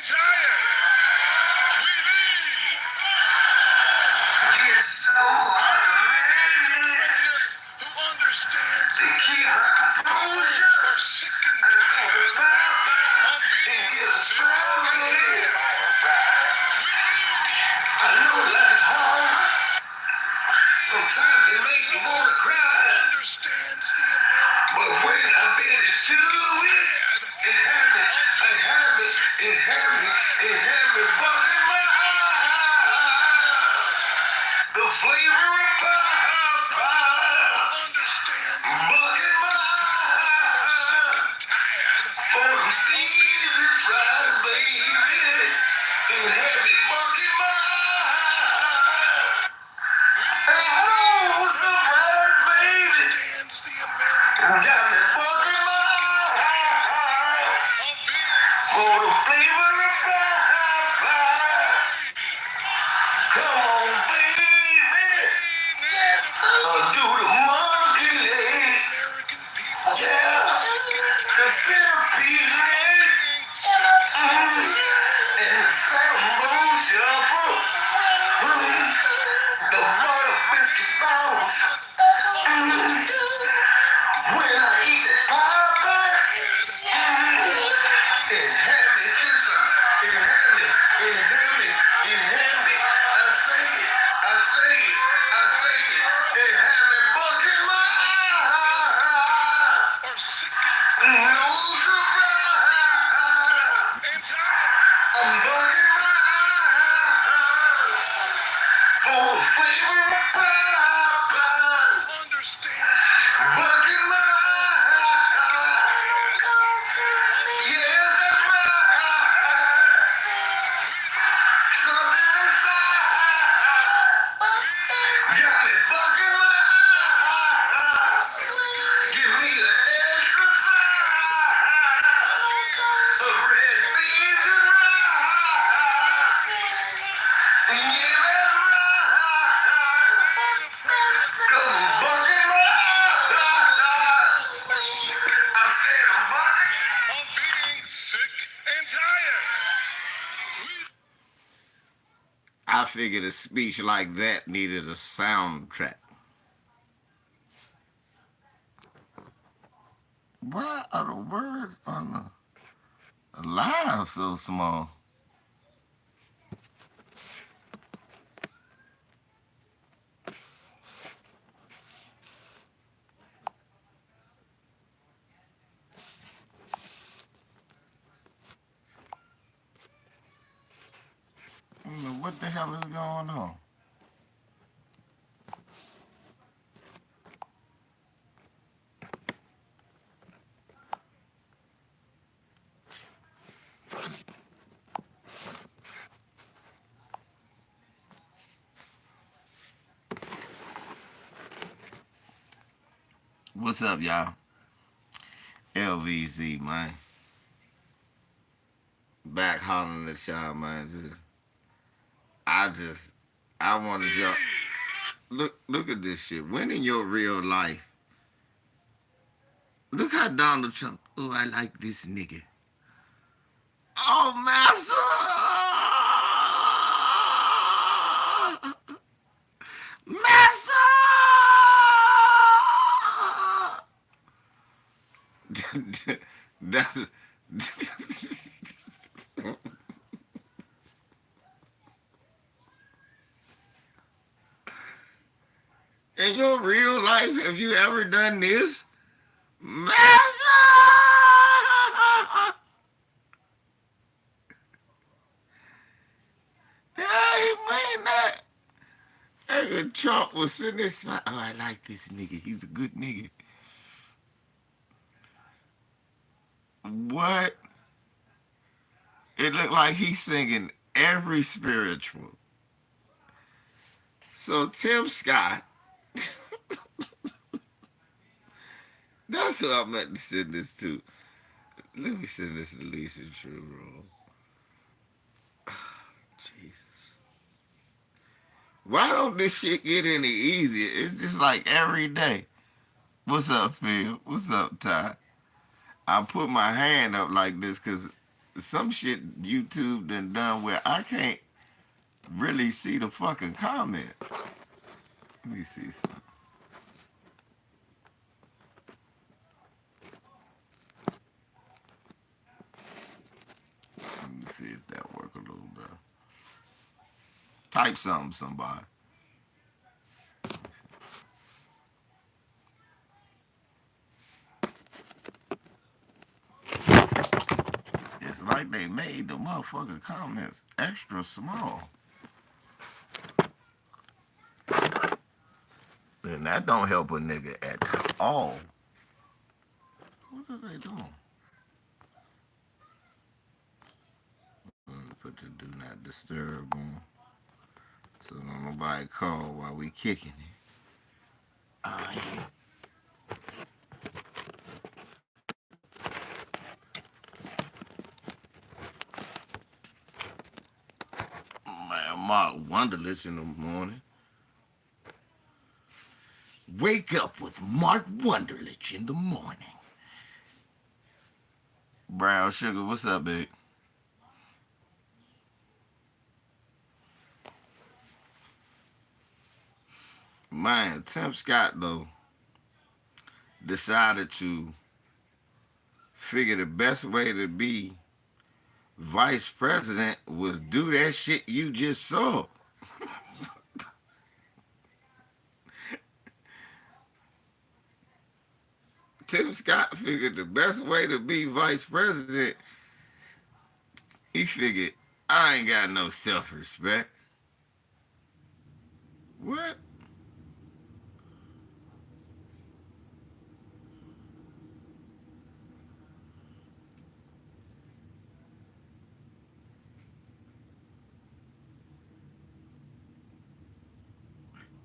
tired. We need Get so president who understands to keep her composure. we're sick and tired of being sick and tired. I know life is hard. Sometimes it makes you want to cry. Understands the American But when I've been to it, it had me, bugging my eye. The flavor of pie, understands bugging my we're sick eye. and tired. For the season fries, baby, it had me bugging my eye. Ain't no surprise, baby. Understands the American Got me bugging my eye. of being For the flavor of pie. Come on, baby. Do the monkey leg. American people Yeah. The centipede leg. And the sambo shuffle. The butter biscuit bones. When I eat the pie, it had me just it had me. I say it. It had me bugging my eye. are sick and No surprise. tired. I'm bugging my eye. For the flavor of pie. Understands Bugging my eye. Yes, that's right. Something inside got me bugging my eyes. Give me the extra side of red beans and rice. Yeah, that's right. 'Cause I'm bugging my eyes. I said I'm bugging. of being sick and tired. I figured a speech like that needed a soundtrack. Why are the words on the line so small? I don't know what the hell is going on. What's up, y'all? LVZ, man. Back hollering at y'all, man. I want to jump. Look at this shit. When in your real life, look how Donald Trump. Oh, I like this nigga. Oh, massa, That's. In your real life, have you ever done this? Massa! Yeah, he mean that. Hey, Trump was sitting there smiling. Oh, I like this nigga. He's a good nigga. What? It looked like he's singing every spiritual. So Tim Scott, that's who I meant to send this to. Let me send this to Lisa True Roll. Jesus. Why don't this shit get any easier? It's just like every day. What's up, Phil? What's up, Ty? I put my hand up like this because some shit YouTube done where I can't really see the fucking comments. Let me see something. Let me see if that work a little better. Type something, somebody. It's like they made the motherfucking comments extra small. And that don't help a nigga at all. What are they doing? Put the do not disturb on so don't nobody call while we kicking it. Yeah. Man, Mark Wonderlich in the morning. Wake up with Mark Wonderlich in the morning. Brown Sugar, what's up, babe? Man, Tim Scott, though, decided to figure the best way to be vice president was do that shit you just saw. Tim Scott figured the best way to be vice president, he figured, I ain't got no self-respect. What?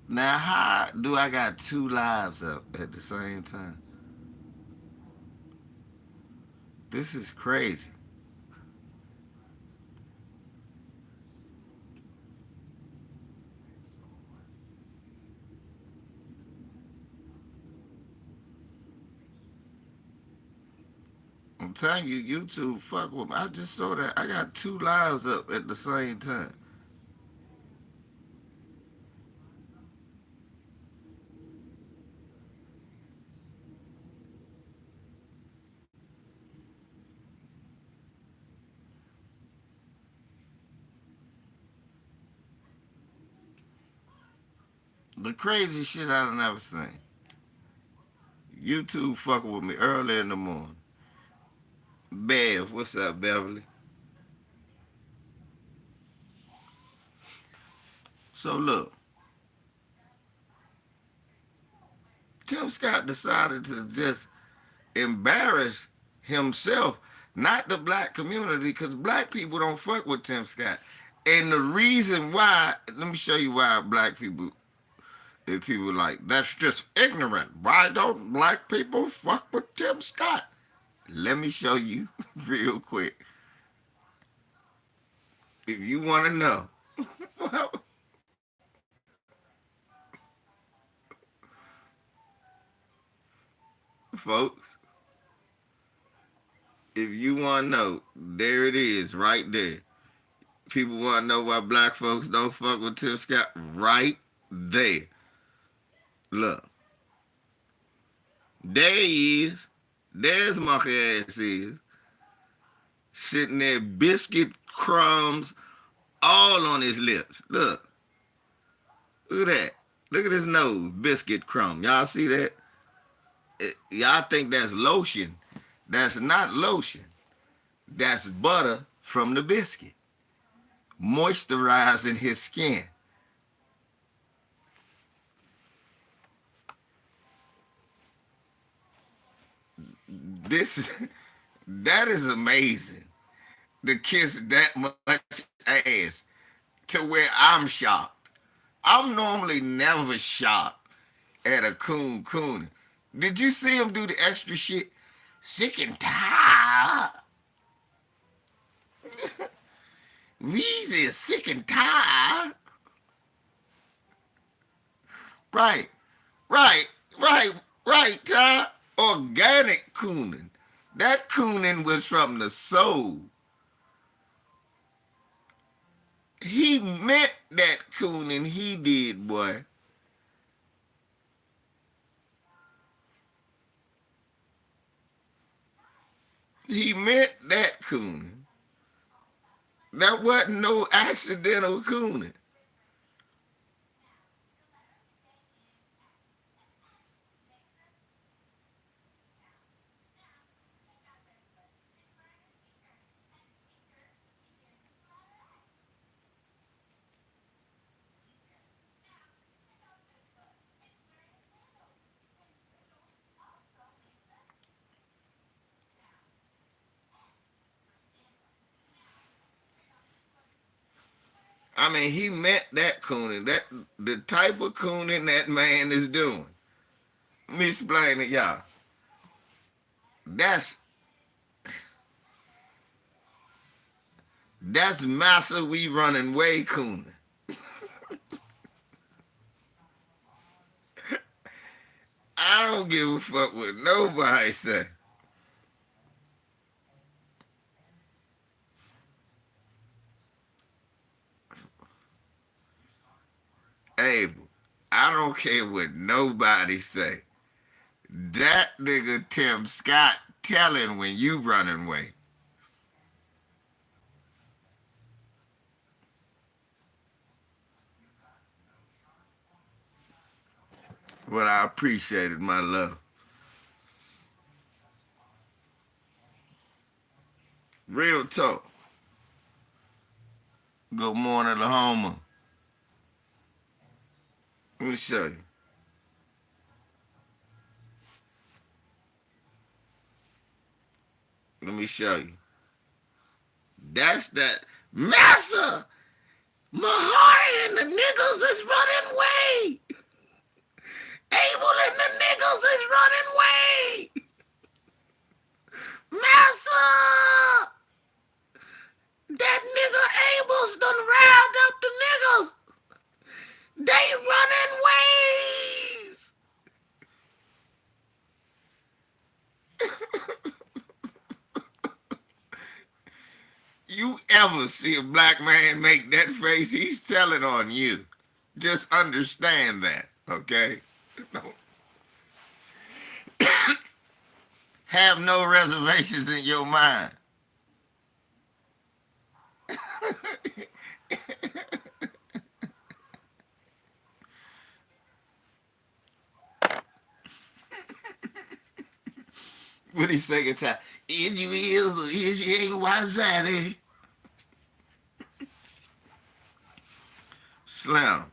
Now, how do I got two lives up at the same time? This is crazy. I'm telling you, YouTube fuck with me. I just saw that I got two lives up at the same time. The crazy shit I done never seen. YouTube fucking with me early in the morning. Bev, what's up, Beverly? So look, Tim Scott decided to just embarrass himself, not the black community, because black people don't fuck with Tim Scott. And the reason why, let me show you why black people, if people like, that's just ignorant. Why don't black people fuck with Tim Scott? Let me show you real quick. If you want to know. Well, folks, if you want to know, there it is right there. People want to know why black folks don't fuck with Tim Scott? Right there. Look. There he is. There's monkey ass is. Sitting there, biscuit crumbs all on his lips. Look. Look at that. Look at his nose, biscuit crumb. Y'all see that? Y'all think that's lotion. That's not lotion. That's butter from the biscuit, moisturizing his skin. That is amazing. To kiss that much ass to where I'm shocked. I'm normally never shocked at a coon. Did you see him do the extra shit? Sick and tired. Weezy is sick and tired. Right, right, Ty. Organic cooning. That cooning was from the soul. he meant that cooning he did, boy. He meant that cooning. That wasn't no accidental cooning. I mean, he meant that cooning. That the type of cooning that man is doing. Let me explain to y'all. That's massa we running way cooning. I don't give a fuck what nobody say. Abel, I don't care what nobody say. That nigga Tim Scott telling when you running away. Well, I appreciated my love. Real talk. Good morning, Lahoma. Let me show you. Let me show you. That's that massa. Mahari and the niggas is running away. Abel and the niggas is running away. Massa. That nigga Abel's done riled up the niggas. They running ways. You ever see a black man make that face, he's telling on you. Just understand that, okay? Have no reservations in your mind. What he second time? Is you is or is you ain't Wazati? Slim.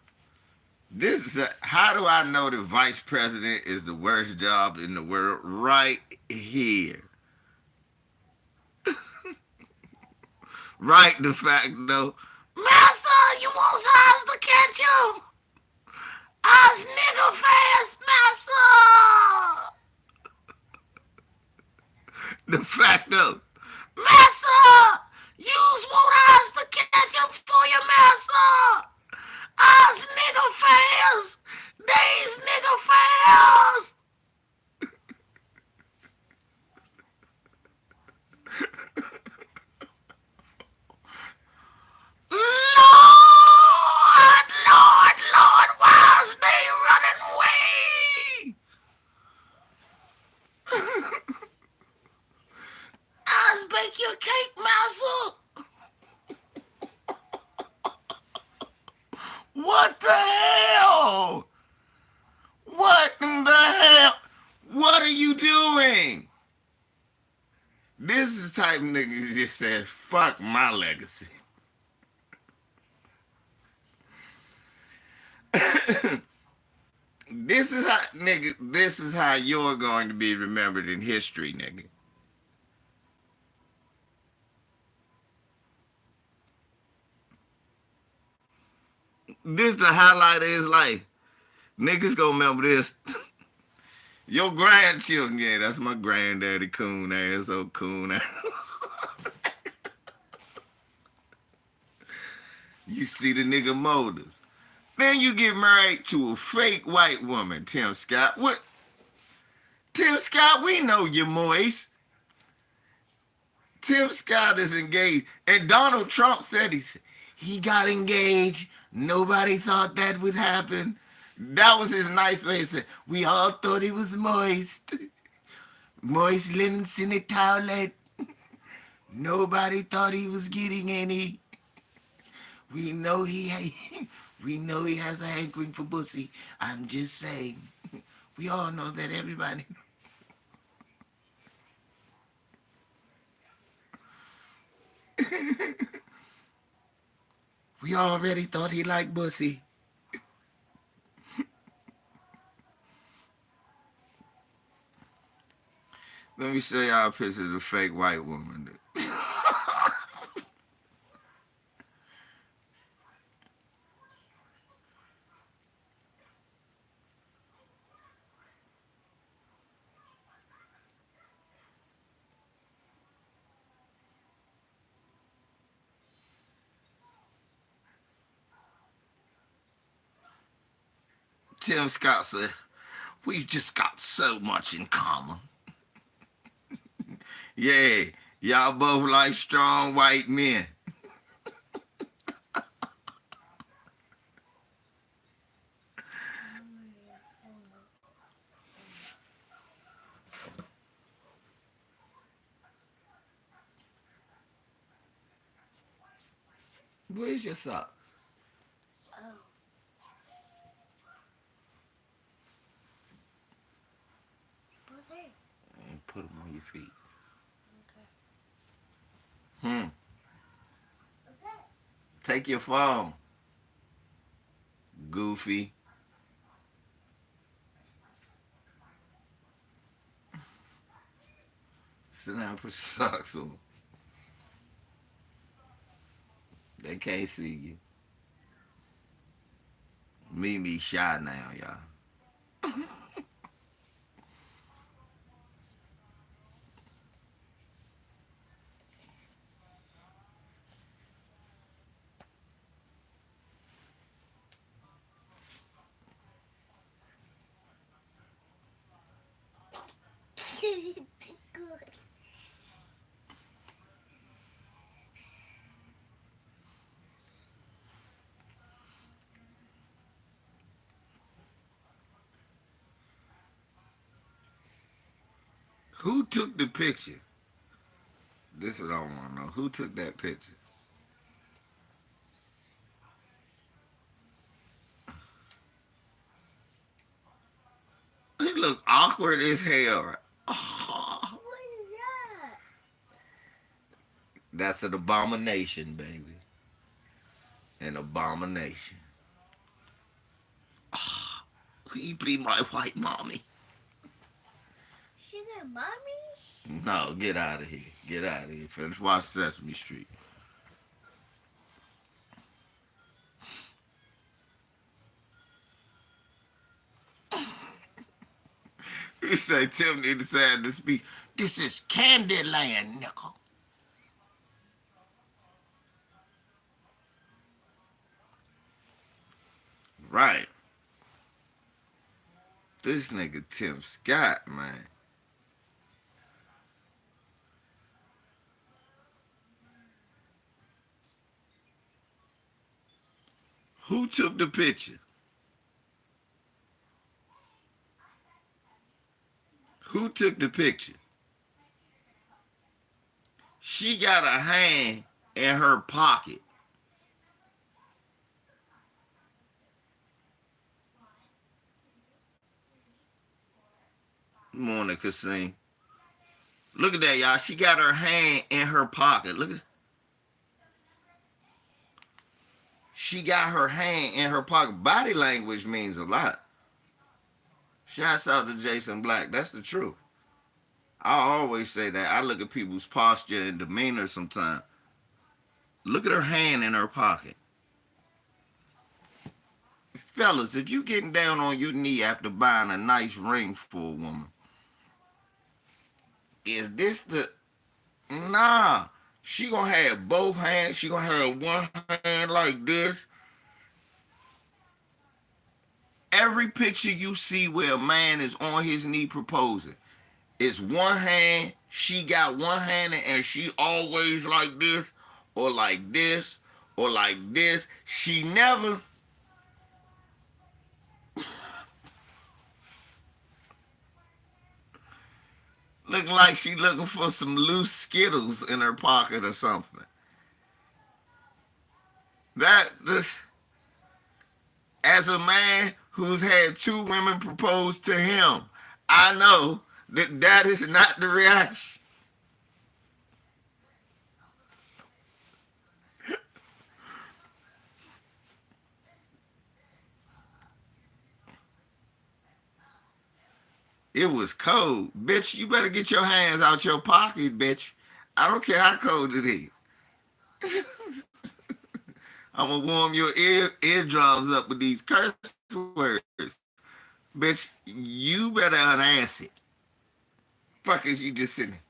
This is how do I know the vice president is the worst job in the world? Right here. Right the fact though. Massa, you want us to catch him? Us nigga fast, massa. The fact though. Massa, yous want us to catch him for your massa. Us nigga fast. These nigga fast. Lord, Lord, Lord, why is they running away? Us bake your cake, massa. What the hell? What in the hell? What are you doing? This is the type of nigga who just said, fuck my legacy. This is how, nigga, this is how you're going to be remembered in history, nigga. This is the highlight of his life. Niggas gonna remember this. Your grandchildren, yeah, that's my granddaddy coon ass, old coon ass. You see the nigga motives. Then you get married to a fake white woman, Tim Scott. What? Tim Scott, we know you're moist. Tim Scott is engaged. And Donald Trump said He got engaged. Nobody thought that would happen. That was his nice way. He said, we all thought he was moist. Moist linens in the toilet. Nobody thought he was getting any. We know we know he has a hankering for pussy. I'm just saying. We all know that, everybody. We already thought he liked pussy. Let me show y'all a picture of the fake white woman. Tim Scott said, we've just got so much in common. Yeah, y'all both like strong white men. Where's your socks? Oh. Put there. And put them on your feet. Okay. Okay. Take your phone. Goofy. Sit down and put your socks on. They can't see you. Me shy now, y'all. Good. Who took the picture? This is what I want to know. Who took that picture? He look awkward as hell. Oh, What is that? that's an abomination, baby. An abomination. Oh, he be my white mommy. She got mommy? No, get out of here. Get out of here. Finish watch Sesame Street. You say Tim need to say to speak. This is Candyland, nickel. Right. This nigga Tim Scott, man. Who took the picture? Who took the picture? She got a hand in her pocket. Monica sing. Look at that, y'all. She got her hand in her pocket. Look at. She got her hand in her pocket. Body language means a lot. Shouts out to Jason Black. That's the truth. I always say that. I look at people's posture and demeanor sometimes. Look at her hand in her pocket. Fellas, if you getting down on your knee after buying a nice ring for a woman, is this the... Nah. She gonna have both hands. She gonna have one hand like this. Every picture you see where a man is on his knee proposing, it's one hand, she got one hand and she always like this, or like this, or like this. She never looking like she looking for some loose Skittles in her pocket or something. That this as a man who's had two women propose to him, I know that that is not the reaction. It was cold. Bitch, you better get your hands out your pocket, bitch. I don't care how cold it is. I'm gonna warm your eardrums up with these curse words. Bitch, you better unass it. Fuck is you just sitting there?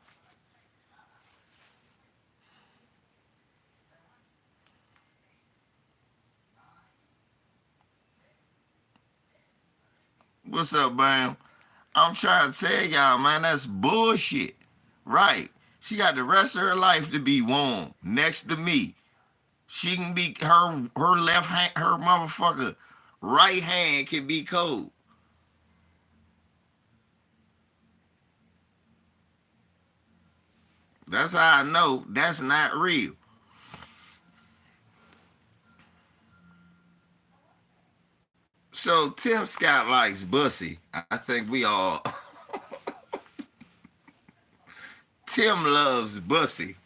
What's up, Bam? I'm trying to tell y'all, man, that's bullshit. Right. She got the rest of her life to be warm next to me. She can be her left hand, her motherfucker right hand can be cold. That's how I know that's not real. So Tim Scott likes Bussy. I think we all Tim loves Bussy.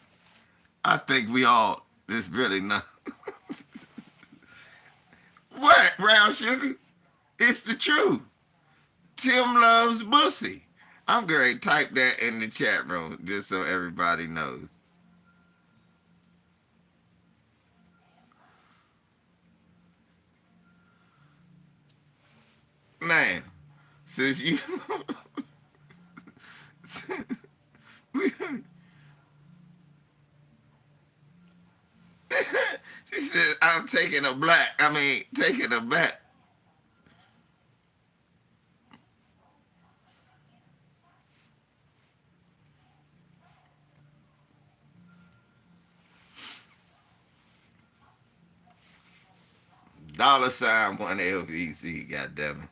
I think we all this really not what brown sugar. It's the truth. Tim loves Bussy. I'm going to type that in the chat room just so everybody knows. Man, since you she said I'm taking a black. I mean taking a back. Dollar sign one LVC, goddammit.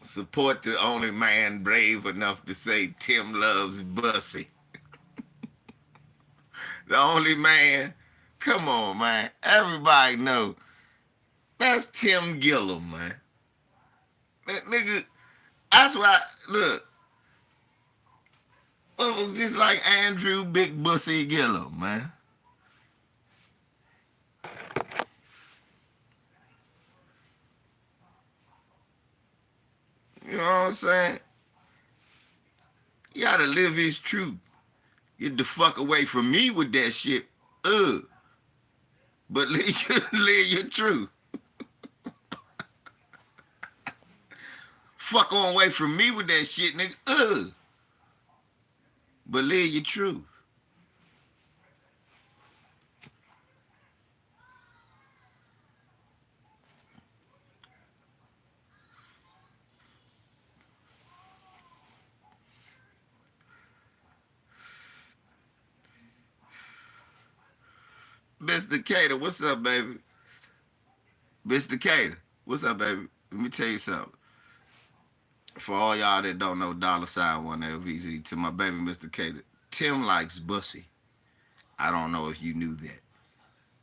Support the only man brave enough to say Tim loves Bussy. The only man. Come on, man. Everybody know that's Tim Gillum, man. That nigga. That's why. Look, just like Andrew Big Bussy Gillum, man. You know what I'm saying? You gotta live his truth. Get the fuck away from me with that shit. But live your truth. Fuck on away from me with that shit, nigga. But live your truth. Mr. Cater, what's up, baby? Mr. Cater, what's up, baby? Let me tell you something. For all y'all that don't know dollar sign one LVZ, to my baby Mr. Cater, Tim likes Bussy. I don't know if you knew that.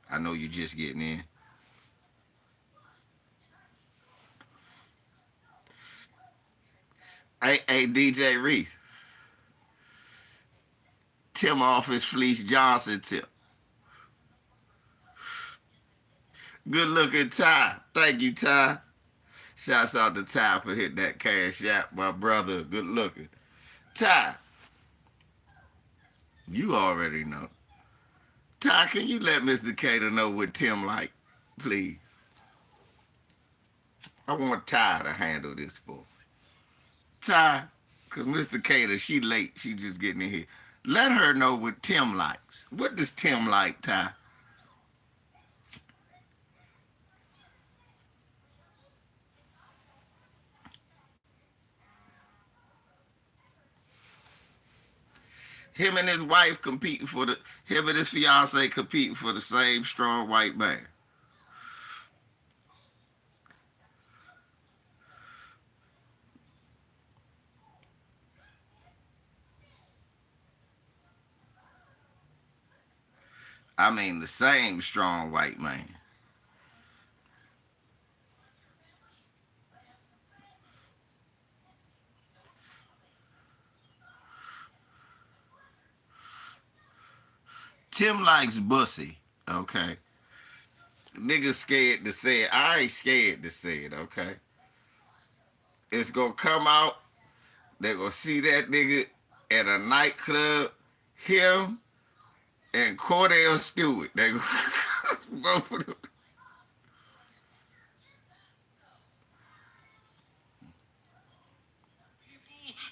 I know you're just getting in. Hey, DJ Reese. Tim off his Fleece Johnson tip. Good looking Ty. Thank you, Ty. Shouts out to Ty for hitting that cash app. My brother, good looking. Ty, you already know. Ty, can you let Mr. Cater know what Tim like, please? I want Ty to handle this for me. Ty, because Mr. Cater, she late. She just getting in here. Let her know what Tim likes. What does Tim like, Ty? Him and his wife competing for the him and his fiance competing for the same strong white man. I mean the same strong white man. Tim likes bussy, okay? Niggas scared to say it. I ain't scared to say it, okay? It's gonna come out. They gonna see that nigga at a nightclub. Him and Cordell Stewart. They gonna both of them.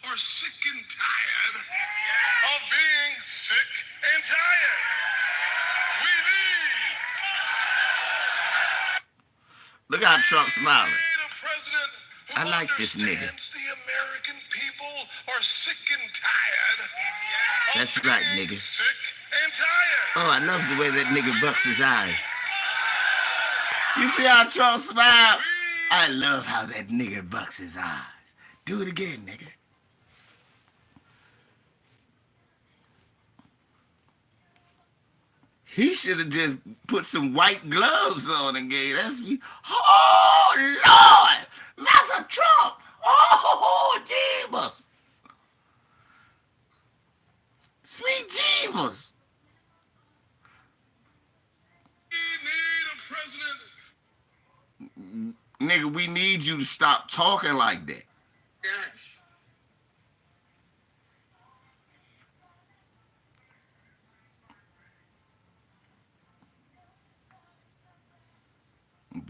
Are sick and tired of being sick and tired. We Look how Trump smiling. need a president who I like this nigga. understands the American people are sick and tired of That's right, being nigga. sick and tired. Oh, I love the way that nigga bucks his eyes. You see how Trump smile? I love how that nigga bucks his eyes. Do it again, nigga. He should have just put some white gloves on and gave us me. Oh, Lord! Master Trump! Oh, Jeebus! Sweet Jeebus! We need a president. Nigga, we need you to stop talking like that.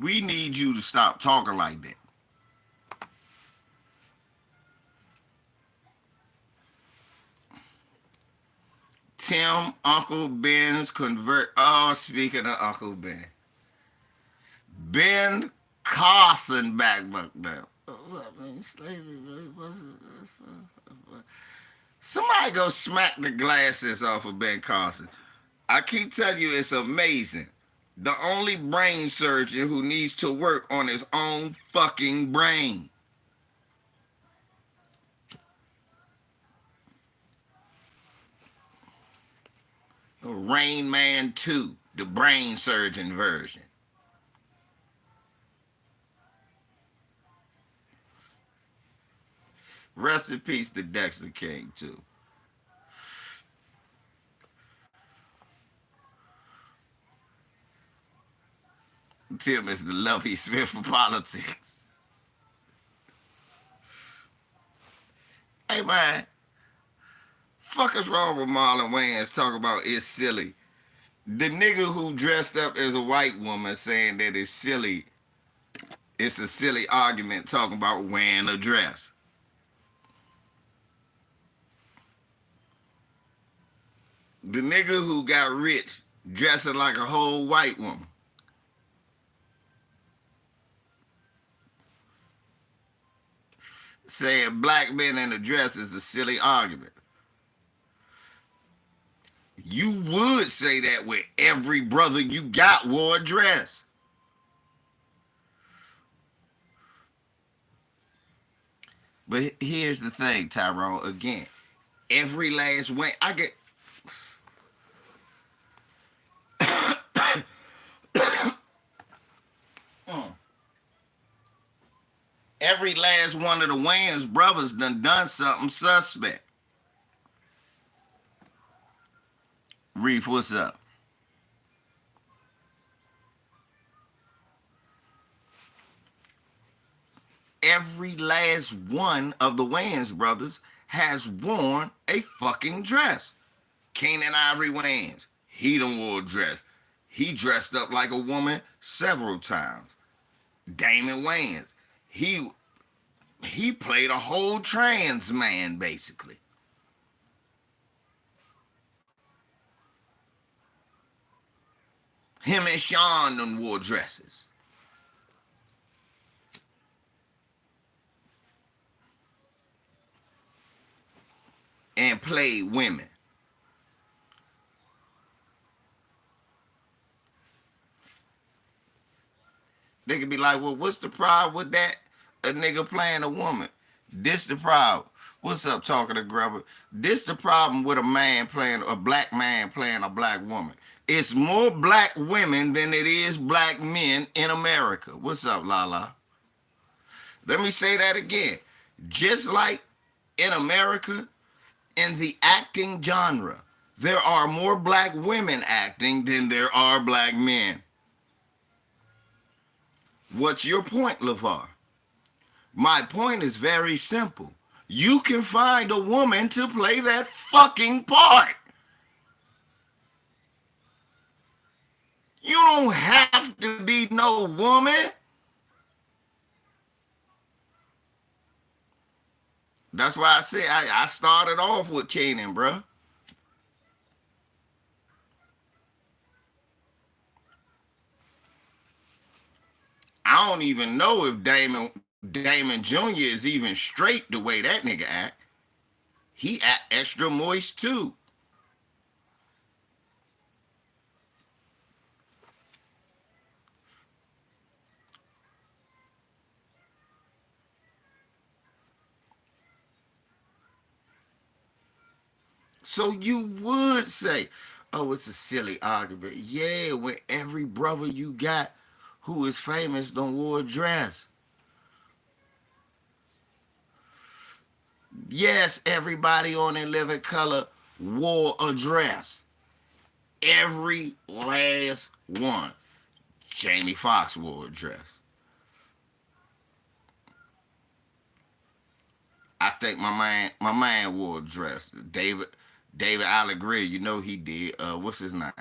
We need you to stop talking like that. Tim, Uncle Ben's convert. Oh, speaking of Uncle Ben. Ben Carson back now. Somebody go smack the glasses off of Ben Carson. I keep telling you, it's amazing. The only brain surgeon who needs to work on his own fucking brain. Rain Man 2, the brain surgeon version. Rest in peace to Dexter King, too. Tim is the love he spent for politics. Hey, man. Fuck is wrong with Marlon Wayans talking about it's silly? The nigga who dressed up as a white woman saying that it's silly, it's a silly argument talking about wearing a dress. The nigga who got rich dressing like a whole white woman. Saying black men in a dress is a silly argument. You would say that with every brother you got wore a dress. But here's the thing, Tyrone. Again, every last way I get. Every last one of the Wayans brothers done something suspect. Reef, what's up? Every last one of the Wayans brothers has worn a fucking dress. Kanan Ivory Wayans, he done wore a dress. He dressed up like a woman several times. Damon Wayans, he played a whole trans man, basically. Him and Sean done wore dresses. And played women. They could be like, well, what's the problem with that? A nigga playing a woman. This the problem. What's up, talking to Grubber? This the problem with a black man playing a black woman. It's more black women than it is black men in America. What's up, Lala? Let me say that again. Just like in America, in the acting genre, there are more black women acting than there are black men. What's your point, LeVar? My point is very simple. You can find a woman to play that fucking part. You don't have to be no woman. That's why I say I started off with Kanan, bruh. I don't even know if Damon Jr. is even straight the way that nigga act. He act extra moist too. So you would say, oh, it's a silly argument. Yeah, when every brother you got who is famous don't wear a dress. Yes, everybody on In Living Color wore a dress. Every last one. Jamie Foxx wore a dress. I think my man wore a dress. David Allegria, you know he did. What's his name?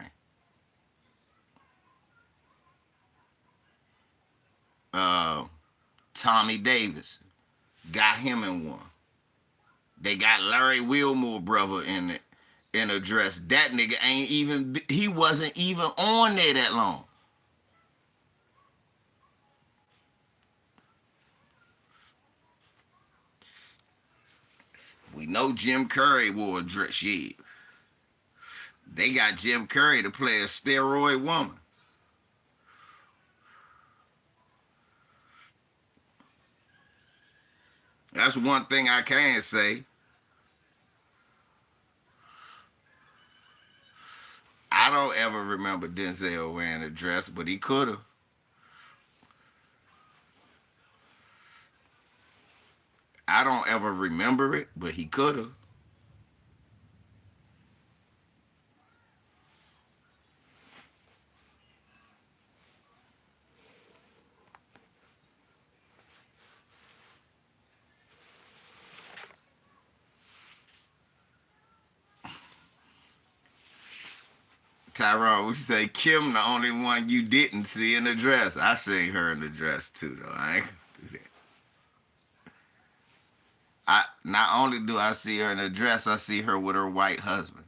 Uh, Tommy Davis. Got him in one. They got Larry Wilmore brother in a dress. That nigga he wasn't even on there that long. We know Jim Curry wore a dress. Shit. They got Jim Curry to play a steroid woman. That's one thing I can say. I don't ever remember Denzel wearing a dress, but he could have. I don't ever remember it, but he could have. Tyrone, we say Kim the only one you didn't see in the dress. I seen her in the dress too, though. I ain't gonna do that. I not only do I see her in a dress, I see her with her white husband.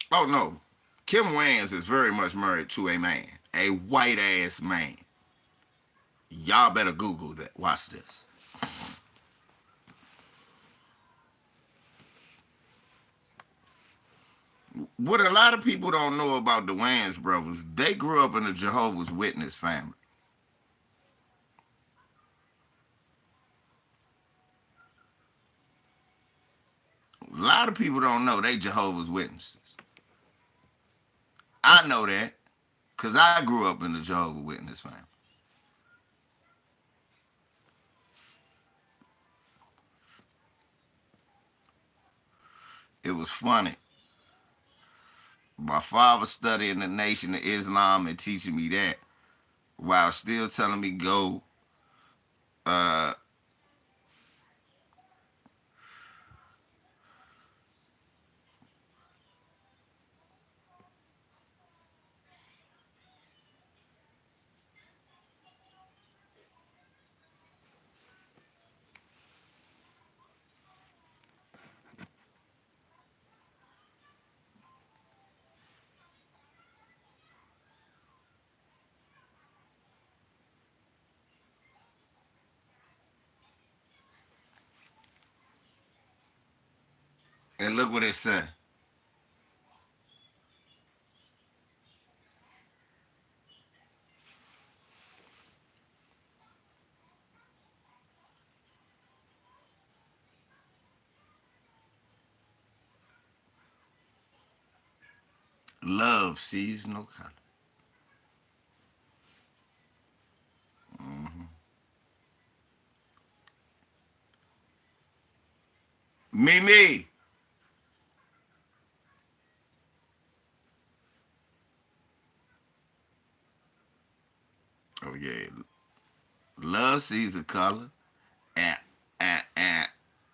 Oh no, Kim Wayans is very much married to a man, a white ass man. Y'all better Google that. Watch this. What a lot of people don't know about the Wayans brothers, they grew up in a Jehovah's Witness family. A lot of people don't know they Jehovah's Witnesses. I know that because I grew up in the Jehovah's Witness family. It was funny. My father studying the Nation of Islam and teaching me that while still telling me go uh, And look what it said. Love sees no color. Mm-hmm. Mimi. Oh yeah. Love sees a color. And, and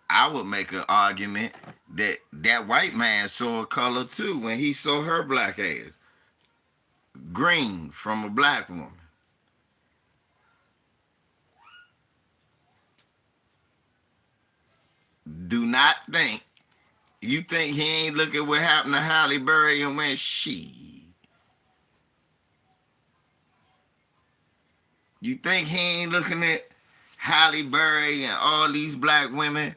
I would make an argument that that white man saw a color too when he saw her black ass. Green from a black woman. Do not think. You think he ain't look at what happened to Halle Berry and went, she. You think he ain't looking at Halle Berry and all these black women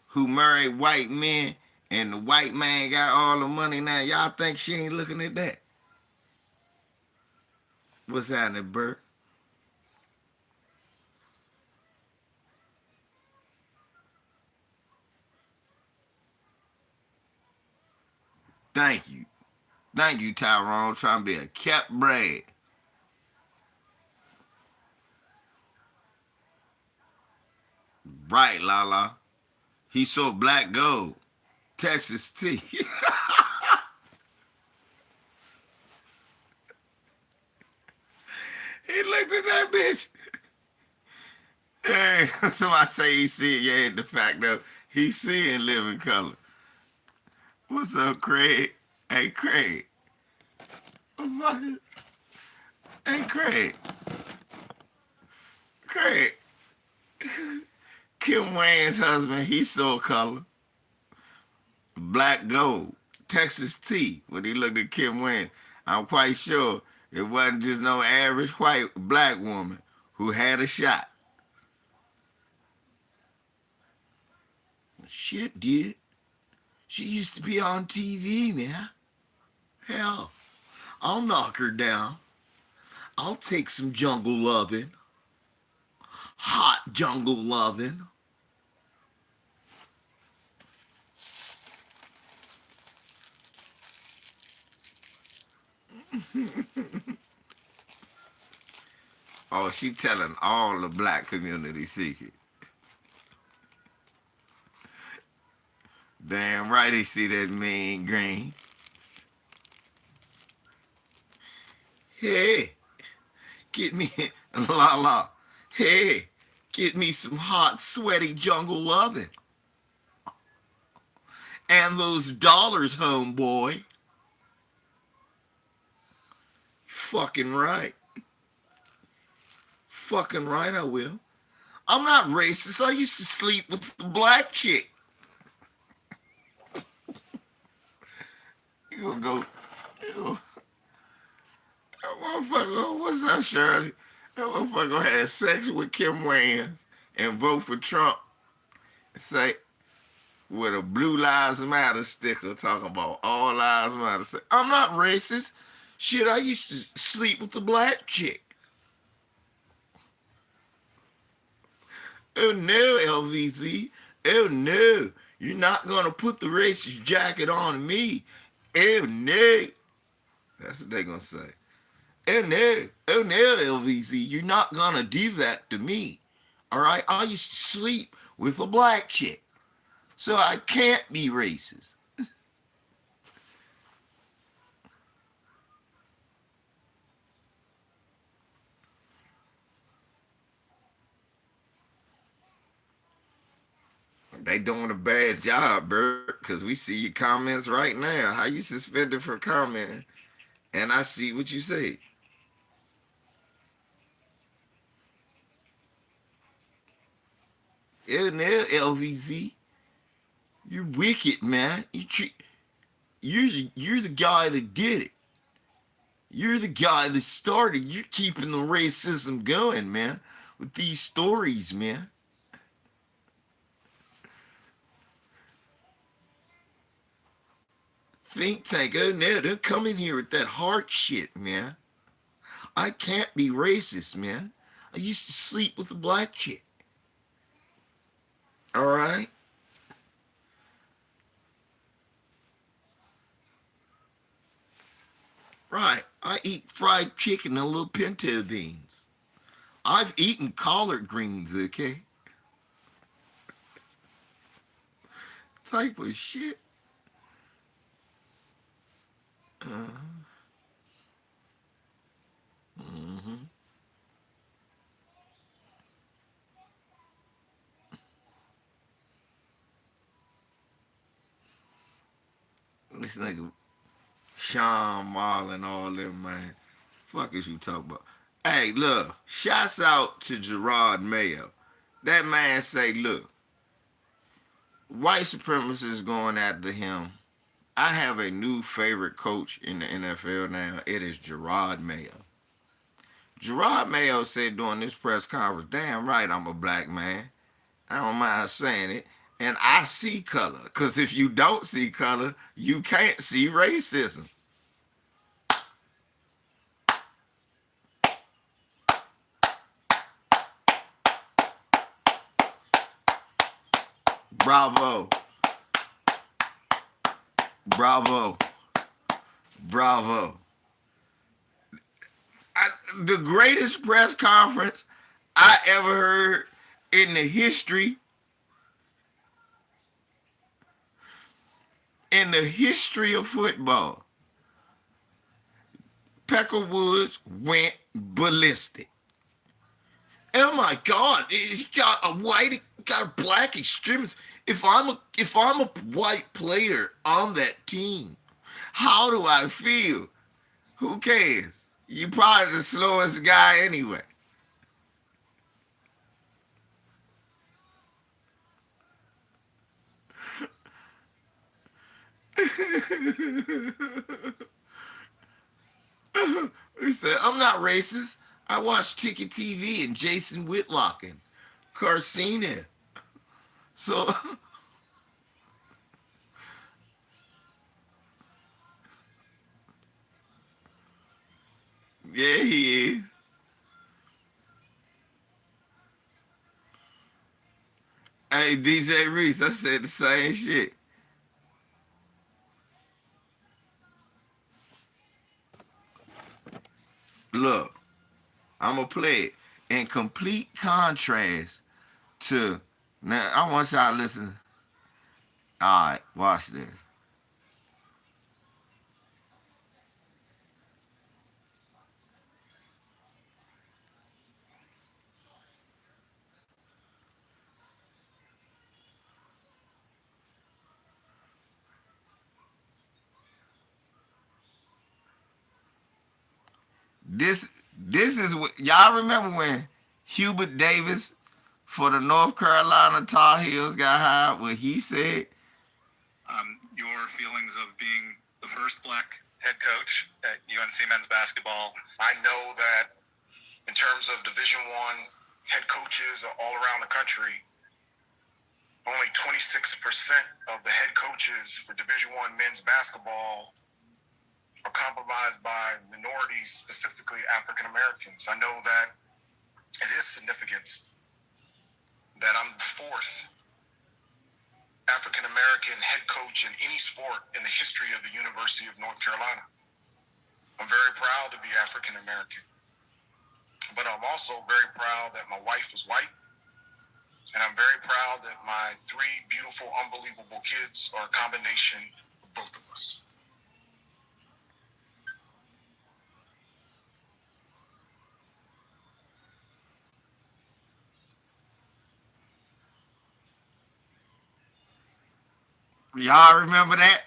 who married white men and the white man got all the money now? Y'all think she ain't looking at that? What's happening, Bert? Thank you. Thank you, Tyrone, trying to be a kept brag. Right, Lala. He saw black gold. Texas T. He looked at that bitch. Hey, somebody say he see it. Yeah, the fact that he see it in living color. What's up, Craig? Hey, Craig. Motherfucker. Hey, Craig. Craig. Kim Wayans' husband, he saw color. Black gold. Texas T. When he looked at Kim Wayans, I'm quite sure it wasn't just no average white black woman who had a shot. Shit, dude. She used to be on TV, man. Hell, I'll knock her down. I'll take some jungle loving. Hot jungle loving. Oh, she telling all the black community secret. Damn right he see that mean green. Hey, get me, la la. Hey, get me some hot, sweaty jungle loving. And those dollars, homeboy. Fucking right. Fucking right, I will. I'm not racist. I used to sleep with the black chick. You gonna go, you that motherfucker, what's up, Shirley? That motherfucker had sex with Kim Wayans and vote for Trump and say, with a Blue Lives Matter sticker talking about all lives matter. Say, I'm not racist. Shit, I used to sleep with the black chick. Oh no, LVZ. Oh no. You're not gonna put the racist jacket on me. Oh no. That's what they're gonna say. Oh no. Oh no, LVZ. You're not gonna do that to me. Alright? I used to sleep with a black chick. So I can't be racist. They doing a bad job, Bert, because we see your comments right now. How you suspended for commenting? And I see what you say. Yeah, now, LVZ, you're wicked, man. You're the guy that did it. You're the guy that started. You're keeping the racism going, man, with these stories, man. think tank. They're coming here with that hard shit, man. I can't be racist, man. I used to sleep with a black chick. All right? Right. I eat fried chicken and little pinto beans. I've eaten collard greens, okay? Type of shit. Mm-hmm. This nigga Sean Marlon, all them, man. Fuck is you talking about? Hey, look, shouts out to Jerod Mayo. That man say, look, white supremacists going after him. I have a new favorite coach in the NFL now. It is Jerod Mayo. Jerod Mayo said during this press conference, damn right I'm a black man. I don't mind saying it. And I see color. Because if you don't see color, you can't see racism. Bravo. Bravo. Bravo. The greatest press conference I ever heard in the history of football. Pecker Woods went ballistic. Oh my God! He got a white, got a black extremist. If I'm a white player on that team, how do I feel? Who cares? You probably the slowest guy anyway. He said, I'm not racist. I watch Ticket TV and Jason Whitlock and Carcina. So, yeah, he is. Hey, DJ Reese, I said the same shit. Look, I'm going to play it in complete contrast to. Now, I want y'all to listen. All right, watch this. This is what y'all remember when Hubert Davis for the North Carolina Tar Heels got hired. What he said, Your feelings of being the first black head coach at UNC men's basketball. I know that in terms of Division I head coaches all around the country, only 26% of the head coaches for Division I men's basketball are compromised by minorities, specifically African Americans. I know that it is significant that I'm the fourth African American head coach in any sport in the history of the University of North Carolina. I'm very proud to be African American, but I'm also very proud that my wife is white, and I'm very proud that my three beautiful, unbelievable kids are a combination of both of us. y'all remember that?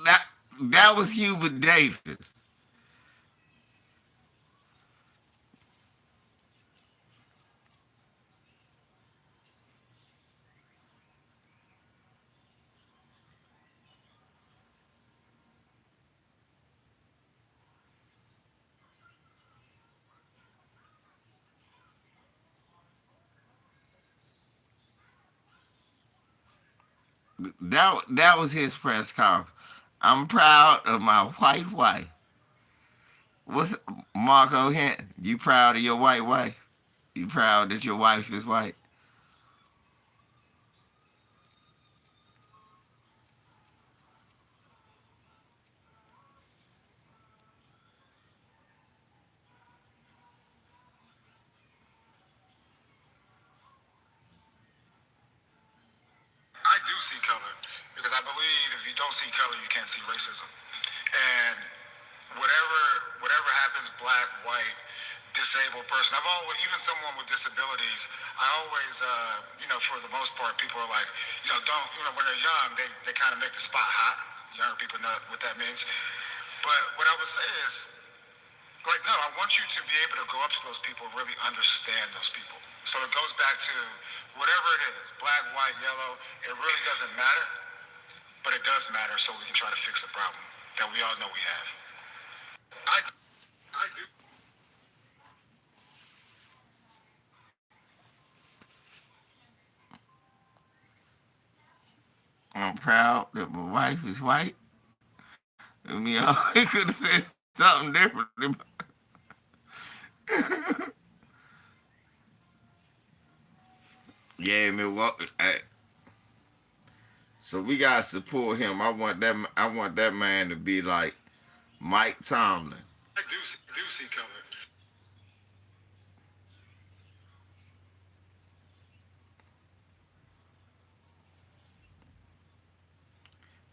that that was Hubert Davis. That was his press conference. I'm proud of my white wife. What's Marco Hint? You proud of your white wife? You proud that your wife is white? I do see color because I believe if you don't see color, you can't see racism. And whatever happens, black, white, disabled person. I've always, even someone with disabilities, I always, for the most part, people are like, don't, when they're young, they kind of make the spot hot. Younger people know what that means. But what I would say is, like, no, I want you to be able to go up to those people and really understand those people. So it goes back to whatever it is, black, white, yellow, it really doesn't matter, but it does matter so we can try to fix the problem that we all know we have. I do. I'm proud that my wife is white. I mean, he could have said something different. Yeah, Milwaukee. So we gotta support him. I want that. I want that man to be like Mike Tomlin. I do see color.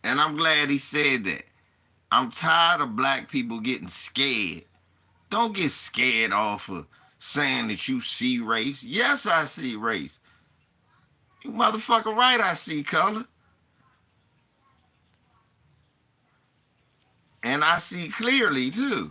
And I'm glad he said that. I'm tired of black people getting scared. Don't get scared off of saying that you see race. Yes, I see race. You motherfucker right, I see color. And I see clearly too.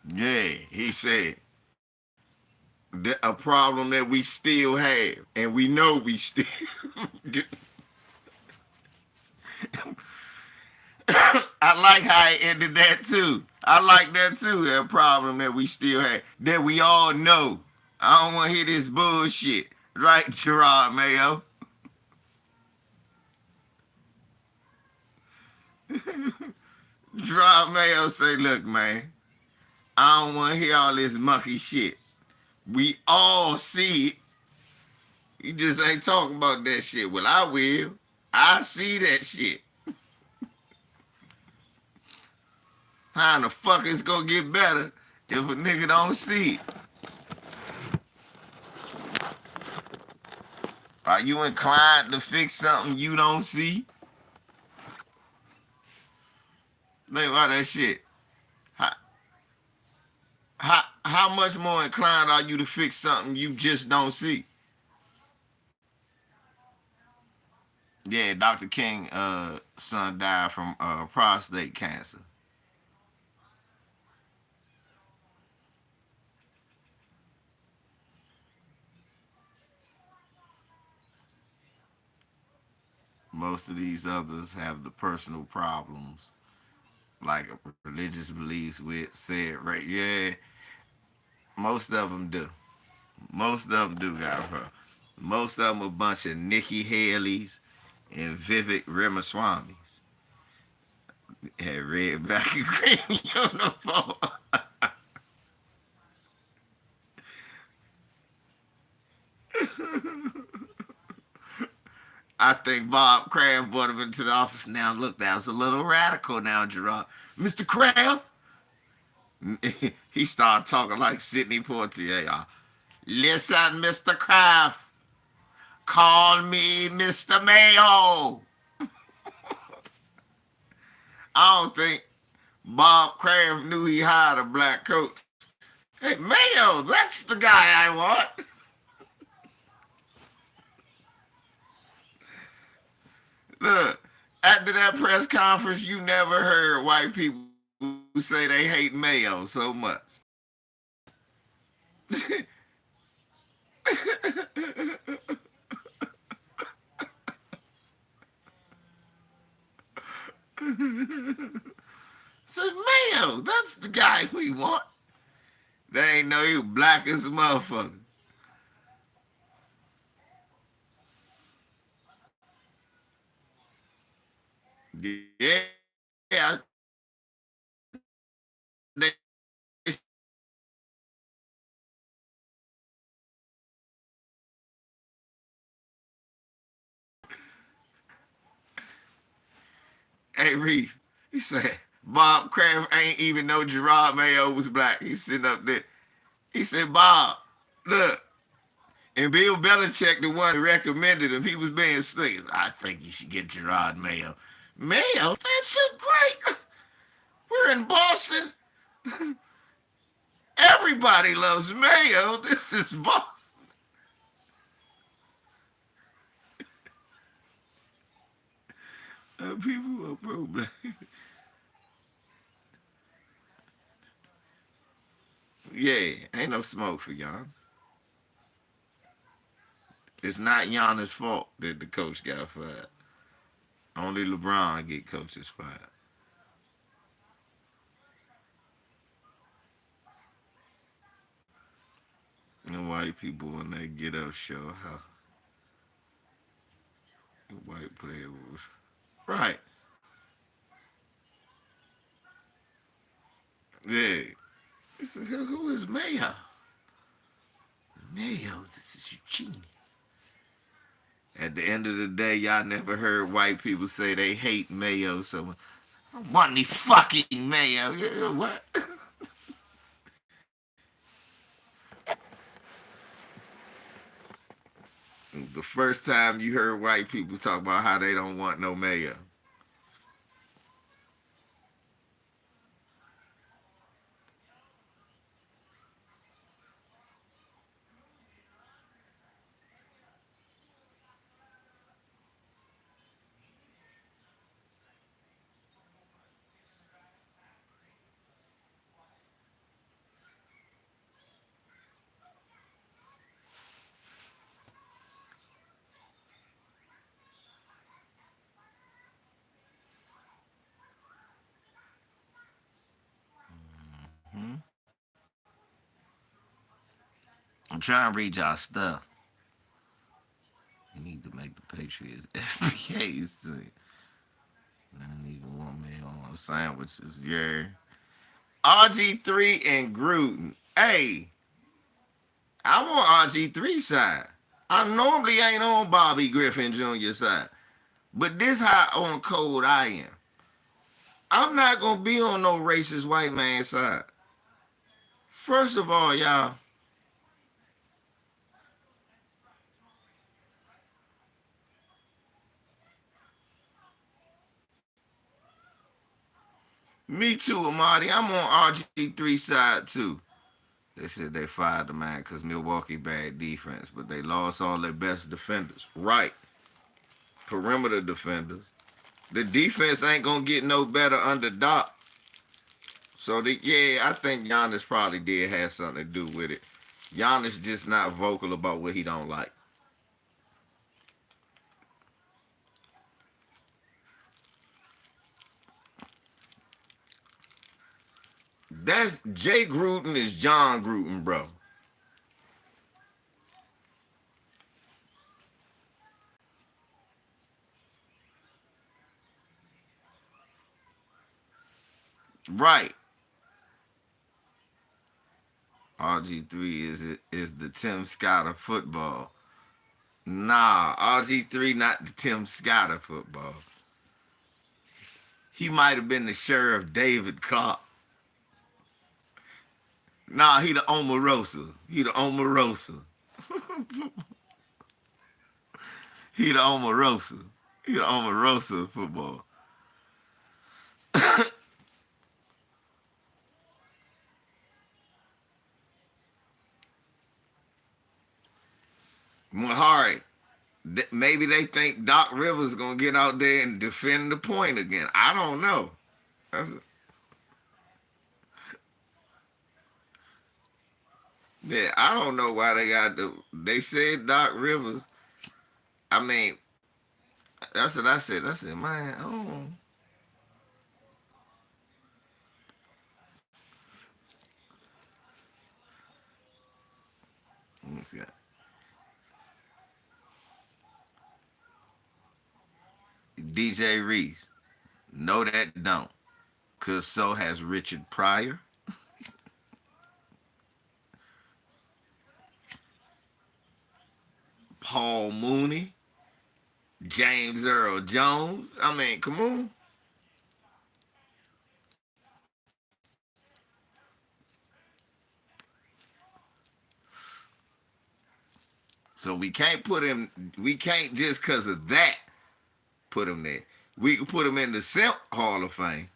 Yeah, he said a problem that we still have, and we know we still do. I like how he ended that too. I like that too. That problem that we still have, that we all know. I don't want to hear this bullshit, right, Jerod Mayo? Jerod Mayo say, "Look, man, I don't want to hear all this monkey shit. We all see it. You just ain't talking about that shit. Well, I will. I see that shit. How in the fuck it's gonna get better if a nigga don't see it? Are you inclined to fix something you don't see? Think about that shit. How, how much more inclined are you to fix something you just don't see? Yeah, Dr. King son died from prostate cancer. Most of these others have the personal problems, like religious beliefs with said right. Yeah, most of them do. Most of them do got her. Most of them a bunch of Nikki Haley's and Vivek Ramaswamy's. Had red, black, and green uniform. I think Bob Kraft brought him into the office. Now, look, that was a little radical now, Gerard. Mr. Kraft, he started talking like Sidney Poitier. Listen, Mr. Kraft, call me Mr. Mayo. I don't think Bob Kraft knew he hired a black coach. Hey, Mayo, that's the guy I want. Look, after that press conference, you never heard white people who say they hate Mayo so much. Said Mayo, that's the guy we want. They ain't know he was black as a motherfucker. Yeah, they hey Reef, he said Bob Kraft ain't even know Jerod Mayo was black. He's sitting up there. He said, Bob, look, and Bill Belichick, the one who recommended him, he was being slick. I think you should get Jerod Mayo. Mayo? That's a great. We're in Boston. Everybody loves Mayo. This is Boston. People are pro black. Yeah, ain't no smoke for y'all. It's not Giannis' fault that the coach got fired. Only LeBron get coaches fired. And white people, when they get up, show how the white player was. Right. Yeah. Who is Mayo? Mayo, this is your genius. At the end of the day, y'all never heard white people say they hate Mayo, so I don't want any fucking Mayo. What? The first time you heard white people talk about how they don't want no Mayo. Hmm? I'm trying to read y'all stuff. You need to make the Patriots FBAs too. I don't even want me on sandwiches. Yeah. RG3 and Gruden. Hey, I'm on RG3 side. I normally ain't on Bobby Griffin Jr. side. But this how on code I am. I'm not gonna be on no racist white man side. First of all, y'all, me too, Amadi. I'm on RG3 side too. They said they fired the man because Milwaukee bad defense, but they lost all their best defenders. Right. Perimeter defenders. The defense ain't gonna get no better under Doc. So yeah, I think Giannis probably did have something to do with it. Giannis just not vocal about what he don't like. That's Jay Gruden is John Gruden, bro. Right. RG3 is the Tim Scott of football. Nah, RG3 not the Tim Scott of football. He might have been the Sheriff David Clark. Nah, he the Omarosa. He the Omarosa. He the Omarosa. He the Omarosa of football. Mahari, maybe they think Doc Rivers gonna get out there and defend the point again. I don't know. That's, yeah, I don't know why they got the. They said Doc Rivers. I mean, that's what I said. I said, man, oh. Scott. DJ Reese. No, that don't. Cause so has Richard Pryor. Paul Mooney. James Earl Jones. I mean, come on. So we can't put him. We can't just because of that put him there. We can put him in the Simp Hall of Fame.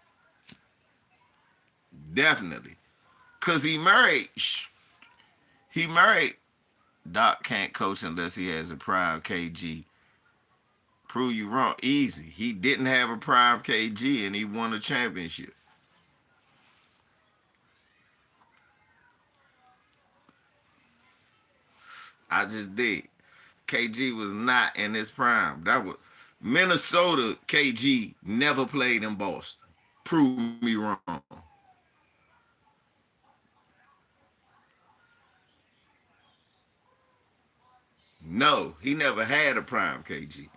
Definitely. Cause he married. He married. Doc can't coach unless he has a prime KG. Prove you wrong. Easy. He didn't have a prime KG and he won a championship. I just did. KG was not in his prime. That was Minnesota. KG never played in Boston. Prove me wrong. No, he never had a prime KG.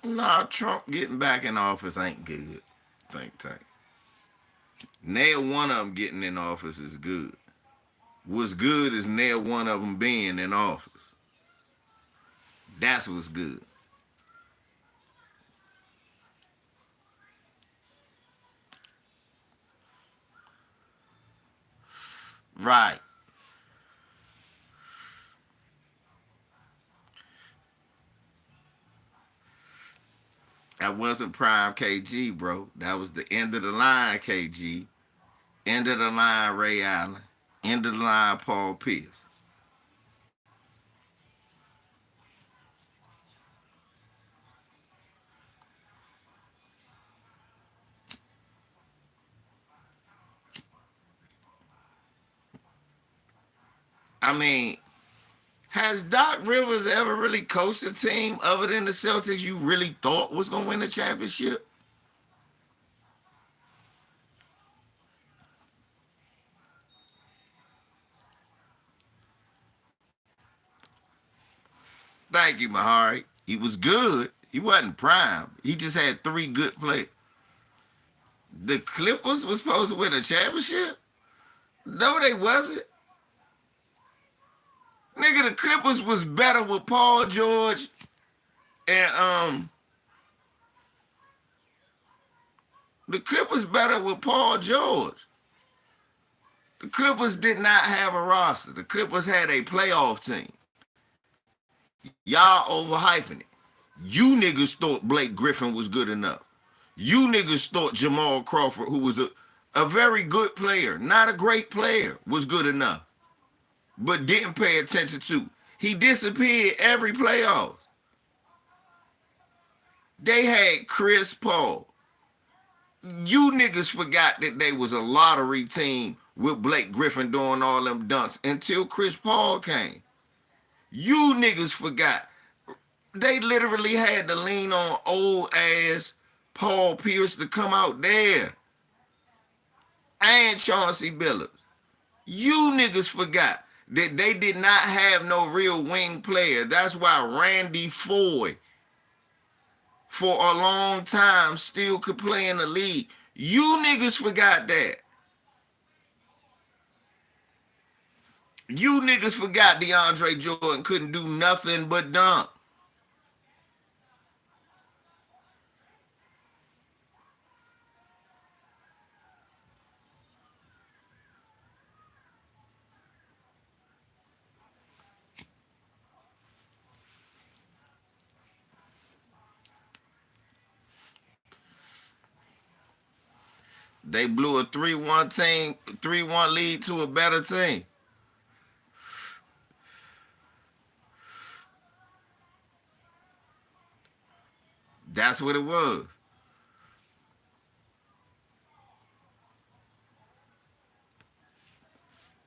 Nah, Trump getting back in office ain't good. Think tank. Nail one of them getting in office is good. What's good is nail one of them being in office. That's what's good. Right. That wasn't prime KG, bro. That was the end of the line KG. End of the line Ray Allen. End of the line Paul Pierce. I mean, has Doc Rivers ever really coached a team other than the Celtics you really thought was going to win the championship? Thank you, Mahari. He was good. He wasn't prime. He just had three good players. The Clippers was supposed to win a championship? No, they wasn't. Nigga, the Clippers was better with Paul George and the Clippers better with Paul George. The Clippers did not have a roster. The Clippers had a playoff team. Y'all overhyping it. You niggas thought Blake Griffin was good enough. You niggas thought Jamal Crawford, who was a very good player, not a great player, was good enough. But didn't pay attention to. He disappeared every playoffs. They had Chris Paul. You niggas forgot that they was a lottery team with Blake Griffin doing all them dunks until Chris Paul came. You niggas forgot. They literally had to lean on old ass Paul Pierce to come out there. And Chauncey Billups. You niggas forgot that they did not have no real wing player. That's why Randy Foye, for a long time, still could play in the league. You niggas forgot that. You niggas forgot DeAndre Jordan couldn't do nothing but dunk. They blew a 3-1 lead to a better team. That's what it was.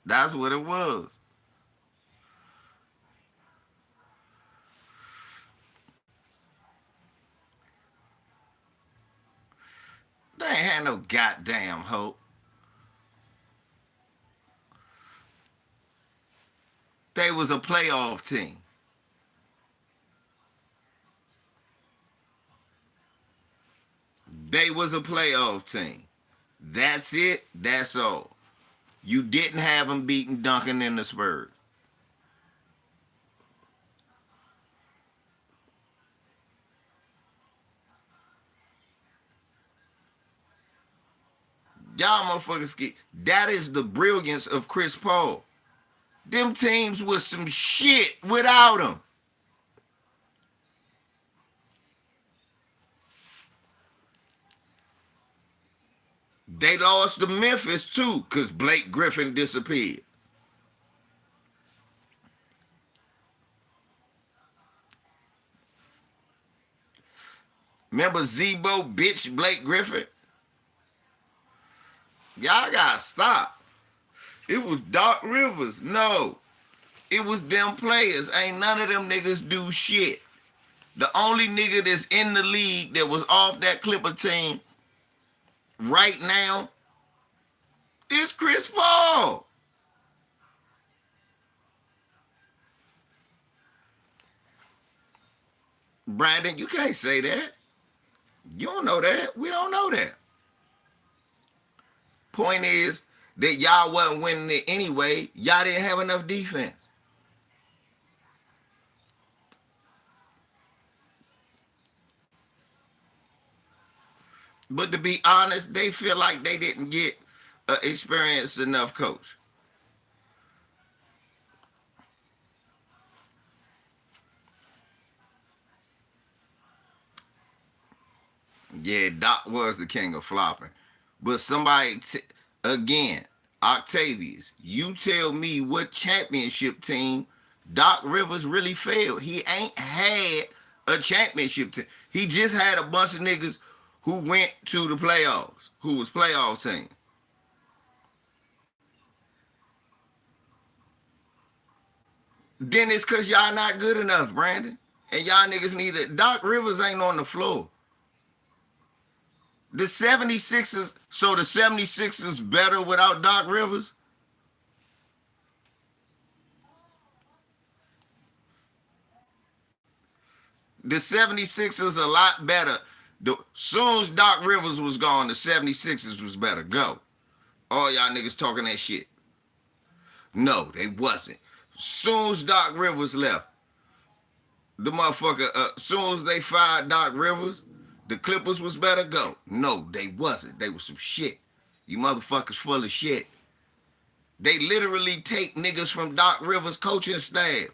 That's what it was. ain't had no goddamn hope. They was a playoff team. They was a playoff team. That's it. That's all. You didn't have them beating Duncan and the Spurs. Y'all motherfuckers get that is the brilliance of Chris Paul. Them teams was some shit without him. They lost to Memphis too, because Blake Griffin disappeared. Remember Zebo bitch Blake Griffin? Y'all gotta stop. It was Doc Rivers. No. It was them players. Ain't none of them niggas do shit. The only nigga that's in the league that was off that Clipper team right now is Chris Paul. Brandon, you can't say that. You don't know that. We don't know that. Point is that y'all wasn't winning it anyway. Y'all didn't have enough defense. But to be honest, they feel like they didn't get an experienced enough coach. Yeah, Doc was the king of flopping. But somebody, again, Octavius, you tell me what championship team Doc Rivers really failed. He ain't had a championship team. He just had a bunch of niggas who went to the playoffs, who was playoff team. Then it's because y'all not good enough, Brandon. And y'all niggas need it. Doc Rivers ain't on the floor. The 76ers, so the 76ers better without Doc Rivers? The 76ers a lot better. Soon as Doc Rivers was gone, the 76ers was better. Go. All y'all niggas talking that shit. No, they wasn't. Soon as Doc Rivers left, the motherfucker, soon as they fired Doc Rivers, the Clippers was better. Go. No, they wasn't. They was some shit. You motherfuckers full of shit. They literally take niggas from Doc Rivers' coaching staff.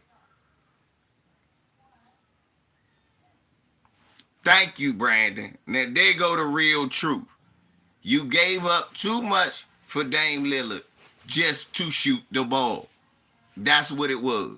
Thank you, Brandon. Now, there go the real truth. You gave up too much for Dame Lillard just to shoot the ball. That's what it was.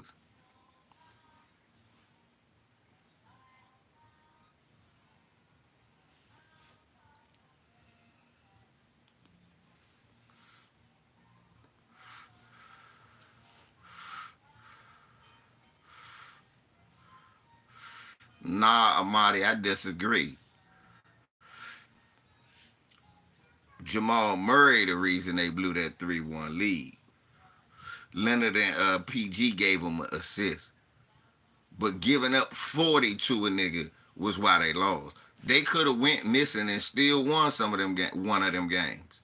Nah, Amadi, I disagree. Jamal Murray, the reason they blew that 3-1 lead. Leonard and PG gave them an assist. But giving up 40 to a nigga was why they lost. They could have went missing and still won one of them games.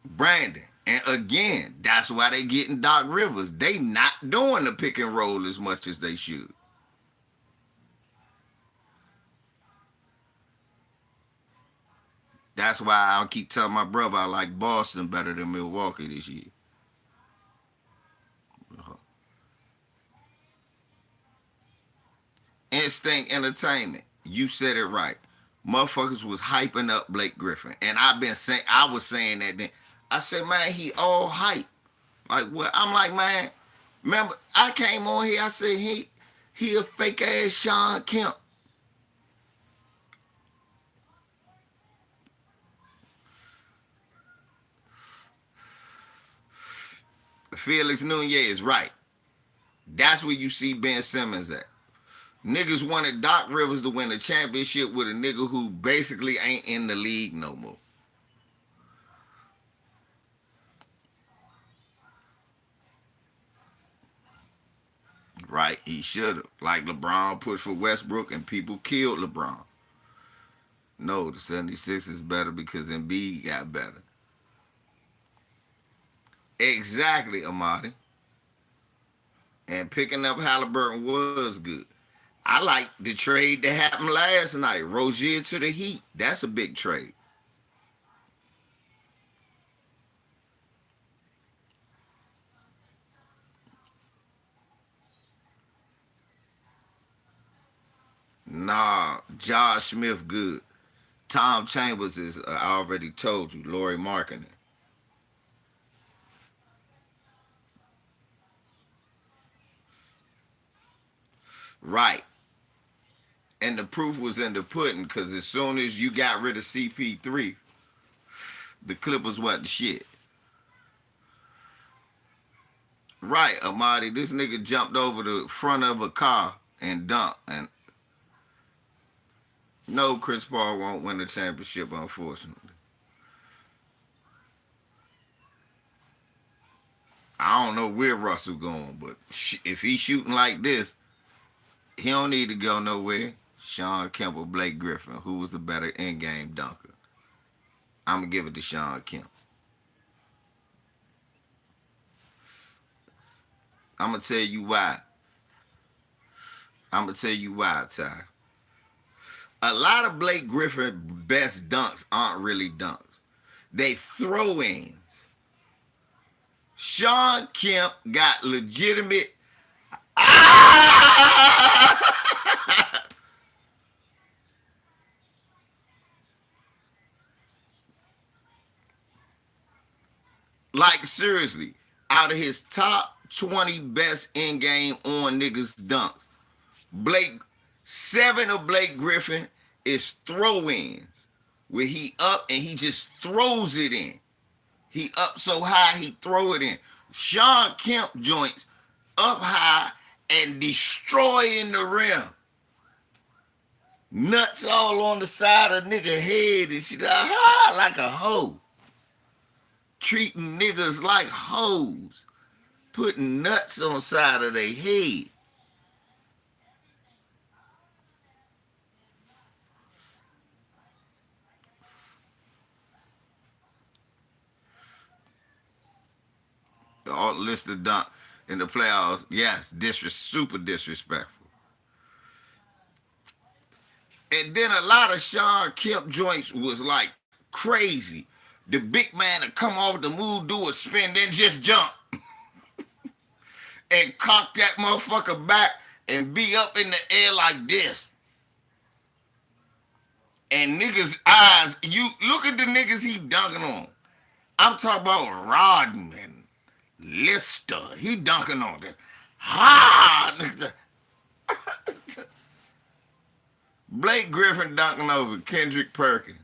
Brandon, and again, that's why they getting Doc Rivers. They not doing the pick and roll as much as they should. That's why I'll keep telling my brother I like Boston better than Milwaukee this year. Instinct Entertainment. You said it right. Motherfuckers was hyping up Blake Griffin. And I was saying that then. I said, man, he all hype. Like what? I'm like, man, remember, I came on here, I said he a fake ass Sean Kemp. Felix Nunez, right. That's where you see Ben Simmons at. Niggas wanted Doc Rivers to win a championship with a nigga who basically ain't in the league no more. Right? He should have. Like LeBron pushed for Westbrook and people killed LeBron. No, the 76 is better because Embiid got better. Exactly, Amadi. And picking up Halliburton was good. I like the trade that happened last night. Rozier to the Heat. That's a big trade. Nah, Josh Smith good. Tom Chambers is, I already told you, Laurie Markkinen. Right. And the proof was in the pudding because as soon as you got rid of CP3, the Clippers wasn't shit. Right, Amadi, this nigga jumped over the front of a car and dunked. And no, Chris Paul won't win the championship, unfortunately. I don't know where Russell going, but if he's shooting like this, he don't need to go nowhere. Sean Kemp or Blake Griffin, who was the better in-game dunker? I'm going to give it to Sean Kemp. I'm going to tell you why. I'm going to tell you why, Ty. A lot of Blake Griffin's best dunks aren't really dunks. They throw-ins. Sean Kemp got legitimate... Like, seriously, out of his top 20 best in-game on niggas dunks, 7 of Blake Griffin is throw-ins, where he up and he just throws it in. He up so high, he throw it in. Sean Kemp joints up high and destroying the rim. Nuts all on the side of nigga head and shit, like a hoe. Treating niggas like hoes. Putting nuts on side of their head. All list of dunk in the playoffs, yes, super disrespectful. And then a lot of Sean Kemp joints was like crazy. The big man to come off the move, do a spin, then just jump. And cock that motherfucker back and be up in the air like this. And niggas' eyes, you look at the niggas he dunking on. I'm talking about Rodman, Lister. He dunking on them. Blake Griffin dunking over Kendrick Perkins.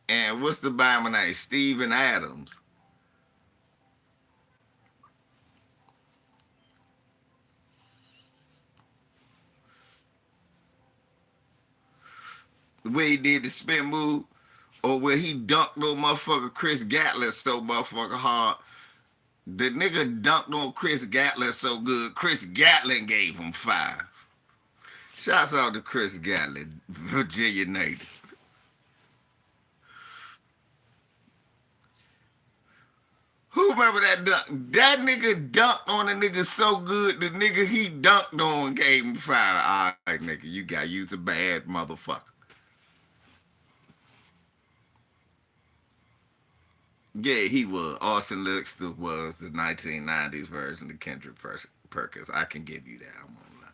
And what's the Bama name? Steven Adams. The way he did the spin move, or where he dunked on motherfucker Chris Gatlin so motherfucker hard. The nigga dunked on Chris Gatlin so good, Chris Gatlin gave him 5. Shouts out to Chris Gatlin, Virginia native. Who remember that dunk? That nigga dunked on a nigga so good, the nigga he dunked on gave him 5. All right, nigga, you's a bad motherfucker. Yeah, he was. Austin Lister was the 1990s version of Kendrick Perkins. I can give you that. I'm on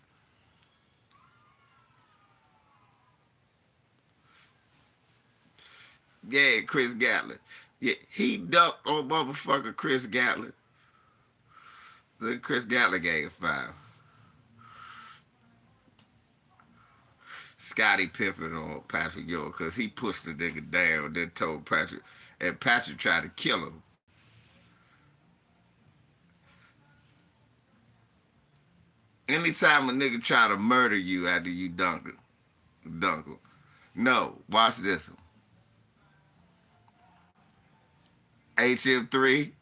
that. Yeah, Chris Gatlin. Yeah, he dunked on motherfucker Chris Gatlin. Then Chris Gatlin gave 5. Scottie Pippen on Patrick Ewing because he pushed the nigga down, then told Patrick, and Patrick tried to kill him. Anytime a nigga try to murder you after you dunk him. No, watch this one. HM3.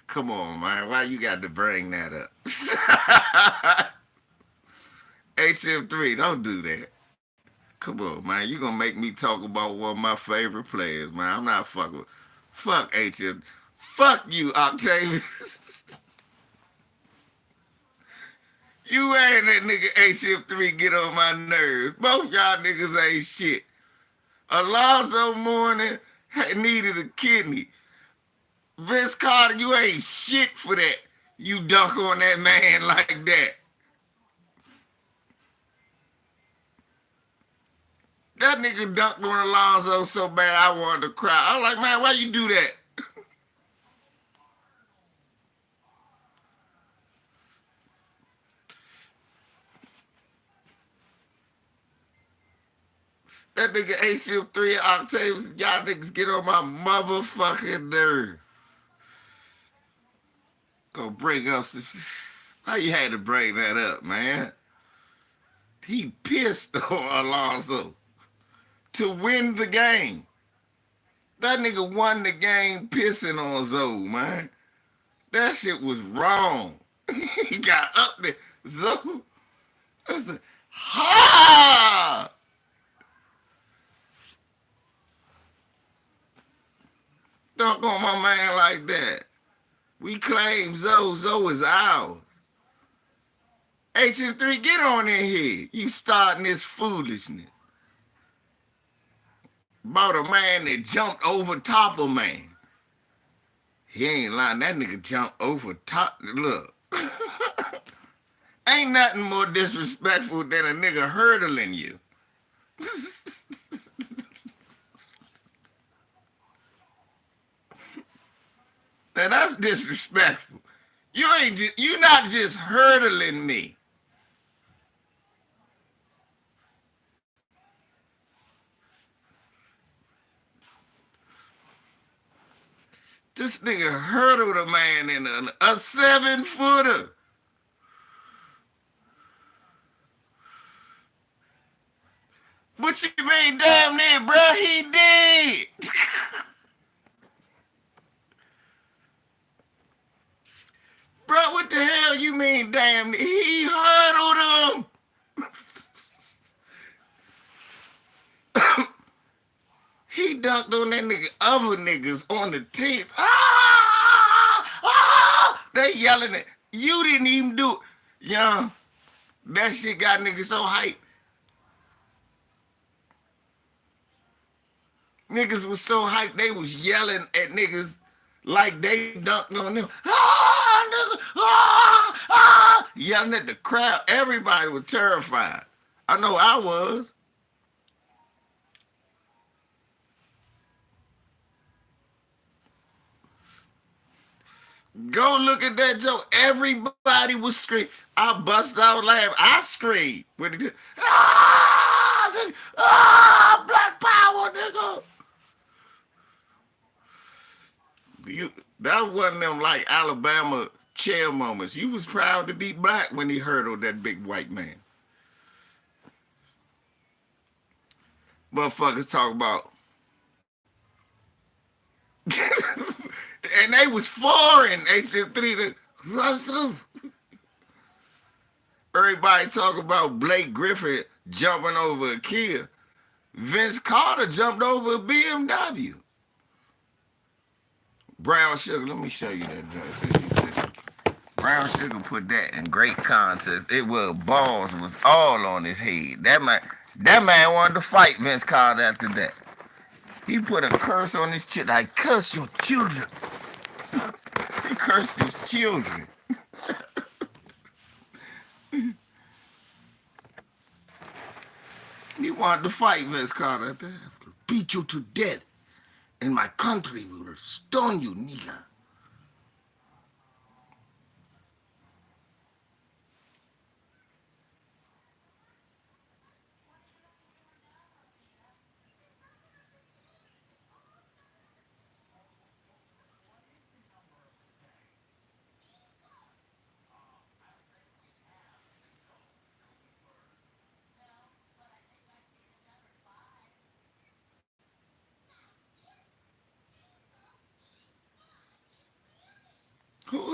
Come on, man. Why you got to bring that up? HM3, don't do that. Come on, man. You gonna make me talk about one of my favorite players, man. I'm not fucking with. Fuck HM. Fuck you, Octavius. You and that nigga HM3 get on my nerves. Both y'all niggas ain't shit. Alonzo Mourning needed a kidney. Vince Carter, you ain't shit for that. You dunk on that man like that. That nigga dunked on Alonzo so bad I wanted to cry. I was like, man, why you do that? That nigga HM3 Octaves, y'all niggas get on my motherfucking nerve. Gonna bring up some. How you had to bring that up, man? He pissed on Alonzo to win the game. That nigga won the game pissing on Zoe, man. That shit was wrong. He got up there. Zoe, I said, ha! Dunk on my man like that. We claim Zoe. Zoe is ours. HM3, get on in here. You starting this foolishness. About a man that jumped over top of man. He ain't lying. That nigga jumped over top. Look. Ain't nothing more disrespectful than a nigga hurdling you. Now that's disrespectful. You not just hurdling me. This nigga hurdled a man in a 7-footer. What you mean, damn near, bro? He did. Bro, what the hell you mean, damn near? He hurdled him. He dunked on that nigga, other niggas on the team. Ah! Ah! They yelling at you. Didn't even do it. Young, that shit got niggas so hyped. Niggas was so hyped, they was yelling at niggas like they dunked on them. Ah, nigga, ah, ah, yelling at the crowd. Everybody was terrified. I know I was. Go look at that joke. Everybody was screaming. I bust out laughing. I screamed. When it did. Ah, nigga, ah, black power, nigga. That wasn't them like Alabama chair moments. You was proud to be black when he hurdled that big white man. Motherfuckers talk about. And they was foreign, HM3 to everybody talk about Blake Griffin jumping over a Kia. Vince Carter jumped over a BMW. Brown Sugar, let me show you that joint. Brown Sugar put that in great context. It was balls was all on his head. That man wanted to fight Vince Carter after that. He put a curse on his children. I curse your children. He cursed his children. He wanted to fight Vince Carter after that. Beat you to death. And my country will stone you, nigga.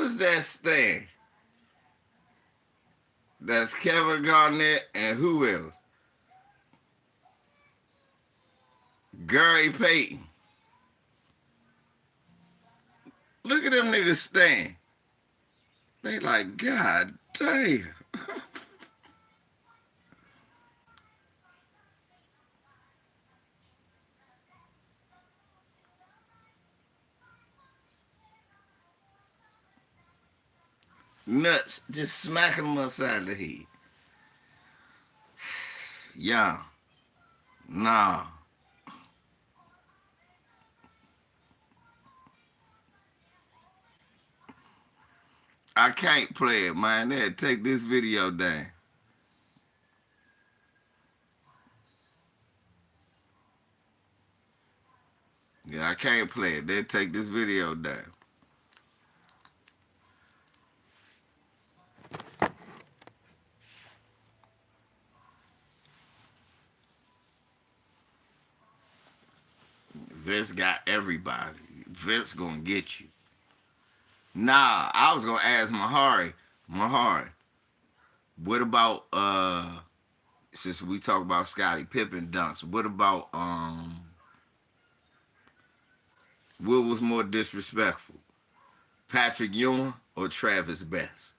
was that stand? That's Kevin Garnett and who else? Gary Payton. Look at them niggas stand. They like, God damn. Nuts, just smacking them upside the head. Yeah. Nah. I can't play it, man. They'll take this video down. Yeah, I can't play it. They'll take this video down. Vince got everybody. Vince gonna get you. Nah, I was gonna ask Mahari. Mahari, what about since we talk about Scottie Pippen dunks, what about what was more disrespectful? Patrick Ewing or Travis Best?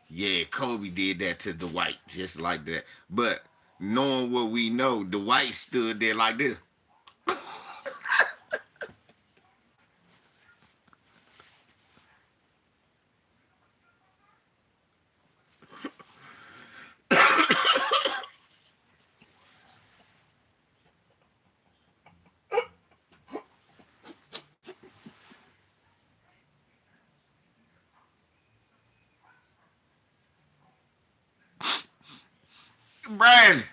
Yeah, Kobe did that to Dwight, just like that. But knowing what we know, Dwight stood there like this. Brad,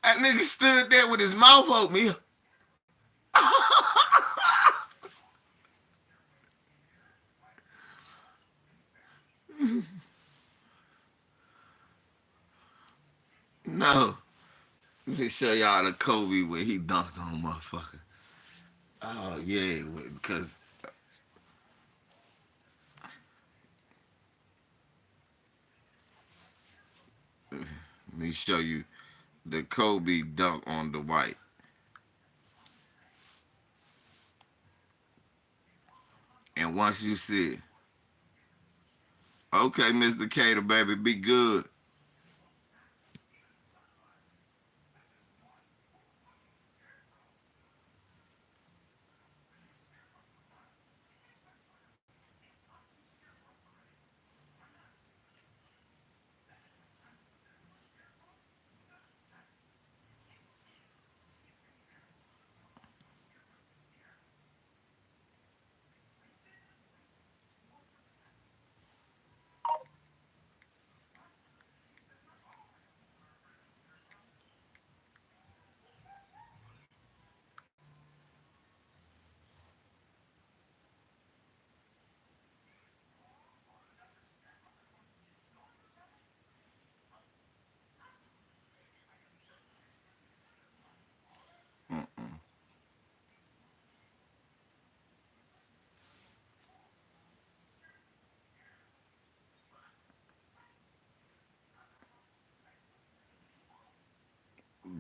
that nigga stood there with his mouth open. No. Let me show y'all the Kobe when he dunked on motherfucker. Oh, yeah, because let me show you the Kobe dunk on Dwight. And once you see it, okay, Mr. Cater, baby, be good.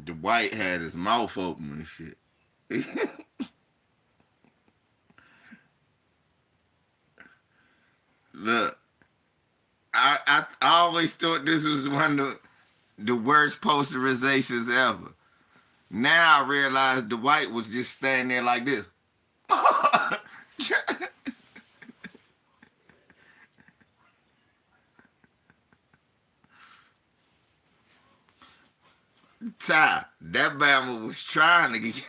Dwight had his mouth open and shit. Look, I always thought this was one of the worst posterizations ever. Now I realize Dwight was just standing there like this. Ty, that Bama was trying to get.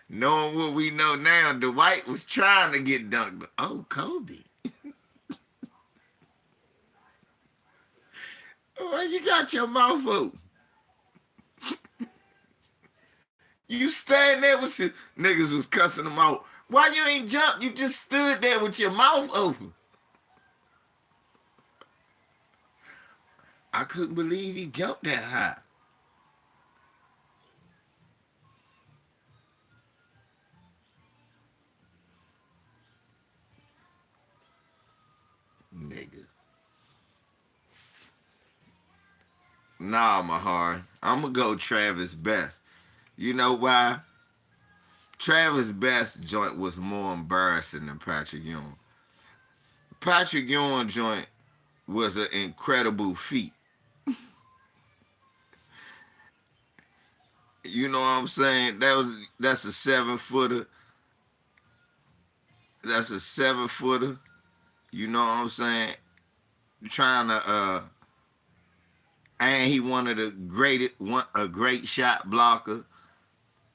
Knowing what we know now, Dwight was trying to get dunked. Oh, Kobe. Why you got your mouth open? You stand there with your niggas was cussing them out. Why you ain't jumped? You just stood there with your mouth open. I couldn't believe he jumped that high. Nah, Mahar. I'm gonna go Travis Best. You know why? Travis Best joint was more embarrassing than Patrick Ewing. Patrick Ewing joint was an incredible feat. You know what I'm saying? That's a 7 footer. That's a 7 footer. You know what I'm saying? Trying to and he one of the greatest, a great shot blocker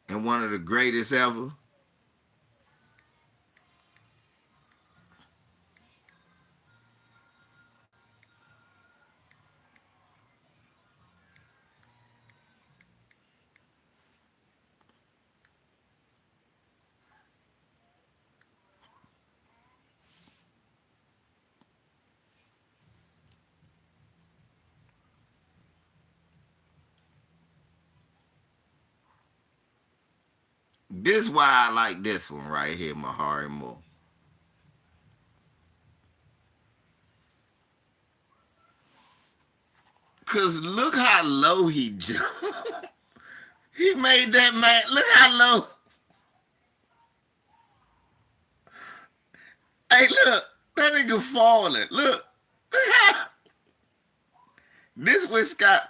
and one of the greatest ever. This is why I like this one right here, Mahari Moore. Cause look how low he jumped. He made that man. Look how low. Hey, look, that nigga falling. Look. This when Scott.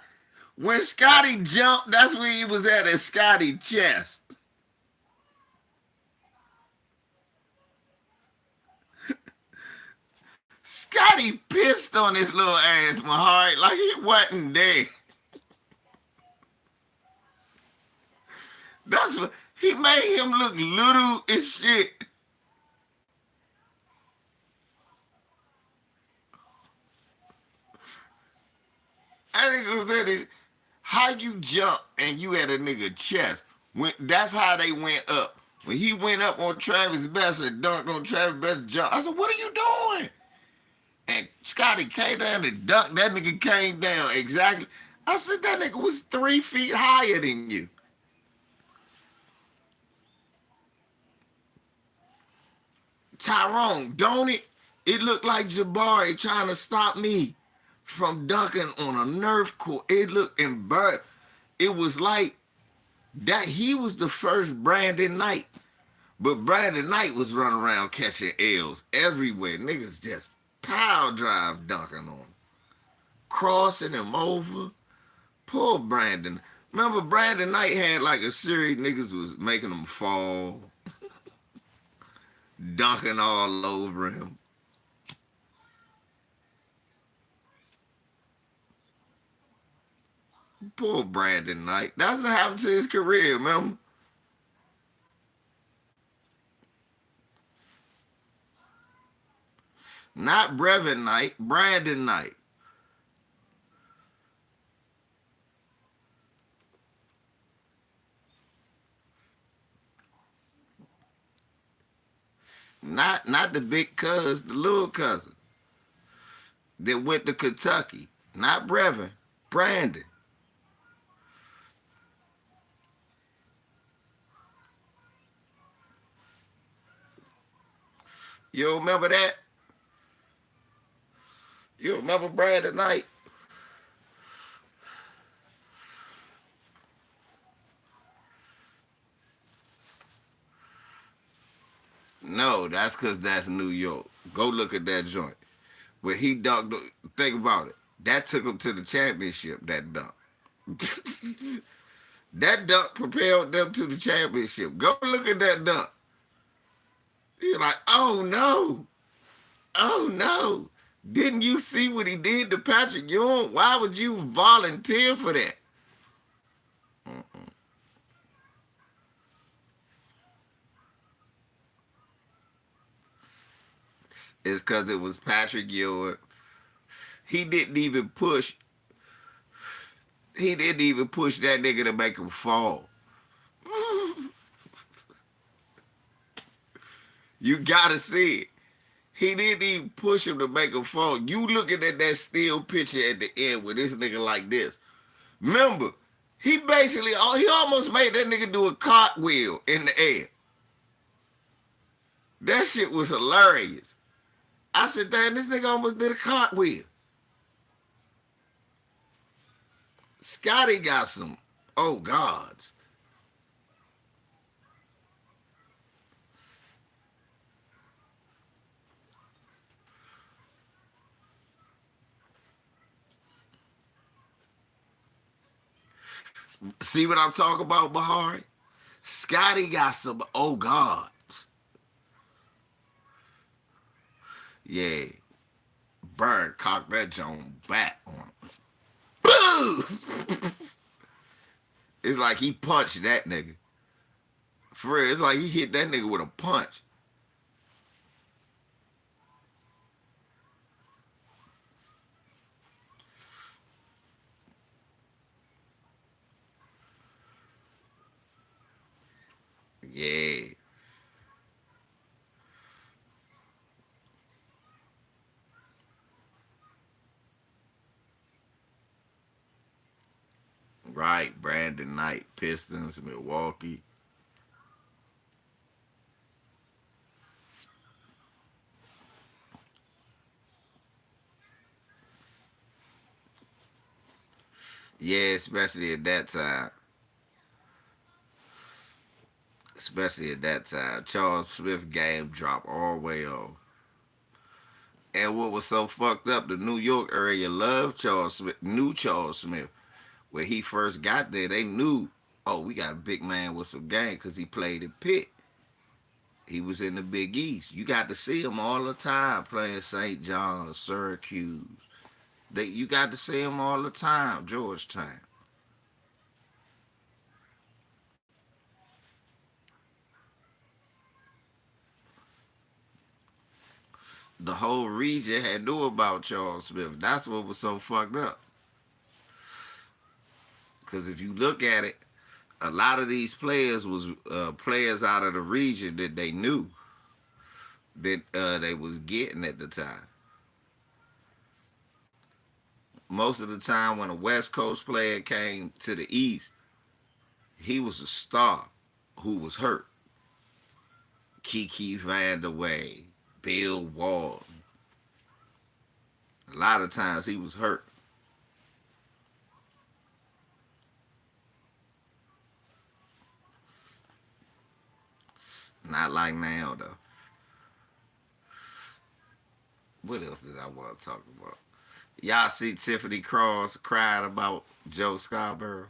When Scotty jumped, that's where he was at Scotty chest. Scotty pissed on his little ass, my heart, like he wasn't there. That's what he made him look little as shit. I think it was at his, how you jump and you at a nigga chest. That's how they went up. When he went up on Travis Best and dunked on Travis Best jump, I said, what are you doing? And Scotty came down and dunked. That nigga came down exactly. I said, that nigga was 3 feet higher than you. Tyrone, don't it? It looked like Jabari trying to stop me from dunking on a Nerf court. It looked embarrassed. It was like that he was the first Brandon Knight. But Brandon Knight was running around catching L's everywhere. Niggas just power drive dunking on him. Crossing him over. Poor Brandon. Remember Brandon Knight had like a series niggas was making him fall. Dunking all over him. Poor Brandon Knight. That's what happened to his career, remember? Not Brevin Knight, Brandon Knight. Not the big cuz, the little cousin that went to Kentucky. Not Brevin, Brandon. You remember that? You remember Brandon Knight? No, that's because that's New York. Go look at that joint. Where he dunked, think about it. That took him to the championship, that dunk. That dunk propelled them to the championship. Go look at that dunk. You're like, oh no. Oh no. Didn't you see what he did to Patrick Ewing? Why would you volunteer for that? It's because it was Patrick Ewing. He didn't even push. He didn't even push that nigga to make him fall. You gotta see it. He didn't even push him to make him fall. You looking at that still picture at the end with this nigga like this. Remember, he basically, he almost made that nigga do a cartwheel in the air. That shit was hilarious. I said, damn, this nigga almost did a cartwheel. Scotty got some oh gods. See what I'm talking about, Bahari? Scotty got some oh gods. Yeah. Bird cocked that joint back on him. Boom! It's like he punched that nigga. For real, it's like he hit that nigga with a punch. Yeah. Right. Brandon Knight, Pistons, Milwaukee. Yeah, especially at that time. Especially at that time. Charles Smith game dropped all the way off. And what was so fucked up, the New York area loved Charles Smith, knew Charles Smith. When he first got there, they knew, oh, we got a big man with some game because he played at Pitt. He was in the Big East. You got to see him all the time playing St. John's, Syracuse. You got to see him all the time, Georgetown. The whole region had knew about Charles Smith. That's what was so fucked up. Because if you look at it, a lot of these players was players out of the region that they knew that they was getting at the time. Most of the time, when a West Coast player came to the East, he was a star who was hurt. Kiki Vandeweghe, Bill Walton. A lot of times he was hurt. Not like now though. What else did I want to talk about? Y'all see Tiffany Cross cried about Joe Scarborough?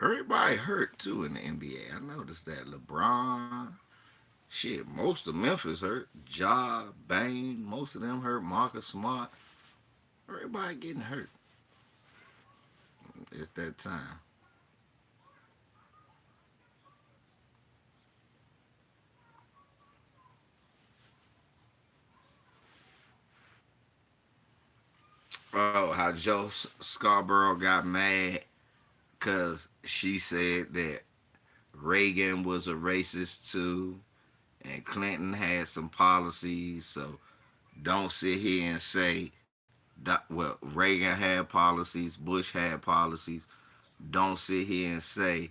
Everybody hurt too in the NBA. I noticed that. LeBron, shit, most of Memphis hurt. Ja, Bane, most of them hurt. Marcus Smart. Everybody getting hurt. It's that time. Oh, how Joe Scarborough got mad because she said that Reagan was a racist too, and Clinton had some policies. So don't sit here and say that, well, Reagan had policies, Bush had policies. Don't sit here and say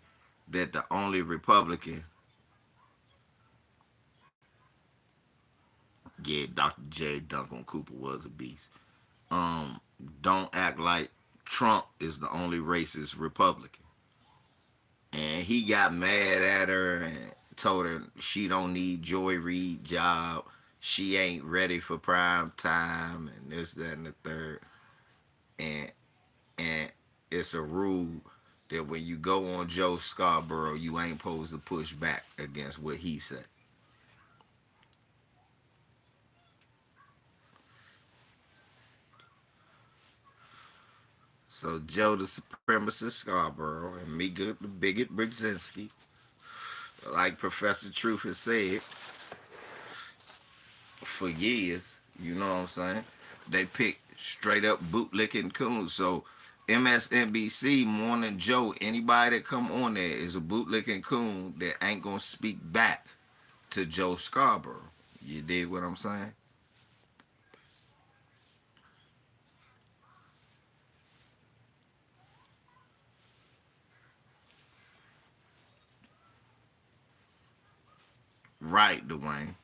that the only Republican, yeah, Dr. J. Duncan Cooper was a beast. Um, don't act like Trump is the only racist Republican. And he got mad at her and told her she don't need Joy Reid job. She ain't ready for prime time and this, that, and the third. And and it's a rule that when you go on Joe Scarborough, you ain't supposed to push back against what he said. So Joe the supremacist Scarborough and Mika the bigot Brzezinski, like Professor Truth has said for years, you know what I'm saying? They pick straight up bootlicking coons. So MSNBC, Morning Joe, anybody that come on there is a bootlicking coon that ain't gonna speak back to Joe Scarborough. You dig what I'm saying? Right, Dwayne.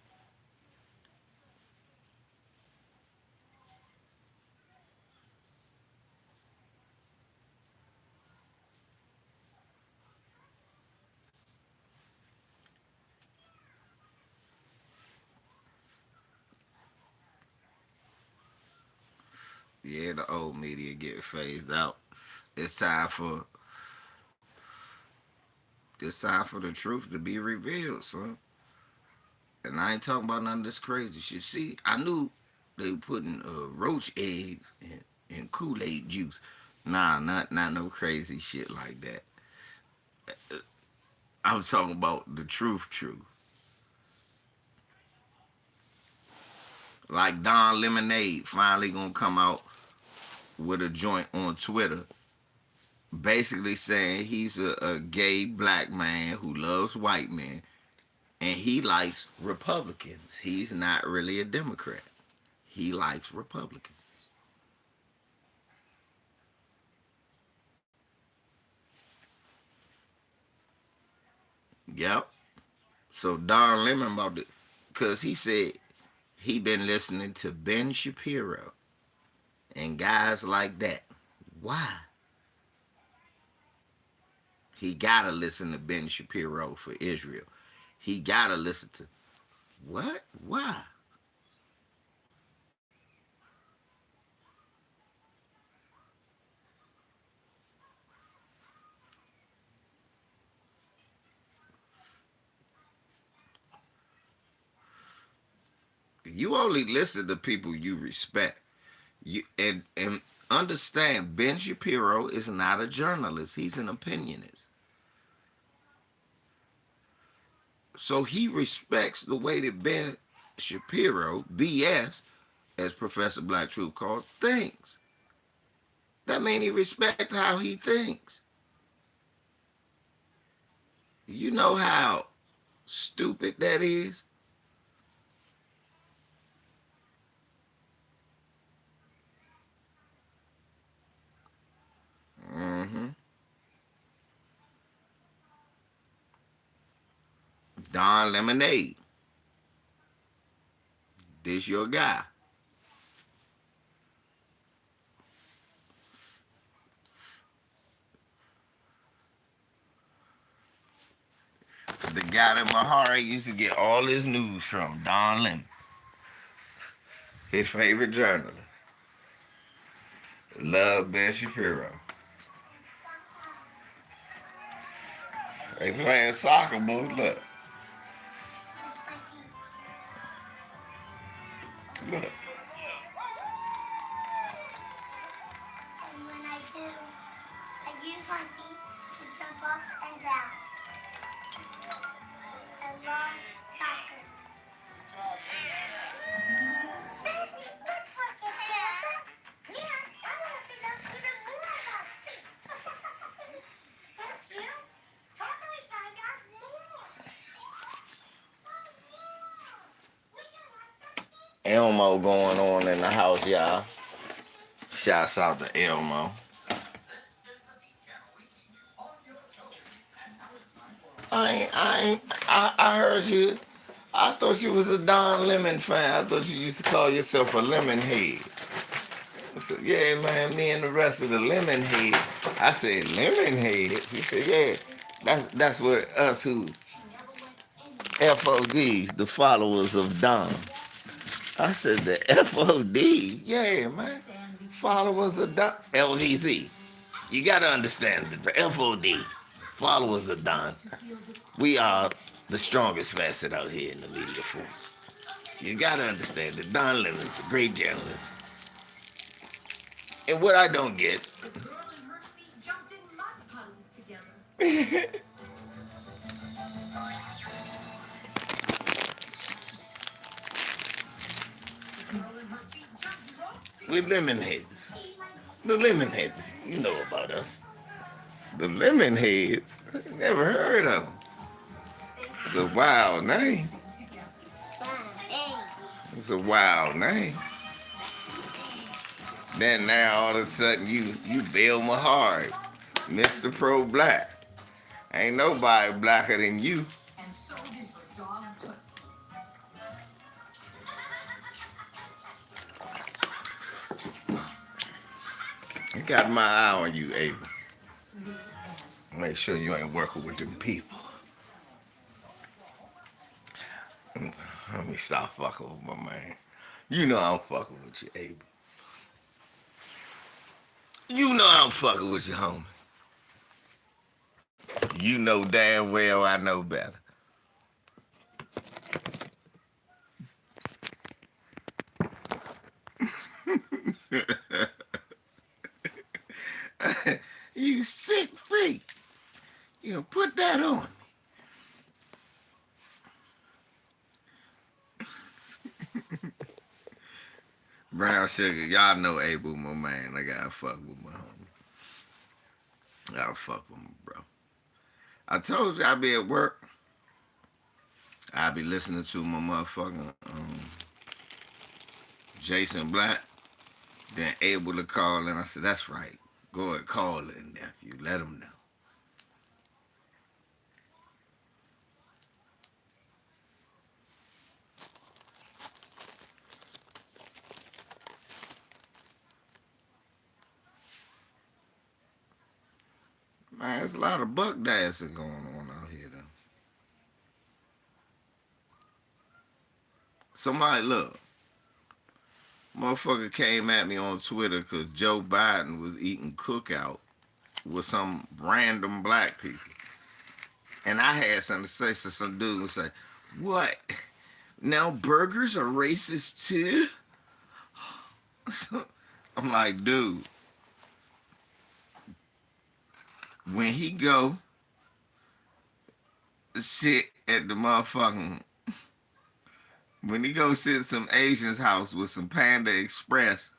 Yeah, the old media get phased out. It's time for the truth to be revealed, son. And I ain't talking about none of this crazy shit. See, I knew they were putting roach eggs in Kool-Aid juice. Nah, not no crazy shit like that. I was talking about the truth. Like Don Lemonade finally gonna come out with a joint on Twitter, basically saying he's a gay black man who loves white men and he likes Republicans. He's not really a Democrat. He likes Republicans. Yep. So Don Lemon about it, because he said he been listening to Ben Shapiro and guys like that. Why? He gotta listen to Ben Shapiro for Israel. He gotta listen to what? Why? You only listen to people you respect. You and understand Ben Shapiro is not a journalist. He's an opinionist. So he respects the way that Ben Shapiro, BS, as Professor Black Truth calls, thinks. That means he respects how he thinks. You know how stupid that is? Mm-hmm. Don Lemonade. This your guy. The guy that Mahari used to get all his news from, Don Lemon. His favorite journalist. Love Ben Shapiro. They playing soccer, boy. Look. Look. And when I do, I use my feet to jump up and down. I love soccer. Elmo going on in the house, y'all. Shouts out to Elmo. I heard you. I thought you was a Don Lemon fan. I thought you used to call yourself a lemon head. I said, yeah, man, me and the rest of the lemon head. I said, lemon heads? She said, yeah, that's what us who FODs, the followers of Don. I said, the FOD? Yeah, man. Followers of Don. LVZ. You got to understand that the FOD, followers of Don, we are the strongest facet out here in the media force. You got to understand that Don Lemon's a great journalist. And what I don't get, we're lemon heads. The lemon heads, you know about us. The lemon heads, never heard of them. It's a wild name. It's a wild name. Then now all of a sudden you Bill Mahari, Mr. Pro Black. Ain't nobody blacker than you. I got my eye on you, Abel. Make sure you ain't working with them people. Let me stop fucking with my man. You know I'm fucking with you, Abel. You know I'm fucking with you, homie. You know damn well I know better. You sick freak. You know, put that on. Brown sugar, y'all know Abel, my man. I gotta fuck with my homie. I gotta fuck with him, bro. I told you I'd be at work. I'd be listening to my motherfucking Jason Black. Then able to call in. I said, that's right. Go ahead, call in, nephew. Let him know. Man, there's a lot of buck dancing going on out here, though. Somebody, look. Motherfucker came at me on Twitter because Joe Biden was eating cookout with some random black people. And I had something to say, so some dude would say, what? Now burgers are racist too? I'm like, dude, when he go sit at the motherfucking, when he go sit at some Asian's house with some Panda Express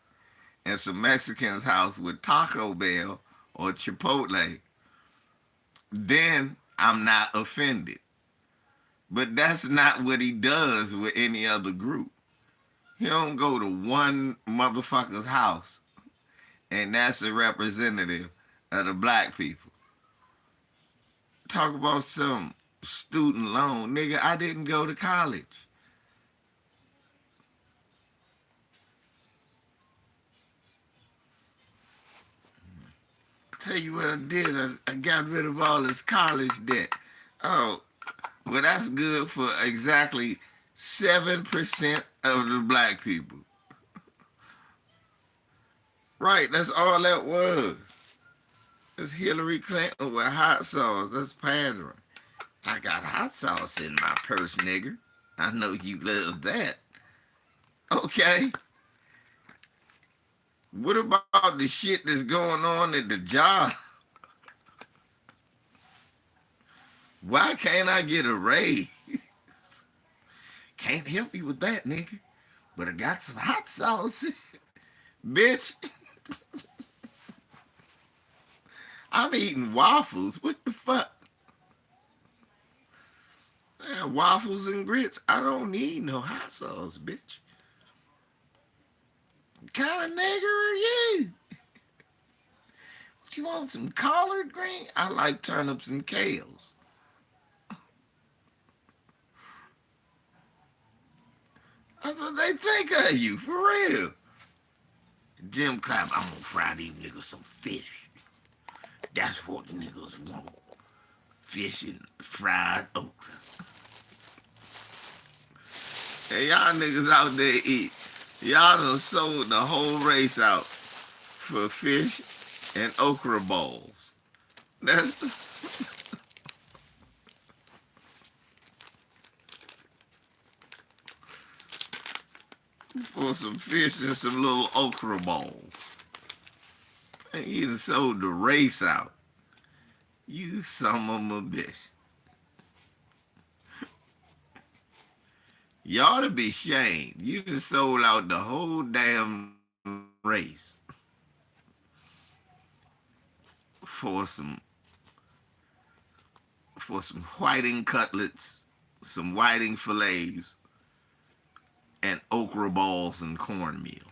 and some Mexicans' house with Taco Bell or Chipotle, then I'm not offended. But that's not what he does with any other group. He don't go to one motherfucker's house and that's a representative of the black people. Talk about some student loan. Nigga, I didn't go to college. Tell you what I did. I got rid of all this college debt. Oh, well, that's good for exactly 7% of the black people. Right, that's all that was. It's Hillary Clinton with hot sauce. That's pandering. I got hot sauce in my purse, nigger. I know you love that. Okay. What about the shit that's going on at the job? Why can't I get a raise? Can't help you with that, nigga. But I got some hot sauce. Bitch. I'm eating waffles. What the fuck? Man, waffles and grits. I don't need no hot sauce, bitch. What kind of nigger are you? What, you want some collard green? I like turnips and kales. That's what they think of you, for real. Jim Clap, I'm gonna fry these niggas some fish. That's what niggas want. Fish and fried okra. Hey, y'all niggas out there eat. Y'all done sold the whole race out for fish and okra balls. That's for some fish and some little okra balls. And you done sold the race out. You son of a bitch. You ought to be shamed. You done sold out the whole damn race for some whiting cutlets, some whiting fillets, and okra balls and cornmeal.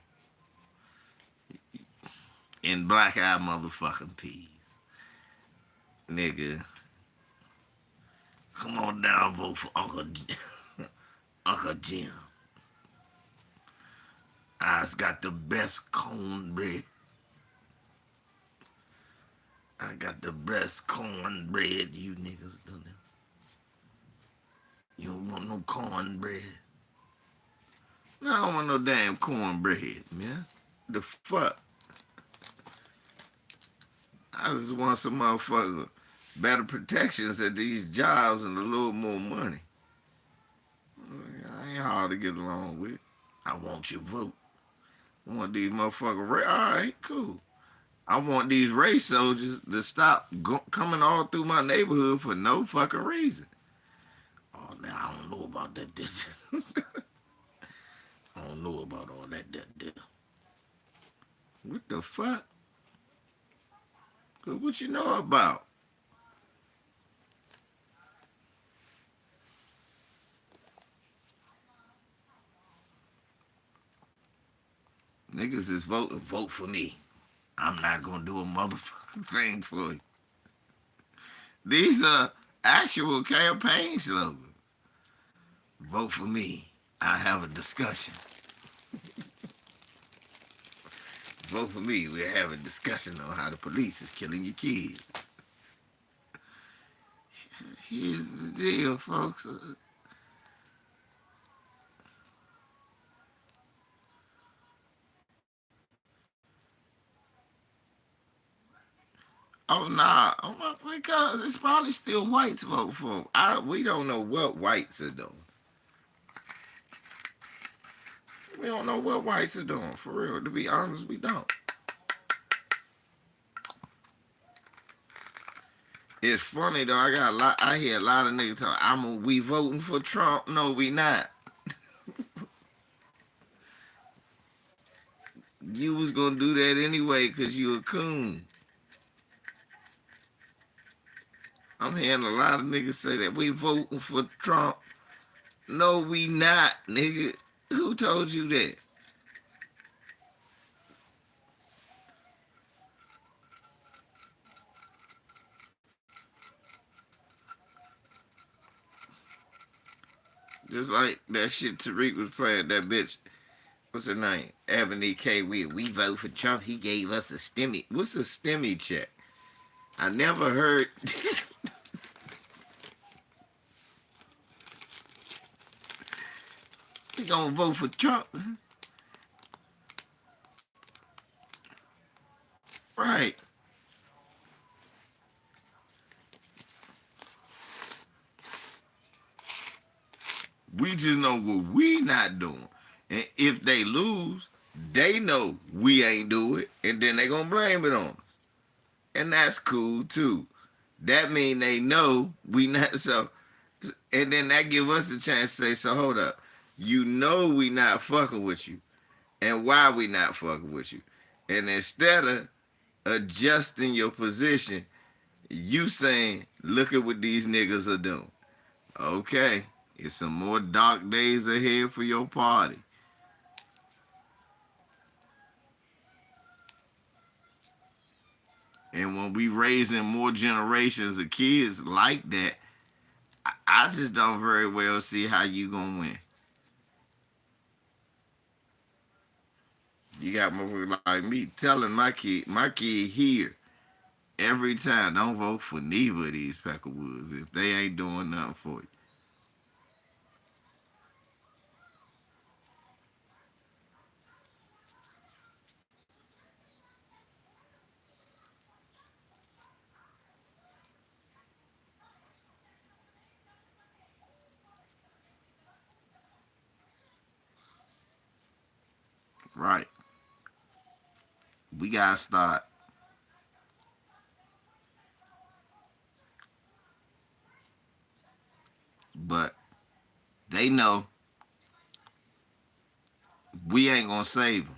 And black-eyed motherfucking peas. Nigga, come on down, vote for Uncle Jim. I's got the best cornbread. I got the best cornbread you niggas done. You don't want no cornbread? No, I don't want no damn cornbread, man. The fuck? I just want some motherfucker better protections at these jobs and a little more money. I ain't hard to get along with. I want your vote. I want these motherfuckers. All right, cool. I want these race soldiers to stop coming all through my neighborhood for no fucking reason. Oh, now I don't know about that. I don't know about all that. What the fuck? What you know about? Niggas is voting. Vote for me. I'm not gonna do a motherfucking thing for you. These are actual campaign slogans. Vote for me. I have a discussion. Vote for me. We'll have a discussion on how the police is killing your kids. Here's the deal, folks. Oh, nah. Because it's probably still whites vote for them. We don't know what whites are doing. We don't know what whites are doing. For real. To be honest, we don't. It's funny, though. I hear a lot of niggas talk, we voting for Trump. No, we not. You was going to do that anyway because you a coon. I'm hearing a lot of niggas say that we voting for Trump. No, we not, nigga. Who told you that? Just like that shit Tariq was playing, that bitch, what's her name? Ebony K. We vote for Trump. He gave us a stimmy. What's a stimmy check? I never heard. He gonna vote for Trump. Right. We just know what we not doing. And if they lose, they know we ain't do it. And then they gonna blame it on us. And that's cool too. That mean they know we not so. And then that give us a chance to say, so hold up. You know we not fucking with you. And why we not fucking with you. And instead of adjusting your position, you saying, look at what these niggas are doing. Okay, it's some more dark days ahead for your party. And when we raising more generations of kids like that, I just don't very well see how you gonna win. You got motherfuckers like me telling my kid here every time, don't vote for neither of these Peckerwoods if they ain't doing nothing for you. Right. We gotta start. But they know we ain't gonna save them.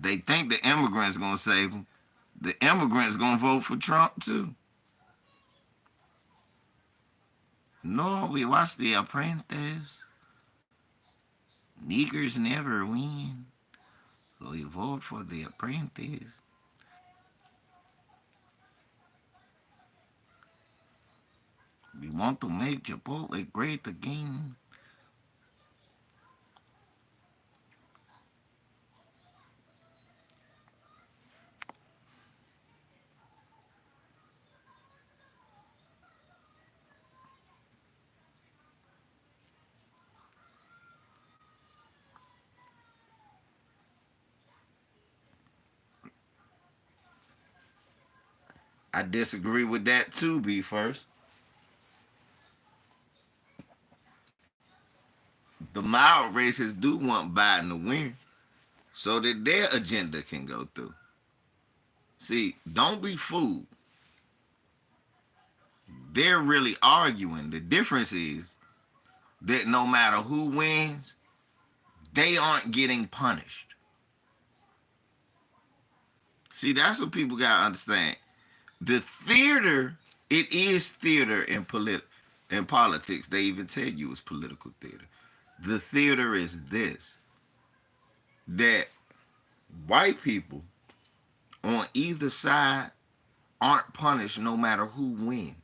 They think the immigrants gonna save them. The immigrants gonna vote for Trump too. No, we watch The Apprentice. Niggers never win. So you vote for The Apprentice. We want to make Chipotle great again. I disagree with that too, B first. The mild racists do want Biden to win so that their agenda can go through. See, don't be fooled. They're really arguing. The difference is that no matter who wins, they aren't getting punished. See, that's what people gotta understand. The theater, it is theater in politics. They even tell you it's political theater. The theater is this, that white people on either side aren't punished no matter who wins.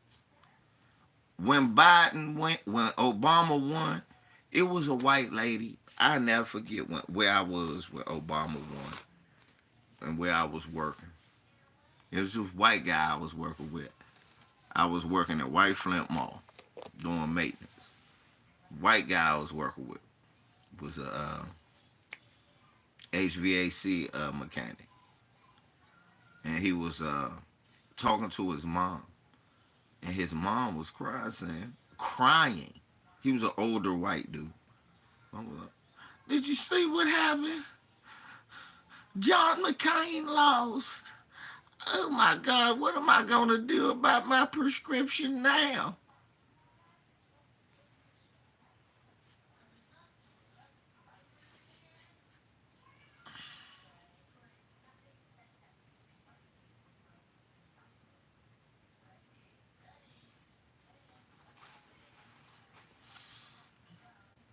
When Obama won, it was a white lady. I never forget where I was when Obama won and where I was working. It was this white guy I was working with. I was working at White Flint Mall doing maintenance. White guy I was working with was a HVAC mechanic. And he was talking to his mom. And his mom was crying. He was an older white dude. I was like, did you see what happened? John McCain lost. Oh my God, what am I going to do about my prescription now?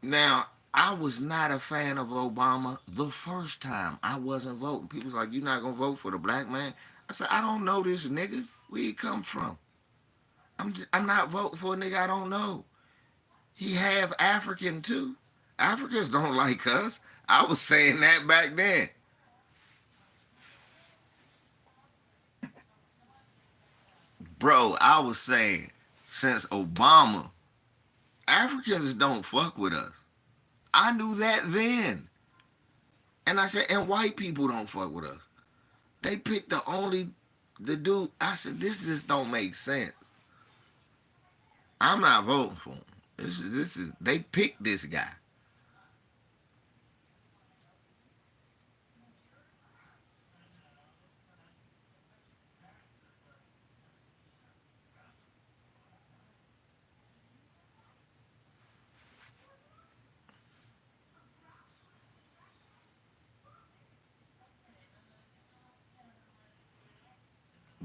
Now, I was not a fan of Obama the first time. I wasn't voting. People's like, you not going to vote for the black man? I said, I don't know this nigga. Where he come from? I'm not voting for a nigga I don't know. He half African too. Africans don't like us. I was saying that back then. Bro, I was saying since Obama, Africans don't fuck with us. I knew that then. And I said, and white people don't fuck with us. They picked the dude. I said, this just don't make sense. I'm not voting for him. They picked this guy.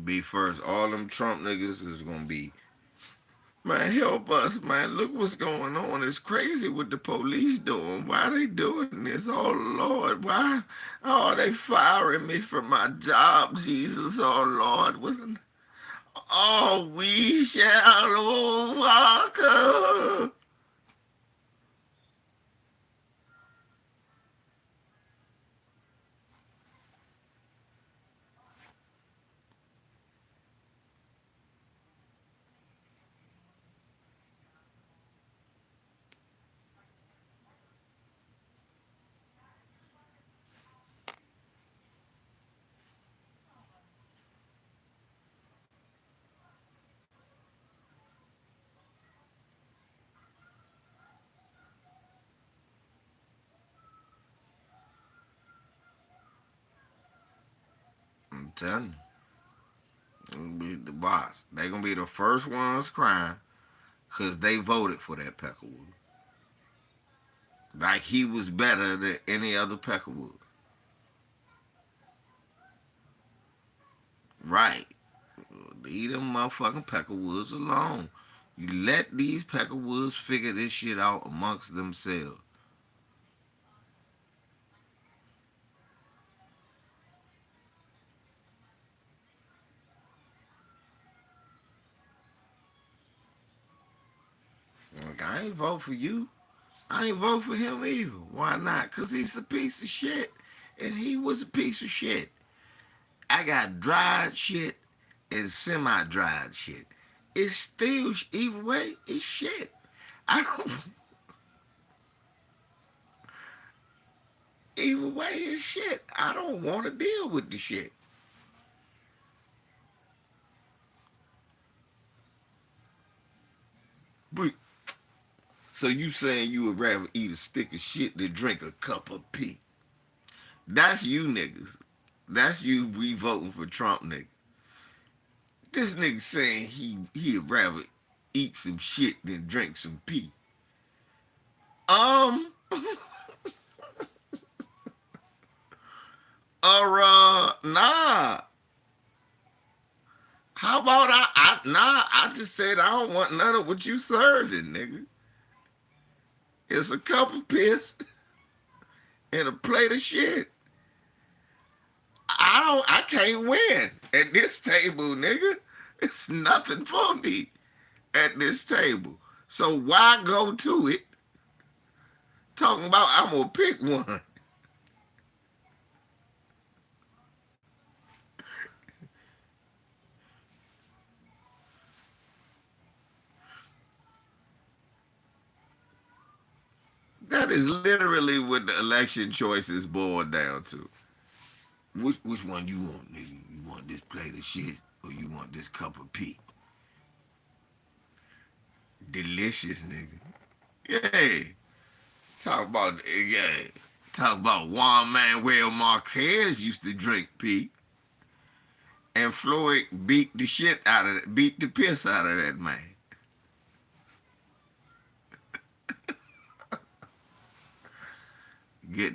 Be first. All them Trump niggas is gonna be, man, help us, man. Look what's going on. It's crazy what the police doing. Why they doing this? Oh Lord, why? Oh, they firing me from my job, Jesus. Oh Lord, wasn't. Oh, we shall overcome. I'm telling you, gonna be the boss. They gonna be the first ones crying because they voted for that Peckerwood. Like he was better than any other Peckerwood. Right. Leave them motherfucking Peckerwoods alone. You let these Peckerwoods figure this shit out amongst themselves. Like, I ain't vote for you. I ain't vote for him either. Why not? Because he's a piece of shit. And he was a piece of shit. I got dried shit and semi-dried shit. It's still, either way, it's shit. I don't, either way, it's shit. I don't want to deal with the shit. So you saying you would rather eat a stick of shit than drink a cup of pee? That's you niggas. That's you. We voting for Trump niggas. This nigga saying he'd rather eat some shit than drink some pee. Um, nah. How about I just said I don't want none of what you serving, nigga. It's a cup of piss and a plate of shit. I can't win at this table, nigga. It's nothing for me at this table. So why go to it talking about I'm gonna pick one? That is literally what the election choices boil down to. Which one you want, nigga? You want this plate of shit or you want this cup of pee? Delicious, nigga. Yay. Talk about yeah. Talk about Juan Manuel Marquez used to drink pee. And Floyd beat the shit out of it, beat the piss out of that man.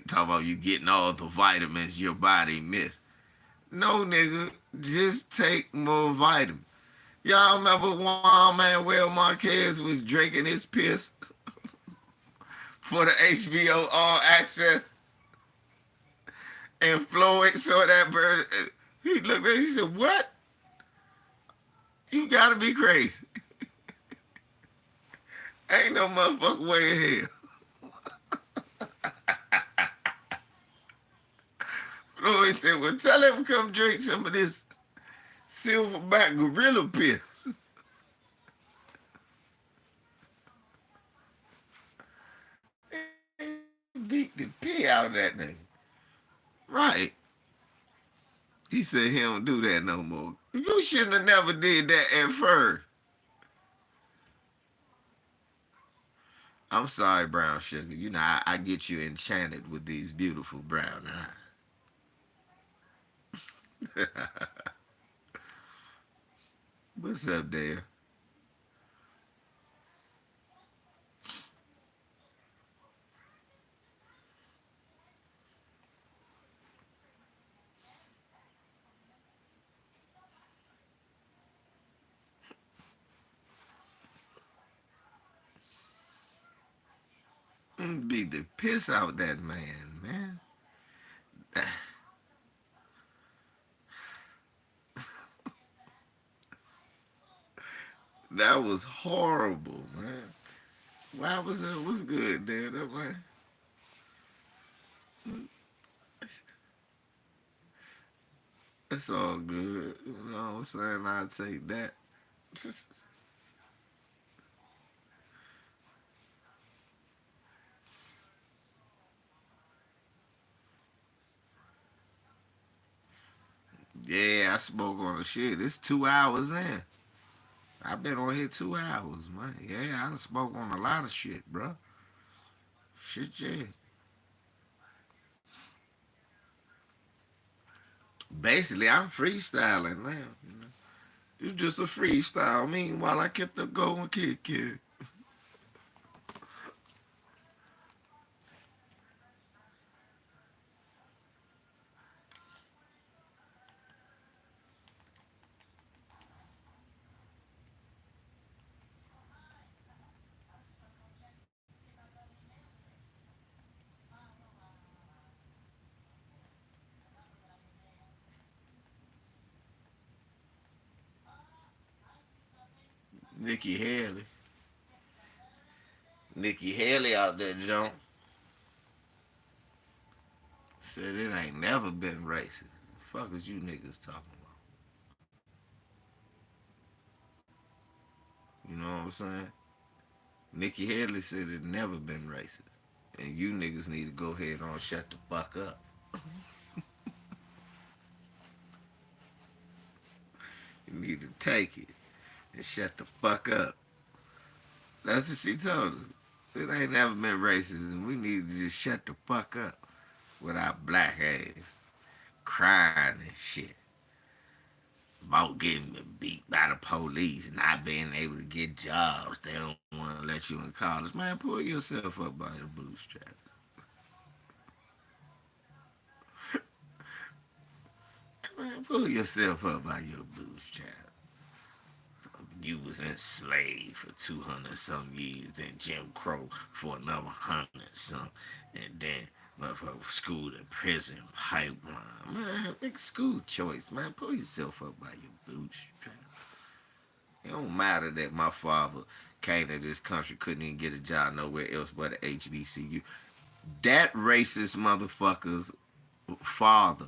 Talk about you getting all the vitamins your body missed. No, nigga, just take more vitamins. Y'all remember Juan Manuel Marquez was drinking his piss for the HBO All Access? And Floyd saw that bird. He looked at it, he said, what? You gotta be crazy. Ain't no motherfucking way in hell. Floyd said, well, tell him to come drink some of this silverback gorilla piss. Beat the pee out of that nigga. Right. He said he don't do that no more. You shouldn't have never did that at first. I'm sorry, brown sugar. You know, I get you enchanted with these beautiful brown eyes. What's up, Dale? Beat the piss out that man. That was horrible, man. Why was that? What's good, Dale? That way. It's all good. You know what I'm saying? I'll take that. Yeah, I spoke on the shit. It's 2 hours in. I've been on here 2 hours, man. Yeah, I done spoke on a lot of shit, bro. Shit, yeah. Basically, I'm freestyling now. You know? It's just a freestyle. Meanwhile, I kept up going, kid. Nikki Haley. Nikki Haley out there, John. Said it ain't never been racist. The fuck is you niggas talking about? You know what I'm saying? Nikki Haley said it never been racist. And you niggas need to go ahead and shut the fuck up. You need to take it and shut the fuck up. That's what she told us. It ain't never been racist, and we need to just shut the fuck up with our black ass crying and shit about getting beat by the police and not being able to get jobs. They don't want to let you in college. Man, pull yourself up by your bootstraps. Man, pull yourself up by your bootstraps. You was enslaved for 200 some years, then Jim Crow for another 100 some, and then motherfucker school to prison pipeline. Man, big school choice, man. Pull yourself up by your bootstraps. It don't matter that my father came to this country, couldn't even get a job nowhere else but at HBCU. That racist motherfucker's father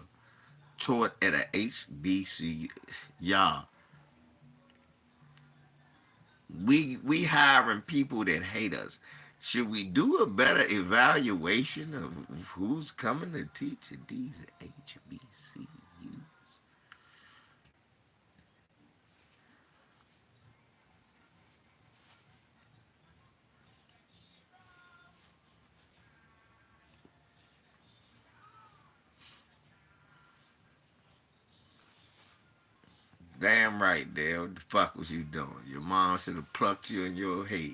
taught at a HBCU. Y'all, we hiring people that hate us. Should we do a better evaluation of who's coming to teach at these HBCUs? Damn right, Dale. What the fuck was you doing? Your mom should have plucked you in your head.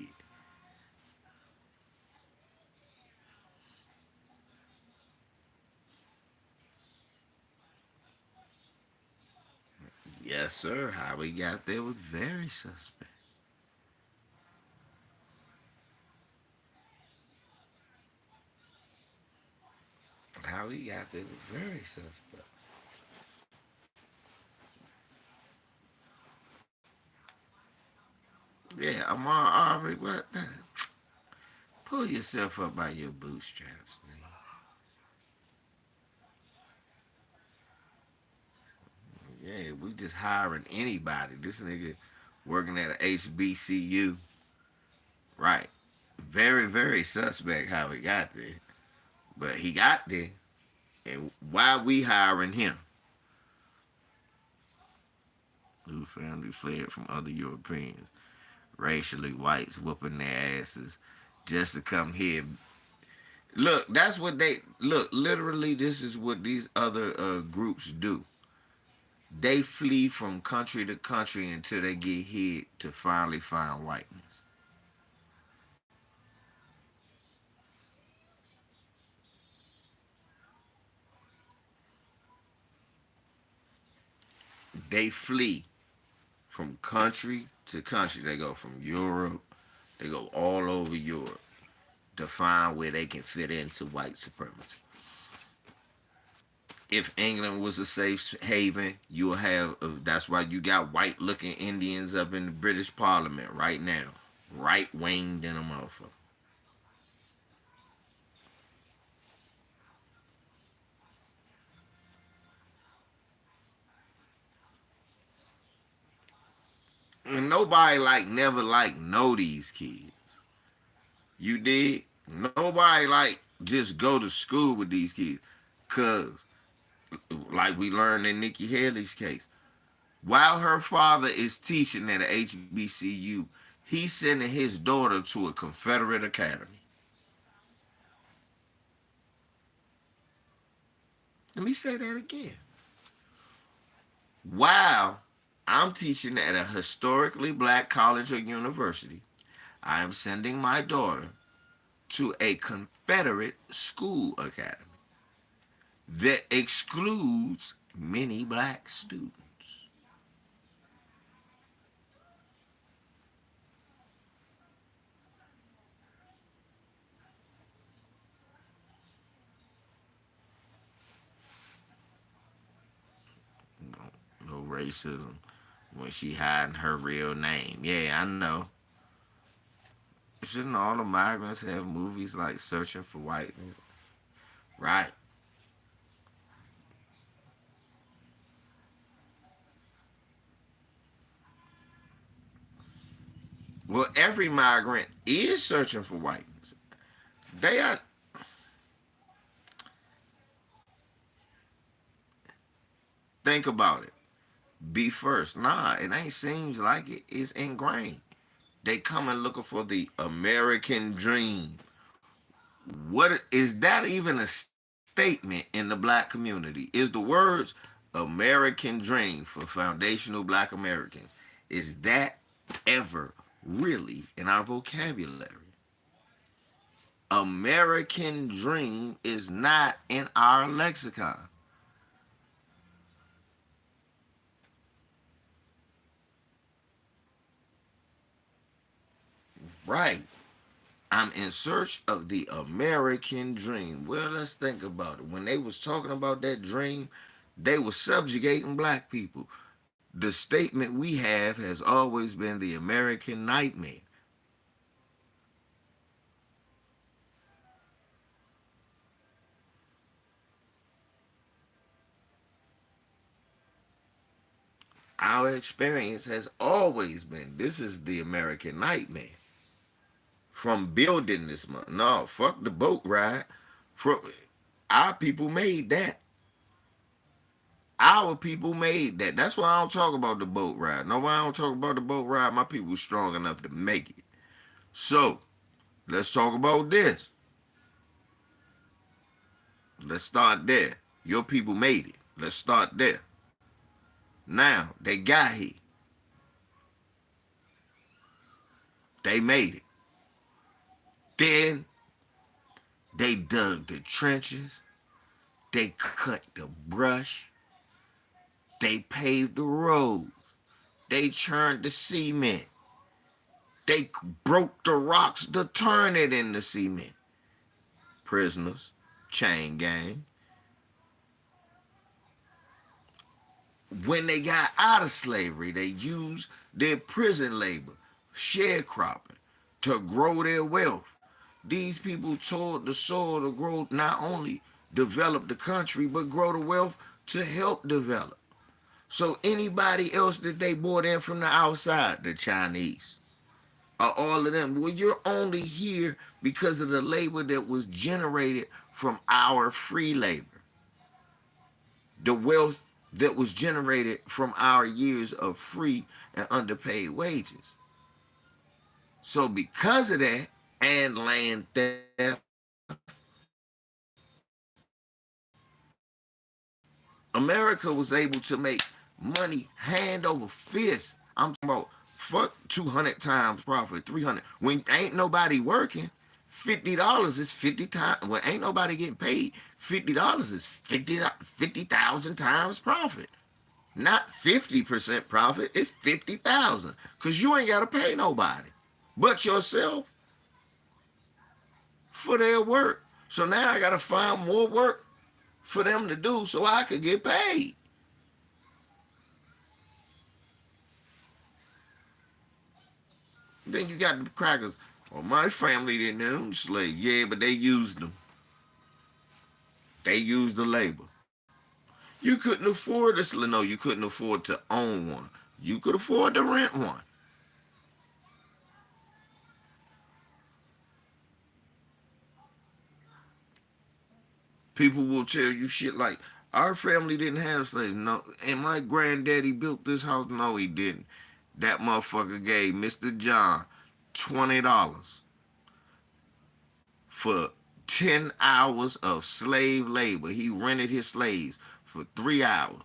Yes, sir. How we got there was very suspect. How we got there was very suspect. Yeah, I'm already what? Pull yourself up by your bootstraps, nigga. Yeah, we just hiring anybody. This nigga working at a HBCU. Right. Very, very suspect how he got there. But he got there. And why we hiring him? Whose family fled from other Europeans, racially whites whooping their asses just to come here. Look, that's what they look. Literally, this is what these other groups do. They flee from country to country until they get here to finally find whiteness. They flee from country to country. They go from Europe, they go all over Europe to find where they can fit into white supremacy. If England was a safe haven, you'll have. That's why you got white-looking Indians up in the British Parliament right now, right-winged in a motherfucker. And nobody never know these kids. You did. Nobody just go to school with these kids, cause like we learned in Nikki Haley's case, while her father is teaching at a HBCU, he's sending his daughter to a Confederate academy. Let me say that again. While I'm teaching at a historically black college or university, I am sending my daughter to a Confederate school academy that excludes many black students. No racism when she hiding her real name. Yeah, I know. Shouldn't all the migrants have movies like Searching for Whiteness? Right. Well, every migrant is searching for whiteness. They are. Think about it. Be first. Nah, it ain't seems like it. It's ingrained. They coming looking for the American dream. What is that even a statement in the black community? Is the words American dream for foundational black Americans, is that ever really in our vocabulary? American dream is not in our lexicon. Right. I'm in search of the American dream. Well, let's think about it. When they was talking about that dream, they were subjugating black people. The statement we have has always been the American nightmare. Our experience has always been this is the American nightmare. From building this month. No, fuck the boat ride. From our people made that. Our people made that. That's why I don't talk about the boat ride. No, why I don't talk about the boat ride. My people strong enough to make it. So let's talk about this. Let's start there. Your people made it. Let's start there. Now they got here. They made it. Then they dug the trenches. They cut the brush. They paved the roads. They churned the cement. They broke the rocks to turn it into cement. Prisoners, chain gang. When they got out of slavery, they used their prison labor, sharecropping, to grow their wealth. These people told the soil to grow, not only develop the country, but grow the wealth to help develop. So anybody else that they brought in from the outside, the Chinese, or all of them, well, you're only here because of the labor that was generated from our free labor. The wealth that was generated from our years of free and underpaid wages. So because of that, and land theft, America was able to make money hand over fist. I'm talking about fuck 200 times profit, 300. When ain't nobody working, $50 is 50 times. When ain't nobody getting paid, $50 is 50,000 times profit. Not 50% profit, it's 50,000. Because you ain't got to pay nobody but yourself for their work. So now I got to find more work for them to do so I could get paid. Then you got the crackers. Well, my family didn't own slaves. Yeah, but they used them. They used the labor. You couldn't afford this. No, you couldn't afford to own one. You could afford to rent one. People will tell you shit like, our family didn't have slaves. No, and my granddaddy built this house. No, he didn't. That motherfucker gave Mr. John $20 for 10 hours of slave labor. He rented his slaves for 3 hours.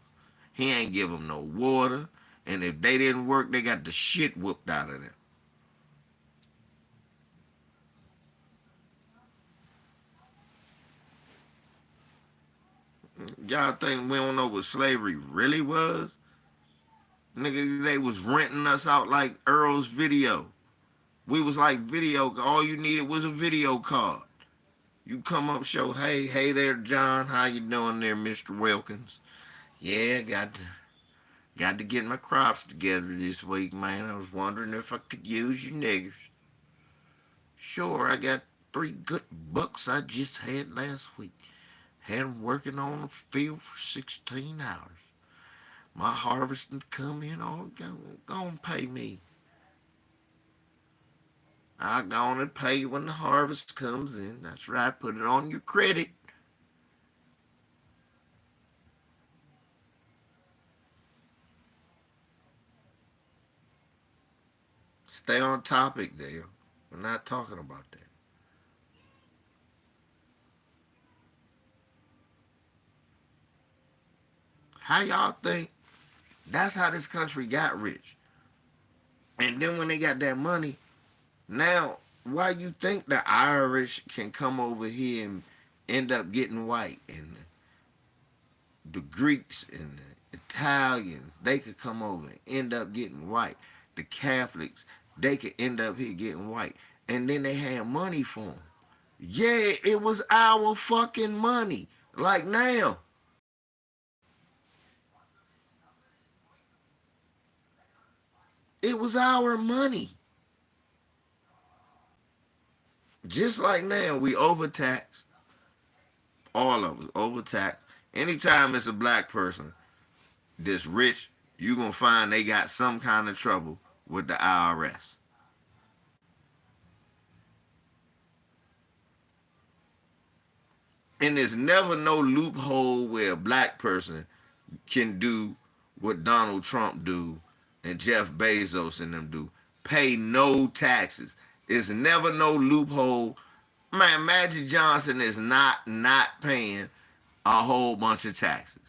He ain't give them no water. And if they didn't work, they got the shit whooped out of them. Y'all think we don't know what slavery really was? Nigga, they was renting us out like Earl's video. We was like video. All you needed was a video card. You come up, show, hey there, John. How you doing there, Mr. Wilkins? Yeah, got to get my crops together this week, man. I was wondering if I could use you niggers. Sure, I got 3 good bucks I just had last week. Had them working on the field for 16 hours. My harvesting come in, go and pay me. I'll go on and pay you when the harvest comes in. That's right, put it on your credit. It's stay on topic, Dale. We're not talking about that. How y'all think that's how this country got rich? And then when they got that money, now why you think the Irish can come over here and end up getting white, and the Greeks and the Italians, they could come over and end up getting white. The Catholics, they could end up here getting white. And then they had money for them. Yeah, it was our fucking money. Like now. It was our money. Just like now, we overtaxed. All of us overtaxed. Anytime it's a black person that's rich, you're going to find they got some kind of trouble with the IRS. And there's never no loophole where a black person can do what Donald Trump do and Jeff Bezos and them do. Pay no taxes. There's never no loophole. Man, Magic Johnson is not paying a whole bunch of taxes.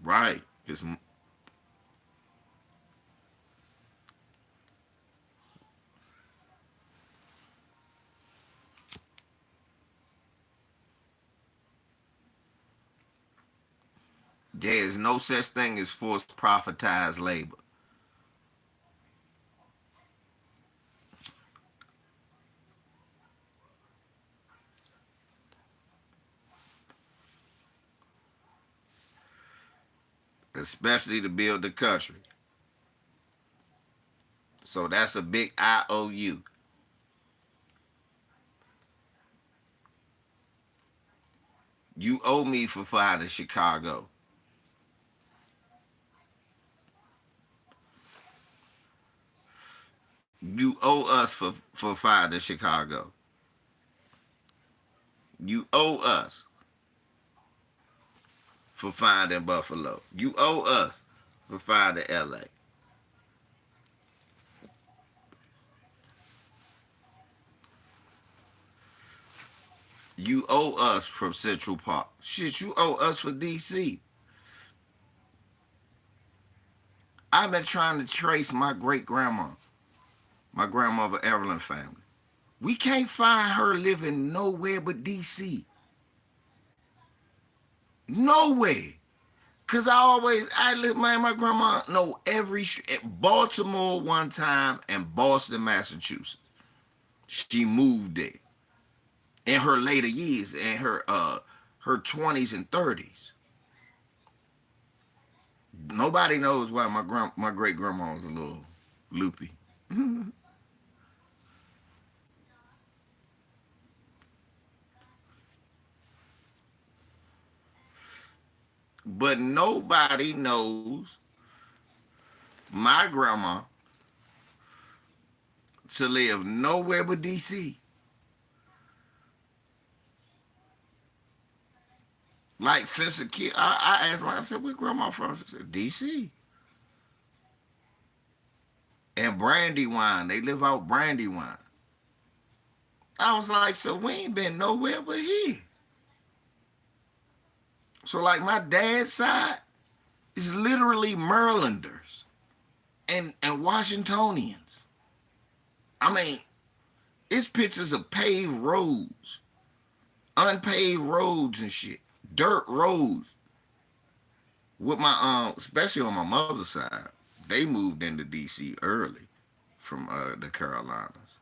Right. It's, there's no such thing as forced profitized labor. Especially to build the country. So that's a big IOU. You owe me for finding Chicago. You owe us for finding Chicago. You owe us for finding Buffalo. You owe us for finding LA. You owe us from Central Park. Shit, you owe us for DC. I've been trying to trace my great-grandma, my grandmother Evelyn family. We can't find her living nowhere but DC. Nowhere. Cause my grandma know every Baltimore one time and Boston, Massachusetts. She moved there in her later years, in her 20s and 30s. Nobody knows why my great grandma was a little loopy. But nobody knows my grandma to live nowhere but DC. Like since a kid, I asked her, I said, where grandma from? She said, DC. And Brandywine. They live out Brandywine. I was like, so we ain't been nowhere but here. So like my dad's side is literally Marylanders and Washingtonians. I mean, it's pictures of paved roads, unpaved roads and shit, dirt roads. With my especially on my mother's side, they moved into DC early from the Carolinas.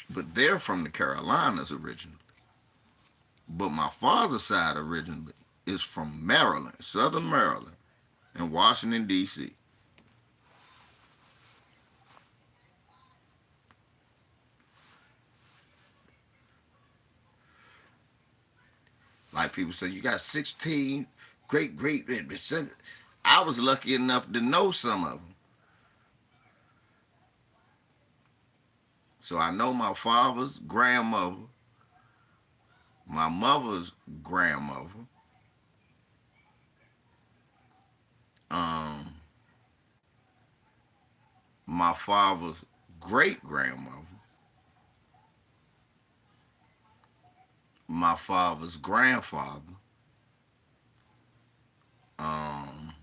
But they're from the Carolinas originally. But my father's side originally is from Maryland, Southern Maryland, and Washington, D.C. Like people say, you got 16 great. I was lucky enough to know some of them. So I know my father's grandmother, my mother's grandmother, um, my father's great grandmother, my father's grandfather, um,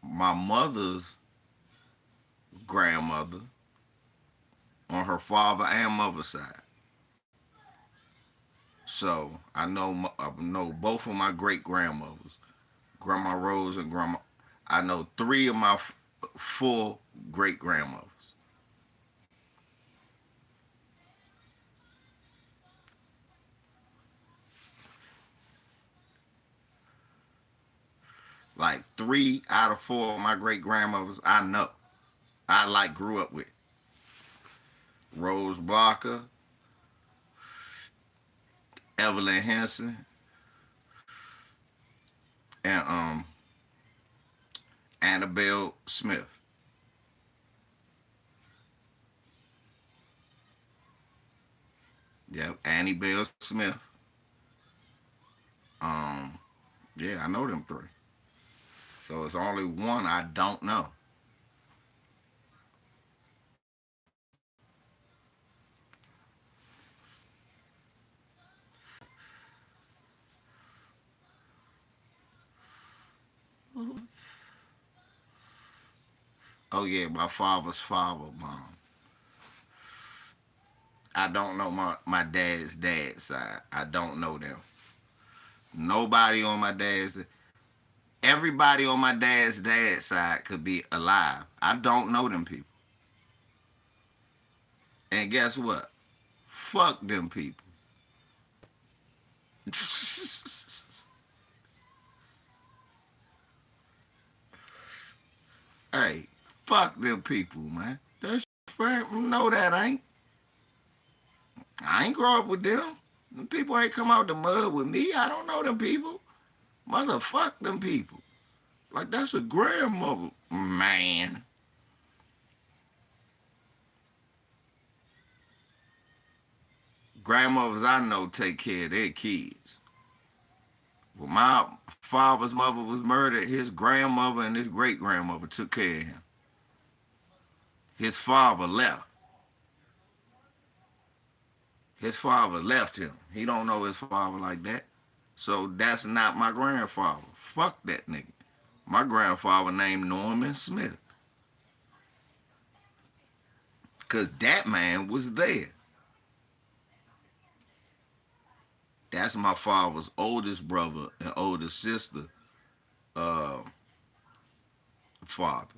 my mother's grandmother on her father and mother's side. So I know both of my great grandmothers, Grandma Rose and Grandma. I know three of my four great grandmothers. Like 3 out of 4 of my great grandmothers, I know. I like grew up with Rose Blocker, Evelyn Henson, and Annabelle Smith. Yep, Annie Bell Smith. Um, yeah, I know them three. So it's only one I don't know. Oh yeah, my father's father, mom. I don't know my dad's side. I don't know them. Nobody on my dad's. Everybody on my dad's side could be alive. I don't know them people. And guess what? Fuck them people. Hey, fuck them people, man. That's fair. No, that ain't. I ain't grow up with them. Them people ain't come out the mud with me. I don't know them people. Motherfuck them people. Like that's a grandmother, man. Grandmothers I know take care of their kids. When my father's mother was murdered, his grandmother and his great grandmother took care of him. His father left. His father left him. He don't know his father like that. So that's not my grandfather. Fuck that nigga. My grandfather named Norman Smith. Cause that man was there. That's my father's oldest brother and oldest sister uh, father.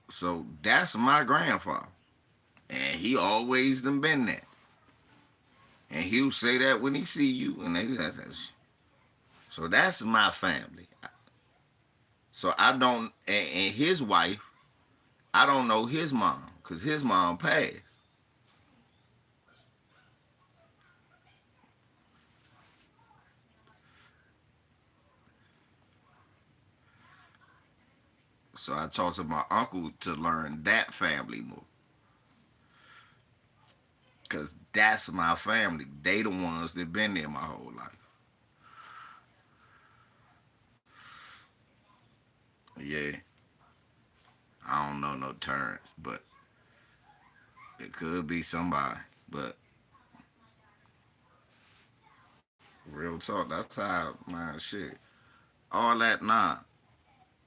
So that's my grandfather. And he always done been there. And he'll say that when he see you. So that's my family. So I don't, and his wife, I don't know his mom because his mom passed. So I talked to my uncle to learn that family more. Because that's my family. They the ones that been there my whole life. Yeah. I don't know no terms, but it could be somebody. But real talk, that's how, man, shit. All that, nah.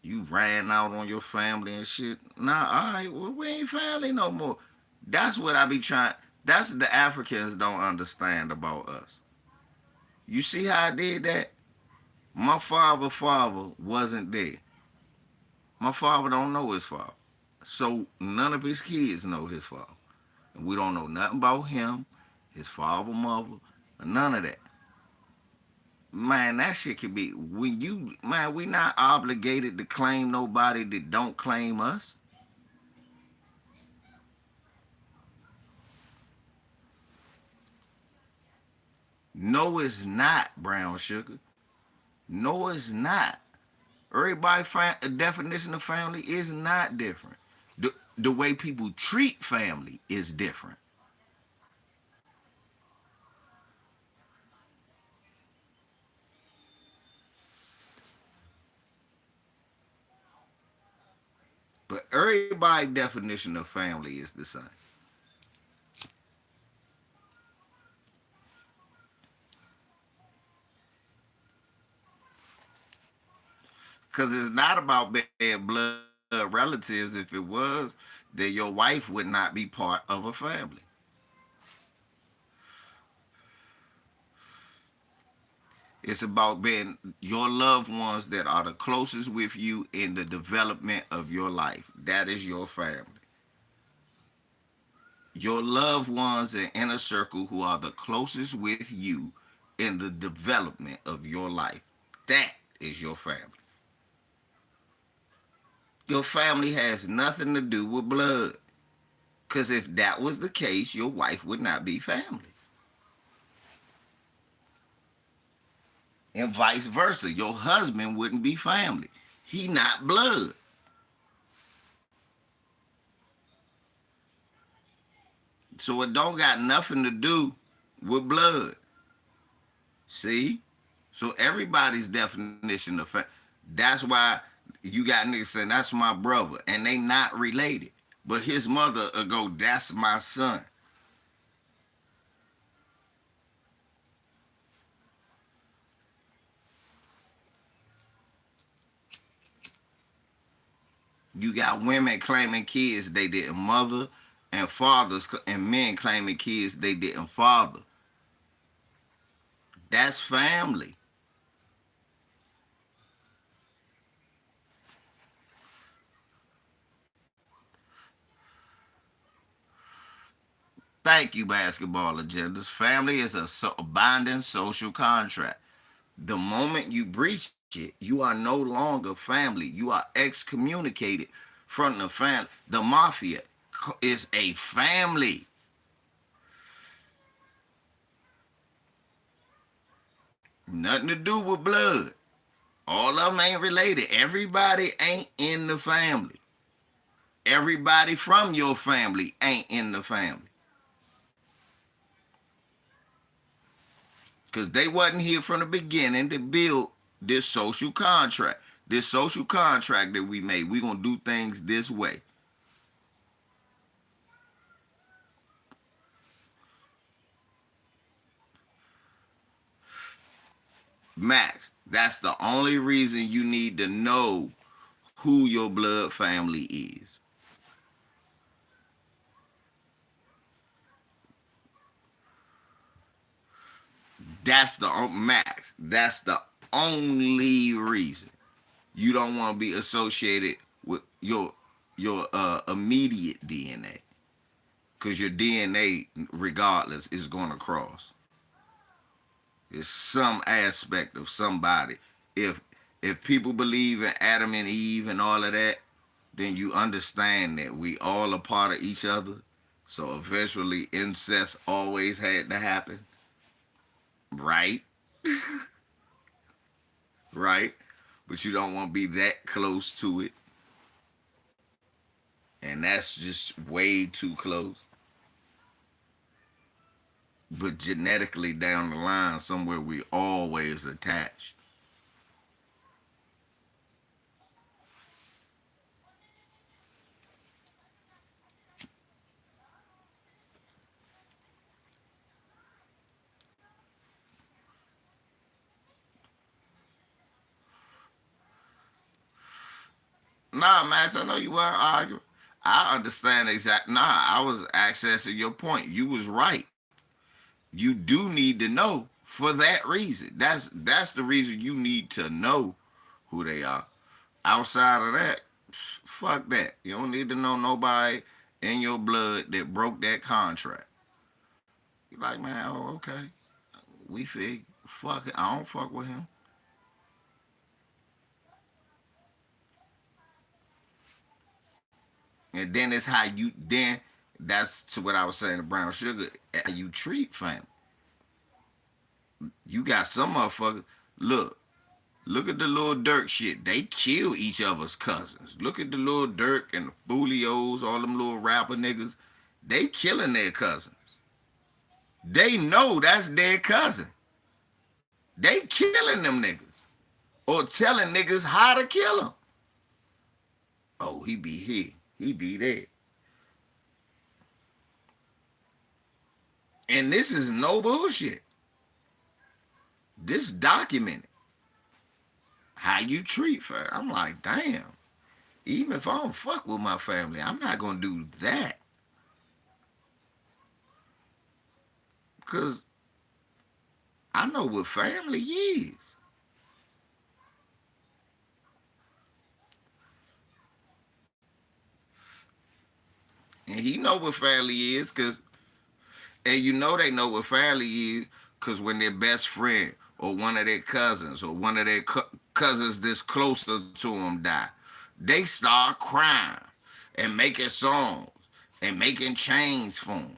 You ran out on your family and shit. Nah, all right, well, we ain't family no more. That's what I be trying. That's what the Africans don't understand about us. You see how I did that? My father wasn't there. My father don't know his father. So none of his kids know his father. And we don't know nothing about him, his father, mother, none of that. Man, that shit can be when you man, we not obligated to claim nobody that don't claim us. No, it's not, brown sugar. No, it's not. Everybody's definition of family is not different. The way people treat family is different. But everybody's definition of family is the same. Because it's not about being blood relatives. If it was, then your wife would not be part of a family. It's about being your loved ones that are the closest with you in the development of your life. That is your family. Your loved ones in inner circle who are the closest with you in the development of your life. That is your family. Your family has nothing to do with blood. Because if that was the case, your wife would not be family. And vice versa. Your husband wouldn't be family. He not blood. So it don't got nothing to do with blood. See? So everybody's definition of family. That's why you got niggas saying, that's my brother. And they not related. But his mother will go, that's my son. You got women claiming kids they didn't mother, and fathers and men claiming kids they didn't father. That's family. Thank you, basketball agendas. Family is a binding social contract. The moment you breach it, you are no longer family. You are excommunicated from the family. The mafia is a family. Nothing to do with blood. All of them ain't related. Everybody ain't in the family. Everybody from your family ain't in the family. Because they wasn't here from the beginning to build this social contract. This social contract that we made. We're going to do things this way. Max, that's the only reason you need to know who your blood family is. That's the Max. That's the only reason you don't want to be associated with your immediate DNA, because your DNA, regardless, is going to cross. It's some aspect of somebody. If people believe in Adam and Eve and all of that, then you understand that we all a part of each other. So eventually incest always had to happen. Right? Right? But you don't want to be that close to it. And that's just way too close. But genetically down the line, somewhere we always attached. Nah, Max, I know you weren't arguing. I understand exactly. Nah, I was accessing your point. You was right. You do need to know for that reason. That's the reason you need to know who they are. Outside of that, fuck that. You don't need to know nobody in your blood that broke that contract. You're like, man, oh, okay. We fig. Fuck it. I don't fuck with him. And then it's how you then that's to what I was saying to Brown Sugar, how you treat family. You got some motherfuckers. Look, Look at the Lil Durk shit. They kill each other's cousins. Look at the Lil Durk and the Foolios, all them little rapper niggas. They killing their cousins. They know that's their cousin. They killing them niggas. Or telling niggas how to kill them. Oh, he be here. He be there. And this is no bullshit. This documented. How you treat family. I'm like, damn. Even if I don't fuck with my family, I'm not going to do that. Because I know what family is. And he know what family is, and you know they know what family is, because when their best friend or one of their cousins or one of their cousins that's closer to them die, they start crying and making songs and making chains for them.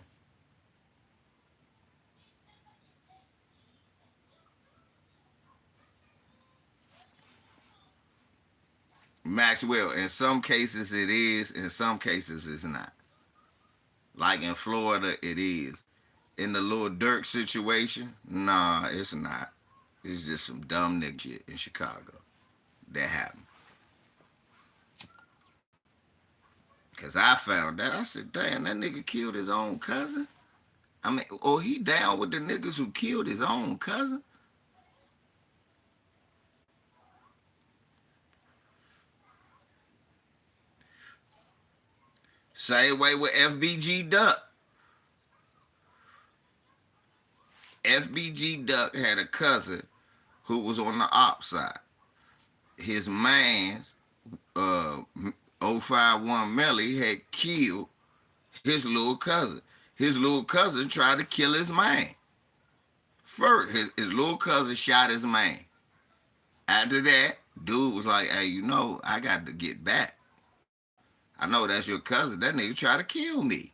Maxwell, in some cases it is, in some cases it's not. Like in Florida, it is. In the Lil Durk situation, nah, it's not. It's just some dumb nigga shit in Chicago that happened. Because I found that. I said, damn, that nigga killed his own cousin? I mean, or he down with the niggas who killed his own cousin? Same way with FBG Duck. FBG Duck had a cousin who was on the op side. His man's 051 Melly had killed his little cousin. His little cousin tried to kill his man. First, his little cousin shot his man. After that, dude was like, hey, you know, I got to get back. I know that's your cousin. That nigga tried to kill me.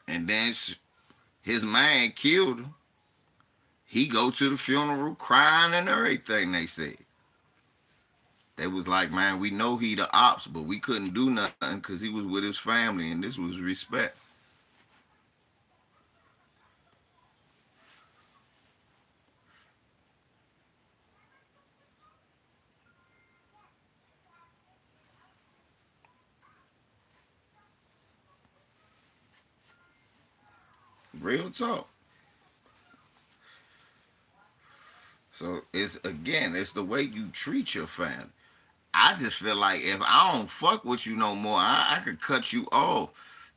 And then his man killed him. He go to the funeral crying and everything, they said. They was like, man, we know he the ops, but we couldn't do nothing because he was with his family, and this was respect. Real talk. So it's the way you treat your family. I just feel like if I don't fuck with you no more, I could cut you off.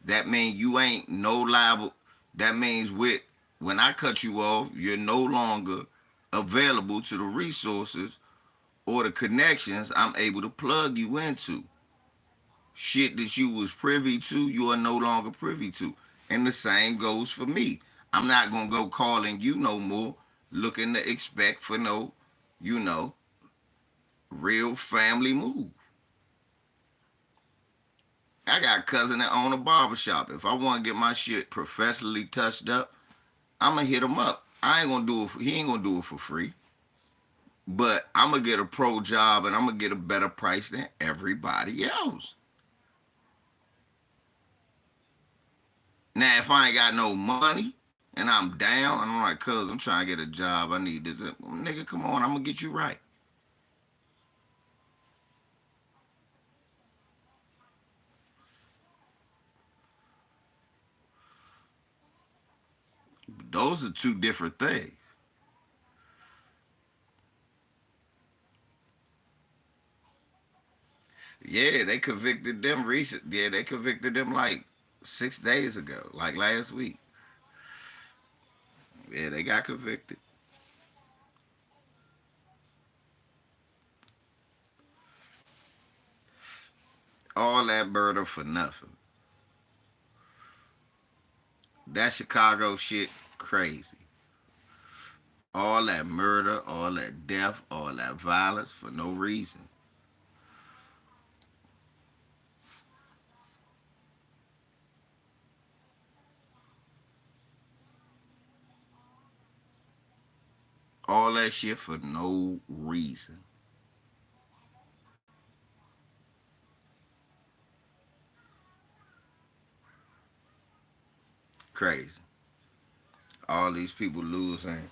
That means you ain't no liable. That means when I cut you off, you're no longer available to the resources or the connections I'm able to plug you into. Shit that you was privy to, you are no longer privy to. And the same goes for me. I'm not going to go calling you no more, looking to expect for no, real family move. I got a cousin that own a barbershop. If I want to get my shit professionally touched up, I'm going to hit him up. I ain't going to do it. He ain't going to do it for free. But I'm going to get a pro job and I'm going to get a better price than everybody else. Now, if I ain't got no money and I'm down, and I'm like, cuz, I'm trying to get a job. I need this. Nigga, come on. I'm going to get you right. Those are two different things. Yeah, they convicted them recent. Yeah, they convicted them like 6 days ago, like last week. Yeah, they got convicted. All that murder for nothing. That Chicago shit, crazy. All that murder, all that death, all that violence for no reason. All that shit for no reason. Crazy. All these people losing.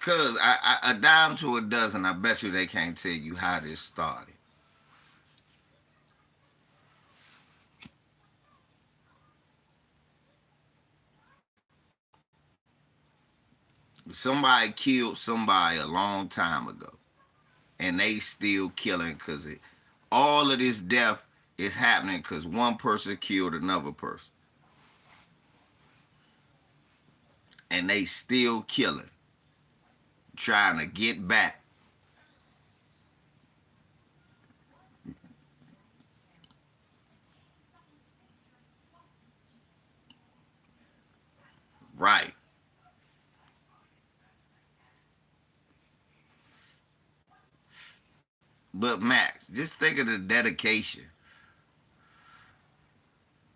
Cause a dime to a dozen, I bet you they can't tell you how this started. Somebody killed somebody a long time ago, and they still killing because all of this death is happening because one person killed another person, and they still killing, trying to get back. Right. But Max, just think of the dedication.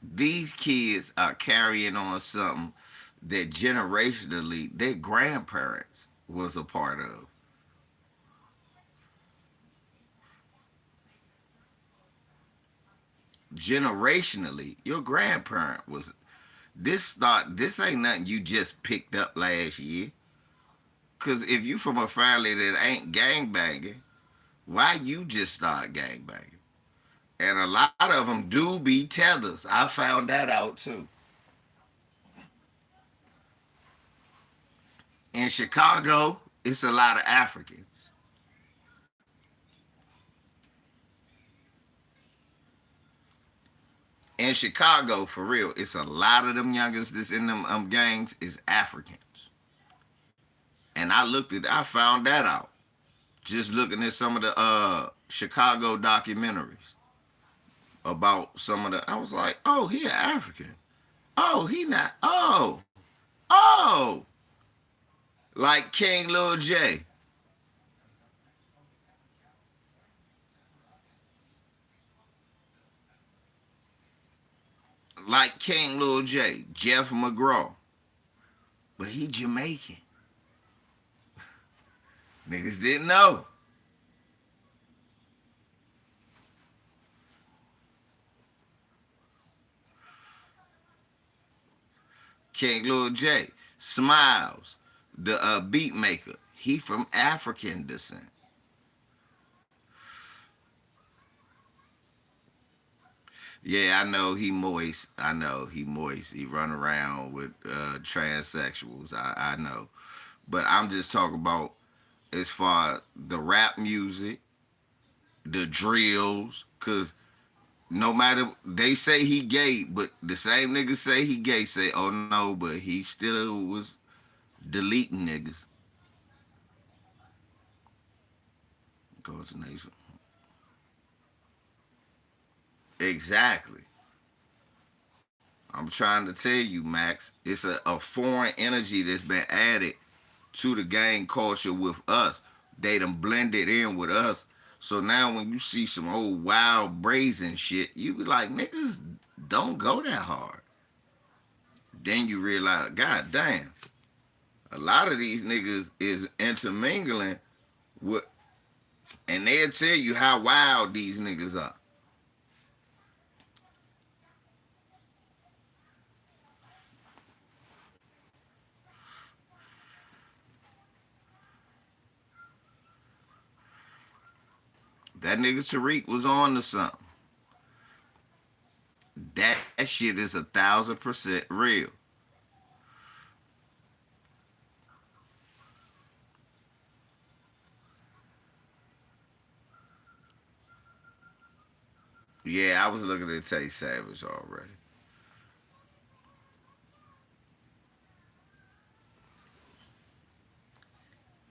These kids are carrying on something that generationally their grandparents was a part of. Generationally, your grandparent was this ain't nothing you just picked up last year. Cause if you from a family that ain't gang banging, why you just start gang banging? And a lot of them do be tethers. I found that out too. In Chicago, it's a lot of Africans. In Chicago, for real, it's a lot of them youngest that's in them gangs is Africans. And I found that out just looking at some of the Chicago documentaries about some of the. I was like, oh, he an African. Oh, he not. Oh, like King Lil J. Like King Lil J, Jeff McGraw. But he Jamaican. Niggas didn't know. King Lil J, Smiles, the beat maker. He from African descent. Yeah, I know he moist. I know he moist. He run around with transsexuals. I know. But I'm just talking about as far as the rap music, the drills, cause no matter they say he gay, but the same niggas say he gay say, oh no, but he still was deleting niggas. Coordination. Exactly. I'm trying to tell you, Max, it's a foreign energy that's been added to the gang culture with us. They done blended in with us. So now when you see some old wild brazen shit, you be like, niggas don't go that hard. Then you realize, god damn, a lot of these niggas is intermingling with, and they'll tell you how wild these niggas are. That nigga Tariq was on to something. That shit is 1,000% real. Yeah, I was looking at Tay Savage already.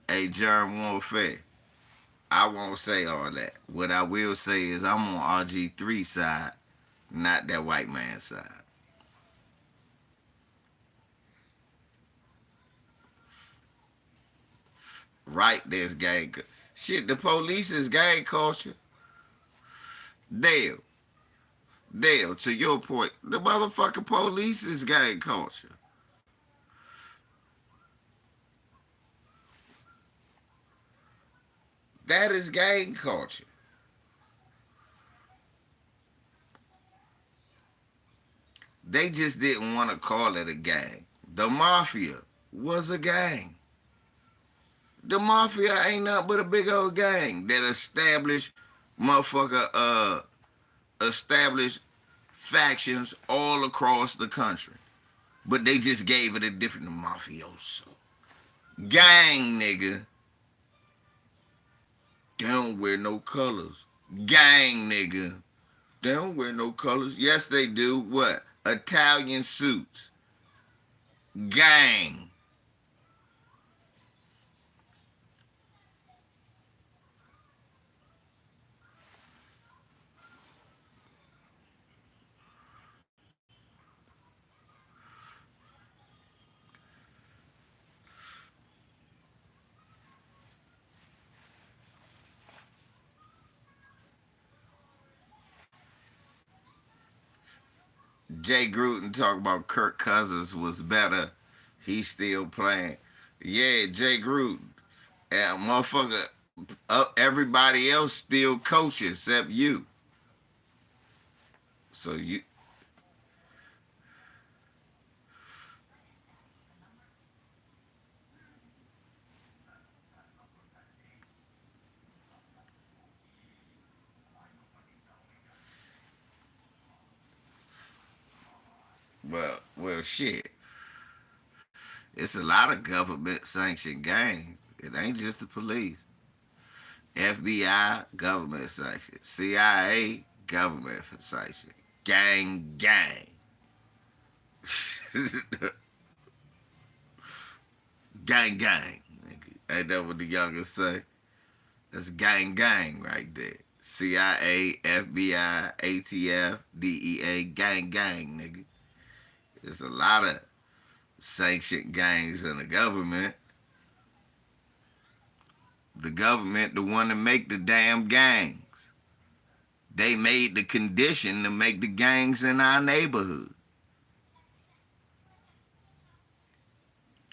Hey, Germ Warfare. I won't say all that. What I will say is I'm on RG3 side, not that white man side. Right, there's shit, the police is gang culture. Dale, Dale, to your point, the motherfucking police is gang culture. That is gang culture. They just didn't want to call it a gang. The mafia was a gang. The mafia ain't nothing but a big old gang that established established factions all across the country. But they just gave it a different mafioso. Gang, nigga. They don't wear no colors. Gang, nigga. They don't wear no colors. Yes, they do. What? Italian suits. Gang. Jay Gruden talk about Kirk Cousins was better. He's still playing. Yeah, Jay Gruden. And motherfucker, everybody else still coaching except you. So you, well, shit. It's a lot of government sanctioned gangs. It ain't just the police. FBI, government sanctioned. CIA, government sanctioned. Gang. Gang. Ain't that what the youngers say? That's gang right there. CIA, FBI, ATF, DEA, gang, nigga. There's a lot of sanctioned gangs in the government. The government, the one to make the damn gangs. They made the condition to make the gangs in our neighborhood.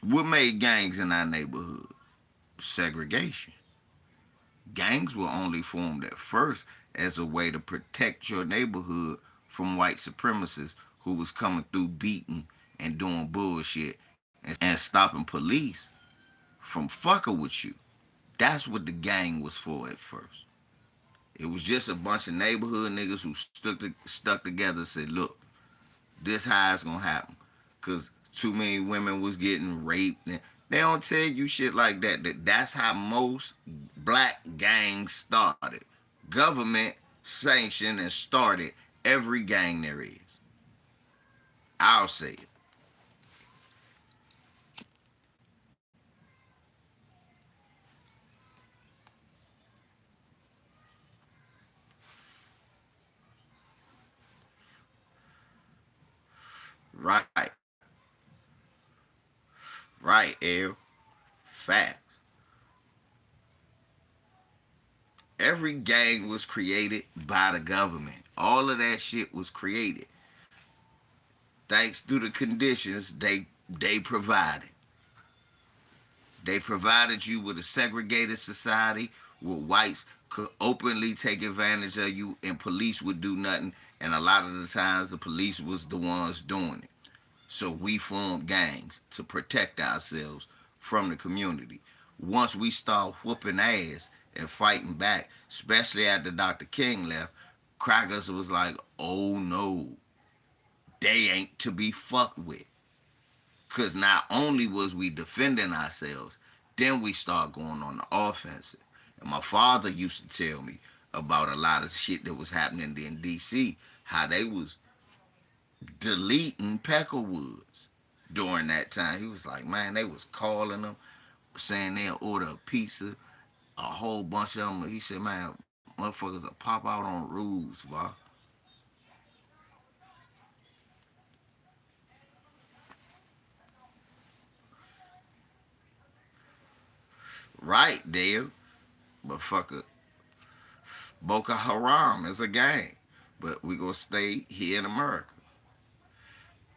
What made gangs in our neighborhood? Segregation. Gangs were only formed at first as a way to protect your neighborhood from white supremacists who was coming through beating and doing bullshit and stopping police from fucking with you. That's what the gang was for at first. It was just a bunch of neighborhood niggas who stuck together and said, look, this how it's gonna happen. Cause too many women was getting raped. And they don't tell you shit like that. That's how most black gangs started. Government sanctioned and started every gang there is. I'll say it. Right, L. Facts. Every gang was created by the government. All of that shit was created thanks to the conditions they provided. They provided you with a segregated society where whites could openly take advantage of you and police would do nothing. And a lot of the times the police was the ones doing it. So we formed gangs to protect ourselves from the community. Once we start whooping ass and fighting back, especially after Dr. King left, crackers was like, oh no, they ain't to be fucked with. Because not only was we defending ourselves, then we start going on the offensive. And my father used to tell me about a lot of shit that was happening in D.C., how they was deleting Peckerwoods during that time. He was like, man, they was calling them, saying they'll order a pizza, a whole bunch of them. He said, man, motherfuckers will pop out on rules, bro. Right, Dave. But fuck it. Boko Haram is a gang. But we gonna stay here in America.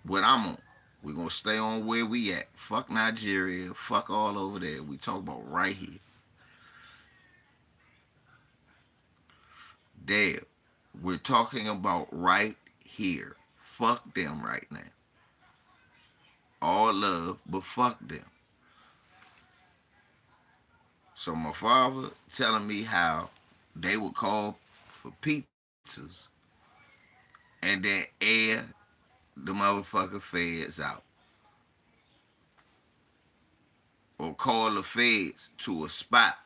What I'm on. We gonna stay on where we at. Fuck Nigeria. Fuck all over there. We talk about right here. Dale, we're talking about right here. Fuck them right now. All love, but fuck them. So my father telling me how they would call for pizzas and then air the motherfucker feds out. Or call the feds to a spot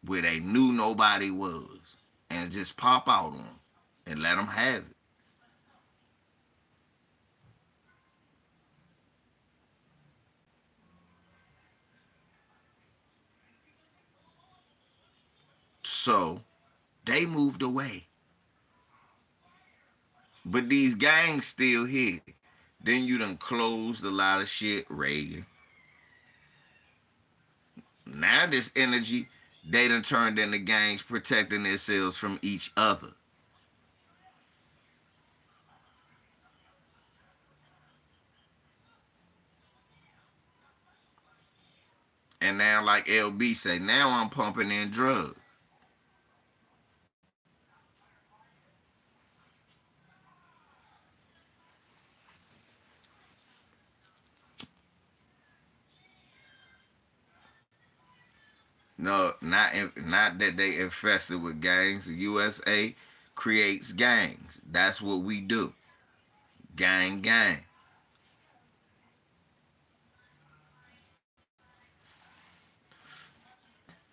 where they knew nobody was and just pop out on them and let them have it. So they moved away. But these gangs still here. Then you done closed a lot of shit, Reagan. Now this energy, they done turned into gangs protecting themselves from each other. And now, like LB say, now I'm pumping in drugs. No, not that they infested with gangs. The USA creates gangs. That's what we do. Gang, gang.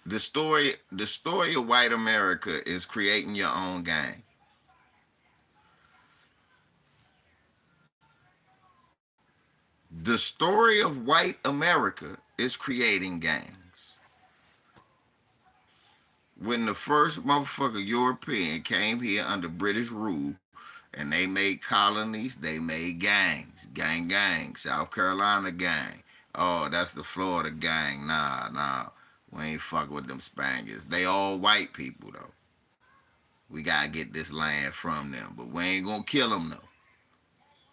The story of white America is creating your own gang. The story of white America is creating gangs. When the first motherfucker European came here under British rule and they made colonies, they made gangs. Gang, gang. South Carolina gang. Oh, that's the Florida gang. Nah. We ain't fuck with them Spaniards. They all white people, though. We gotta get this land from them. But we ain't gonna kill them, though.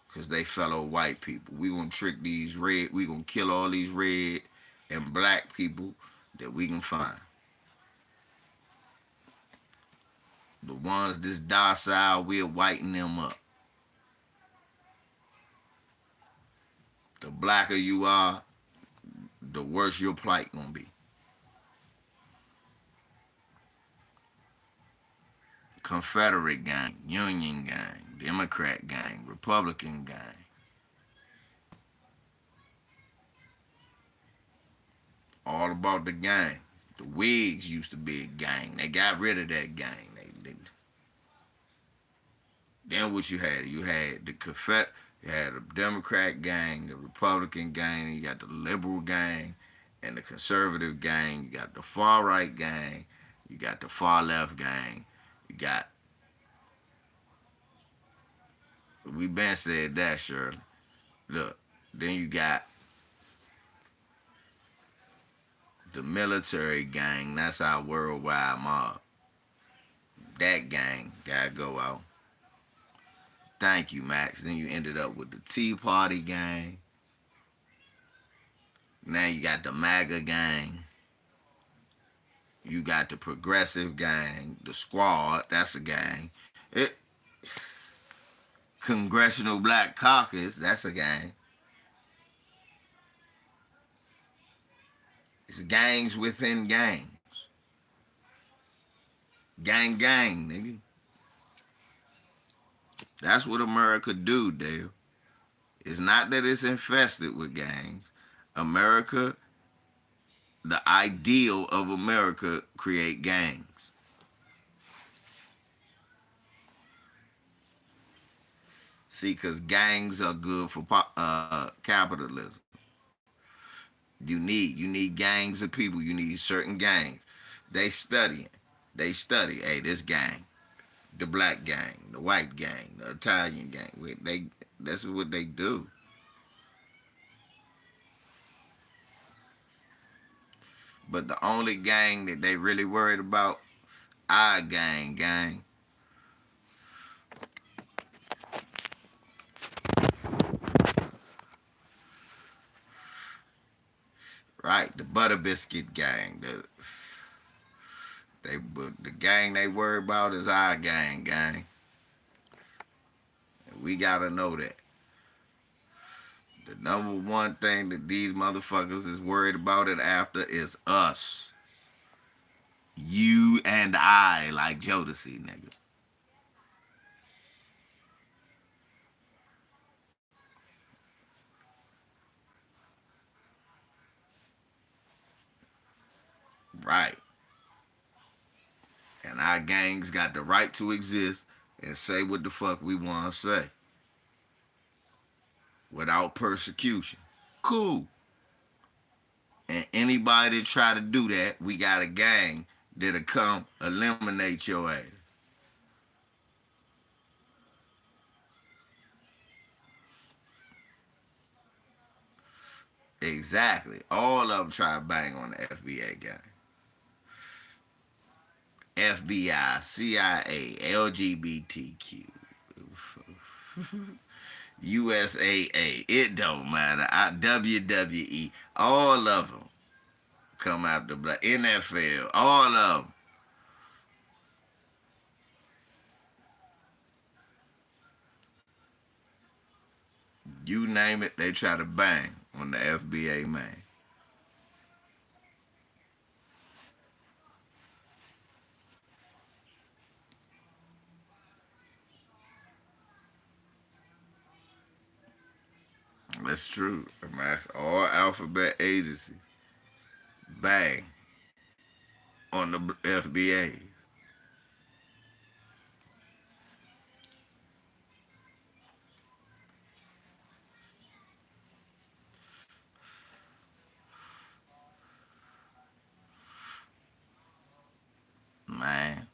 Because they fellow white people. We gonna trick these red. We gonna kill all these red and black people that we can find. The ones that's docile, we'll whiten them up. The blacker you are, the worse your plight gonna be. Confederate gang, Union gang, Democrat gang, Republican gang. All about the gang. The Whigs used to be a gang. They got rid of that gang. Then what you had? You had the you had the Democrat gang, the Republican gang, you got the liberal gang, and the conservative gang. You got the far right gang. You got the far left gang. You got. We been said that, Shirley. Look, then you got the military gang. That's our worldwide mob. That gang gotta go out. Thank you, Max. Then you ended up with the Tea Party gang. Now you got the MAGA gang. You got the Progressive gang, the Squad. That's a gang. Congressional Black Caucus. That's a gang. It's gangs within gangs. Gang, gang, nigga. That's what America do, Dale. It's not that it's infested with gangs. America, the ideal of America, create gangs. See, because gangs are good for capitalism. You need gangs of people. You need certain gangs. They studying. They study. Hey, this gang, the black gang, the white gang, the Italian gang. That's what they do. But the only gang that they really worried about, our gang. Right, the Butter Biscuit gang, But the gang they worry about is our gang, gang. And we gotta know that. The number one thing that these motherfuckers is worried about and after is us. You and I, like Jodeci, nigga. Right. And our gangs got the right to exist and say what the fuck we want to say without persecution. Cool. And anybody that try to do that, we got a gang that'll come eliminate your ass. Exactly. All of them try to bang on the FBA gang. FBI, CIA, LGBTQ, USAA, it don't matter. WWE, all of them come after black. NFL, all of them. You name it, they try to bang on the FBA man. That's true. That's all alphabet agencies. Bang on the FBAs. Man.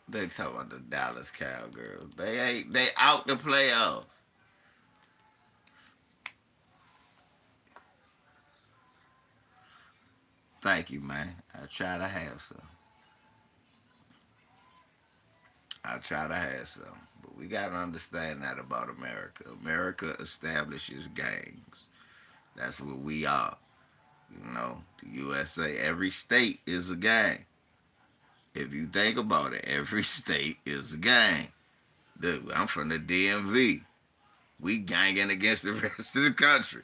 They talk about the Dallas Cowgirls. They out the playoffs. Thank you, man. I try to have some. I try to have some. But we got to understand that about America. America establishes gangs. That's what we are. You know, the USA, every state is a gang. If you think about it, every state is a gang. Dude, I'm from the DMV. We ganging against the rest of the country.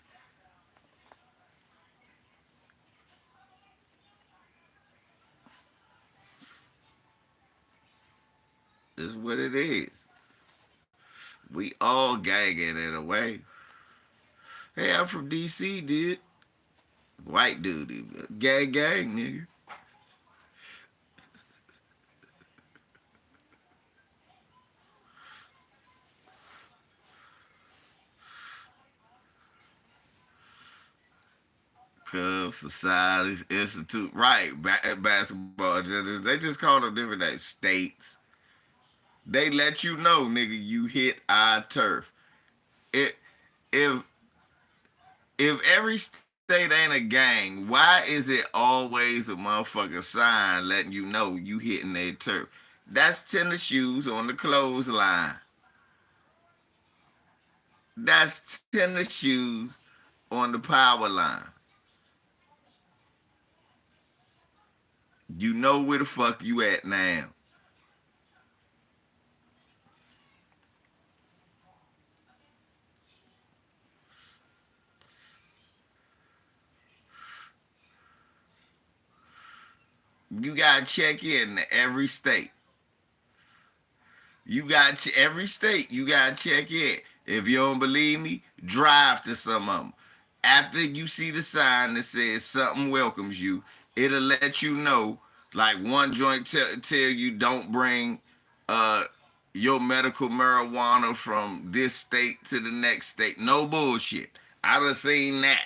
This is what it is. We all ganging in a way. Hey, I'm from DC, dude. White dude, gang, nigga. Cubs, Societies, Institute, right? Basketball genders. They just call them different names. States. They let you know, nigga, you hit our turf. It, if every state ain't a gang, why is it always a motherfucking sign letting you know you hitting their turf? That's tennis shoes on the clothesline. That's tennis shoes on the power line. You know where the fuck you at now. You gotta check in every state. You got every state. You gotta check in. If you don't believe me, drive to some of them. After you see the sign that says something welcomes you, it'll let you know. Like one joint tell you don't bring uh your medical marijuana from this state to the next state. No bullshit. I done seen that.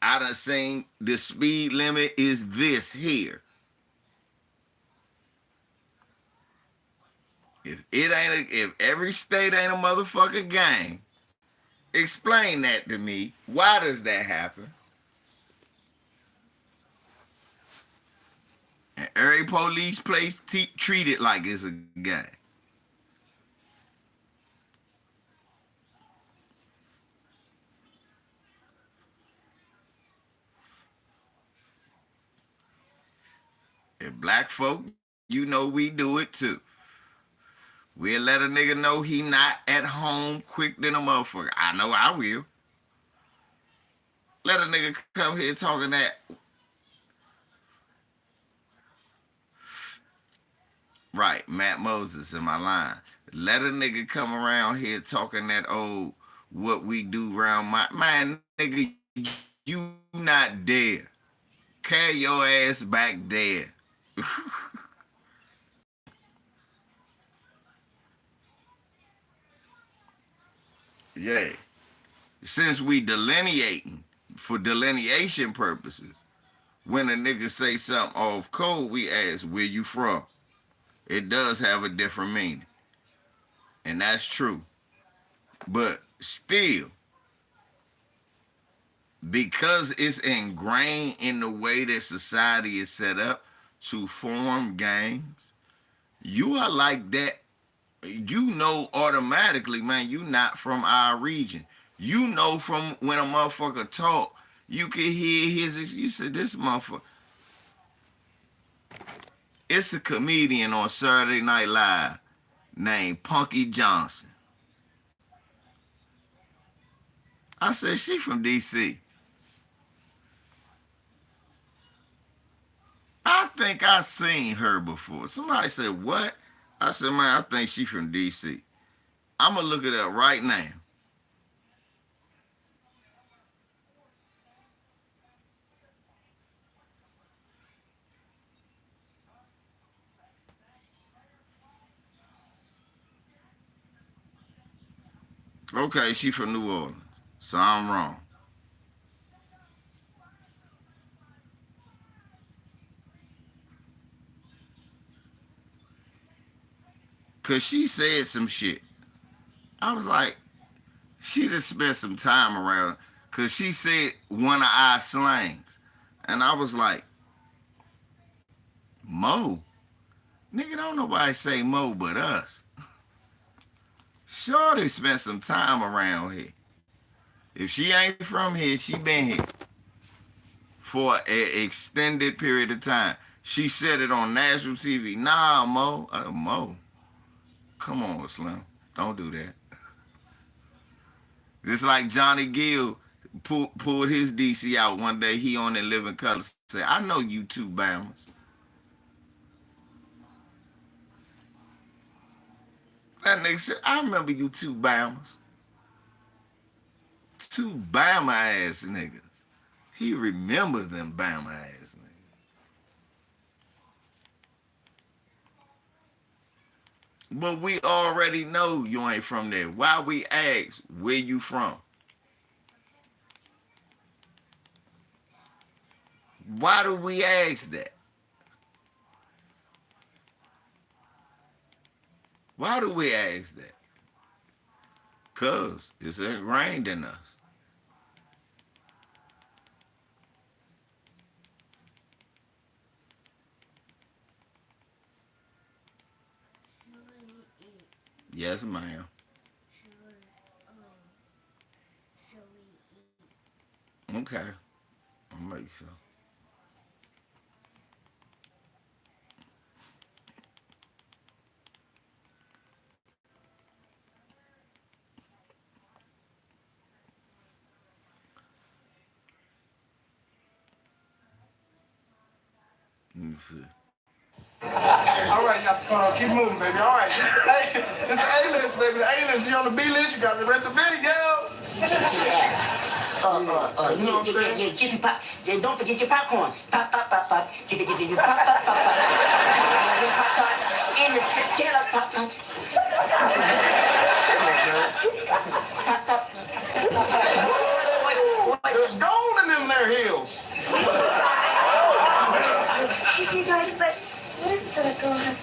I done seen the speed limit is this here. If every state ain't a motherfucking gang, explain that to me. Why does that happen? And every police place treat it like it's a gang. And black folk, you know we do it too. We'll let a nigga know he not at home quick than a motherfucker. I know I will. Let a nigga come here talking that. Right, Matt Moses in my line. Let a nigga come around here talking that old what we do around my man, nigga, you not there. Carry your ass back there. Yeah. Since we delineating for delineation purposes, when a nigga say something off code, we ask, where you from? It does have a different meaning. And that's true. But still, because it's ingrained in the way that society is set up to form gangs, you are like that. You know automatically, man, you not from our region. You know from when a motherfucker talk, you can hear his, you said, this motherfucker. It's a comedian on Saturday Night Live named Punky Johnson. I said, she from D.C. I think I seen her before. Somebody said, what? I said, man, I think she from D.C. I'm going to look it up right now. Okay, she from New Orleans, so I'm wrong. Because she said some shit. I was like, she just spent some time around, because she said one of our slangs. And I was like, Mo? Nigga, don't nobody say Mo but us. Shorty spent some time around here. If she ain't from here, she been here for an extended period of time. She said it on national TV. Nah, Mo. Mo. Come on, Slim. Don't do that. Just like Johnny Gill pulled his DC out one day. He on it Living Color said, I know you two Bammers. That nigga said, I remember you two Bammers. Two Bama ass niggas. He remembers them Bama ass niggas. But we already know you ain't from there. Why we ask where you from? Why do we ask that? Why do we ask that? Because it's ingrained in us. Yes, ma'am. Okay. I'll make sure. Let me see. All right, y'all, keep moving, baby. All right, this the A-list, baby. The A-list, you on the B-list, you got to rent the video. You know what I'm saying? Yeah, Jiffy Pop. Yeah, don't forget your popcorn. Pop, pop, pop, pop. Jiffy, Jiffy, Jiffy, pop, pop, pop, pop. Pop tarts in the jello pop tarts. Pop, pop. There's gold in them there heels. Excuse me, guys, but what is it that a girl has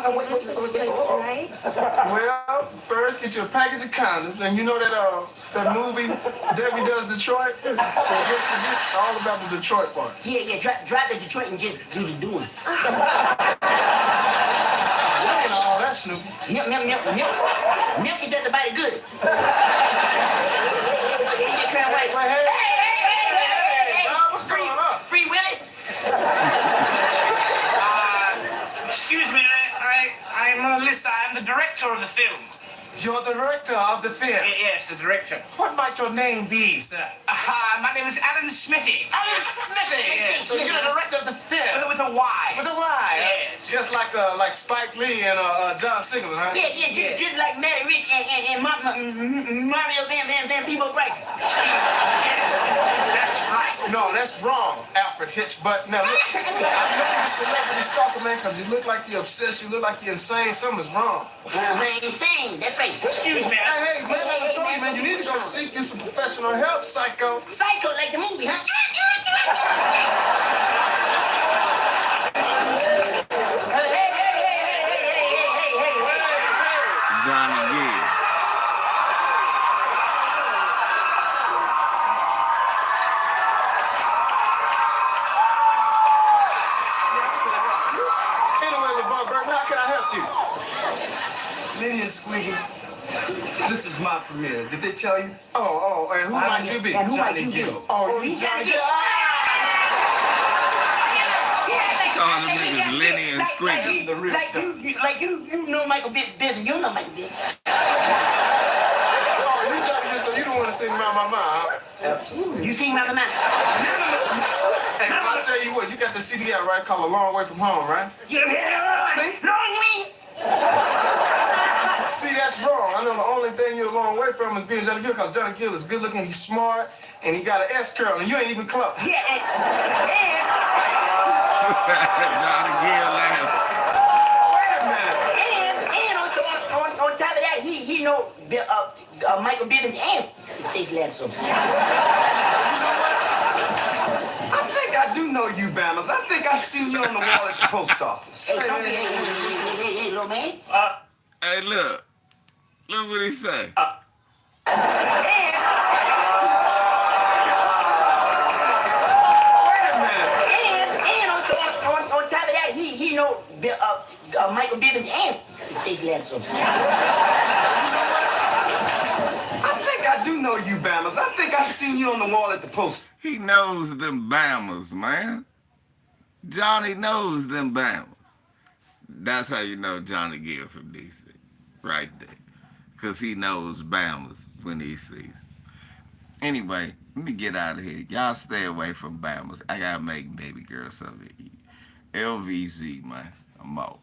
to do with this place, right? Well, first get you a package of condoms, and you know that movie Debbie Does Detroit? Well, just forget all about the Detroit part. Yeah, drive to Detroit and just do the doing. All that, Snoopy. Milk, it does about it good. And you can't wait. Hey, what's going on? Free Willy? Chris. I am the director of the film. You're the director of the film. Yes, the director. What might your name be, sir? My name is Alan Smithy. Alan Smithy. Yes. So you're the director of the film. With a Y. With a Y. Yes. Just like Spike Lee and John Singleton, huh? Yeah, just like Mary Rich and Mario Van Peebles Bryson. Yes, that's right. No, that's wrong, Alfred Hitch. But now look, I know you're a celebrity stalker, man, because you look like you're obsessed, you look like you're insane. Something's wrong. Insane, that's right. Excuse me. Hey, man, I told you, man, you need to go seek you some professional help, psycho. Psycho, like the movie, huh? Hey. Johnny Gill. Anyway, LeBron Burton, how can I help you? Lineage Squiggy, this is my premiere. Did they tell you? Oh, and who might you be? And who might Johnny you be? Gill. Oh, you he's Johnny Johnny Gill. Oh, them niggas Lenny and Squiggy. The real Like you know Michael Bivins. You know Michael Bivins. Oh, you Johnny Gill, so you don't want to sing My, huh? Absolutely. You seen Mama Man? Hey, I'll tell you what, you got the CD out, right? Called A Long Way From Home, right? Long me. See, that's wrong. I know the only thing you're a long way from is being Johnny Gill, because Johnny Gill is good looking, he's smart, and he got an S curl, and you ain't even close. Yeah, and Johnny Gill laugh. Wait a minute. on top of that, he know Michael Bivins and Stacey Lattimer. I think I do know you, Bammers. I think I've seen you on the wall at the post office. Hey, don't be, hey, little man. Hey, look. Look what he say. And on top of that, he know Michael Bivins and Stacey Lattimer. I think I do know you, Bammers. I think I've seen you on the wall at the post. He knows them Bammers, man. Johnny knows them Bammers. That's how you know Johnny Gill from D.C. Right there. Because he knows Bammers when he sees. Anyway, let me get out of here. Y'all stay away from Bammers. I got to make baby girl something to eat. LVZ, man. I'm out.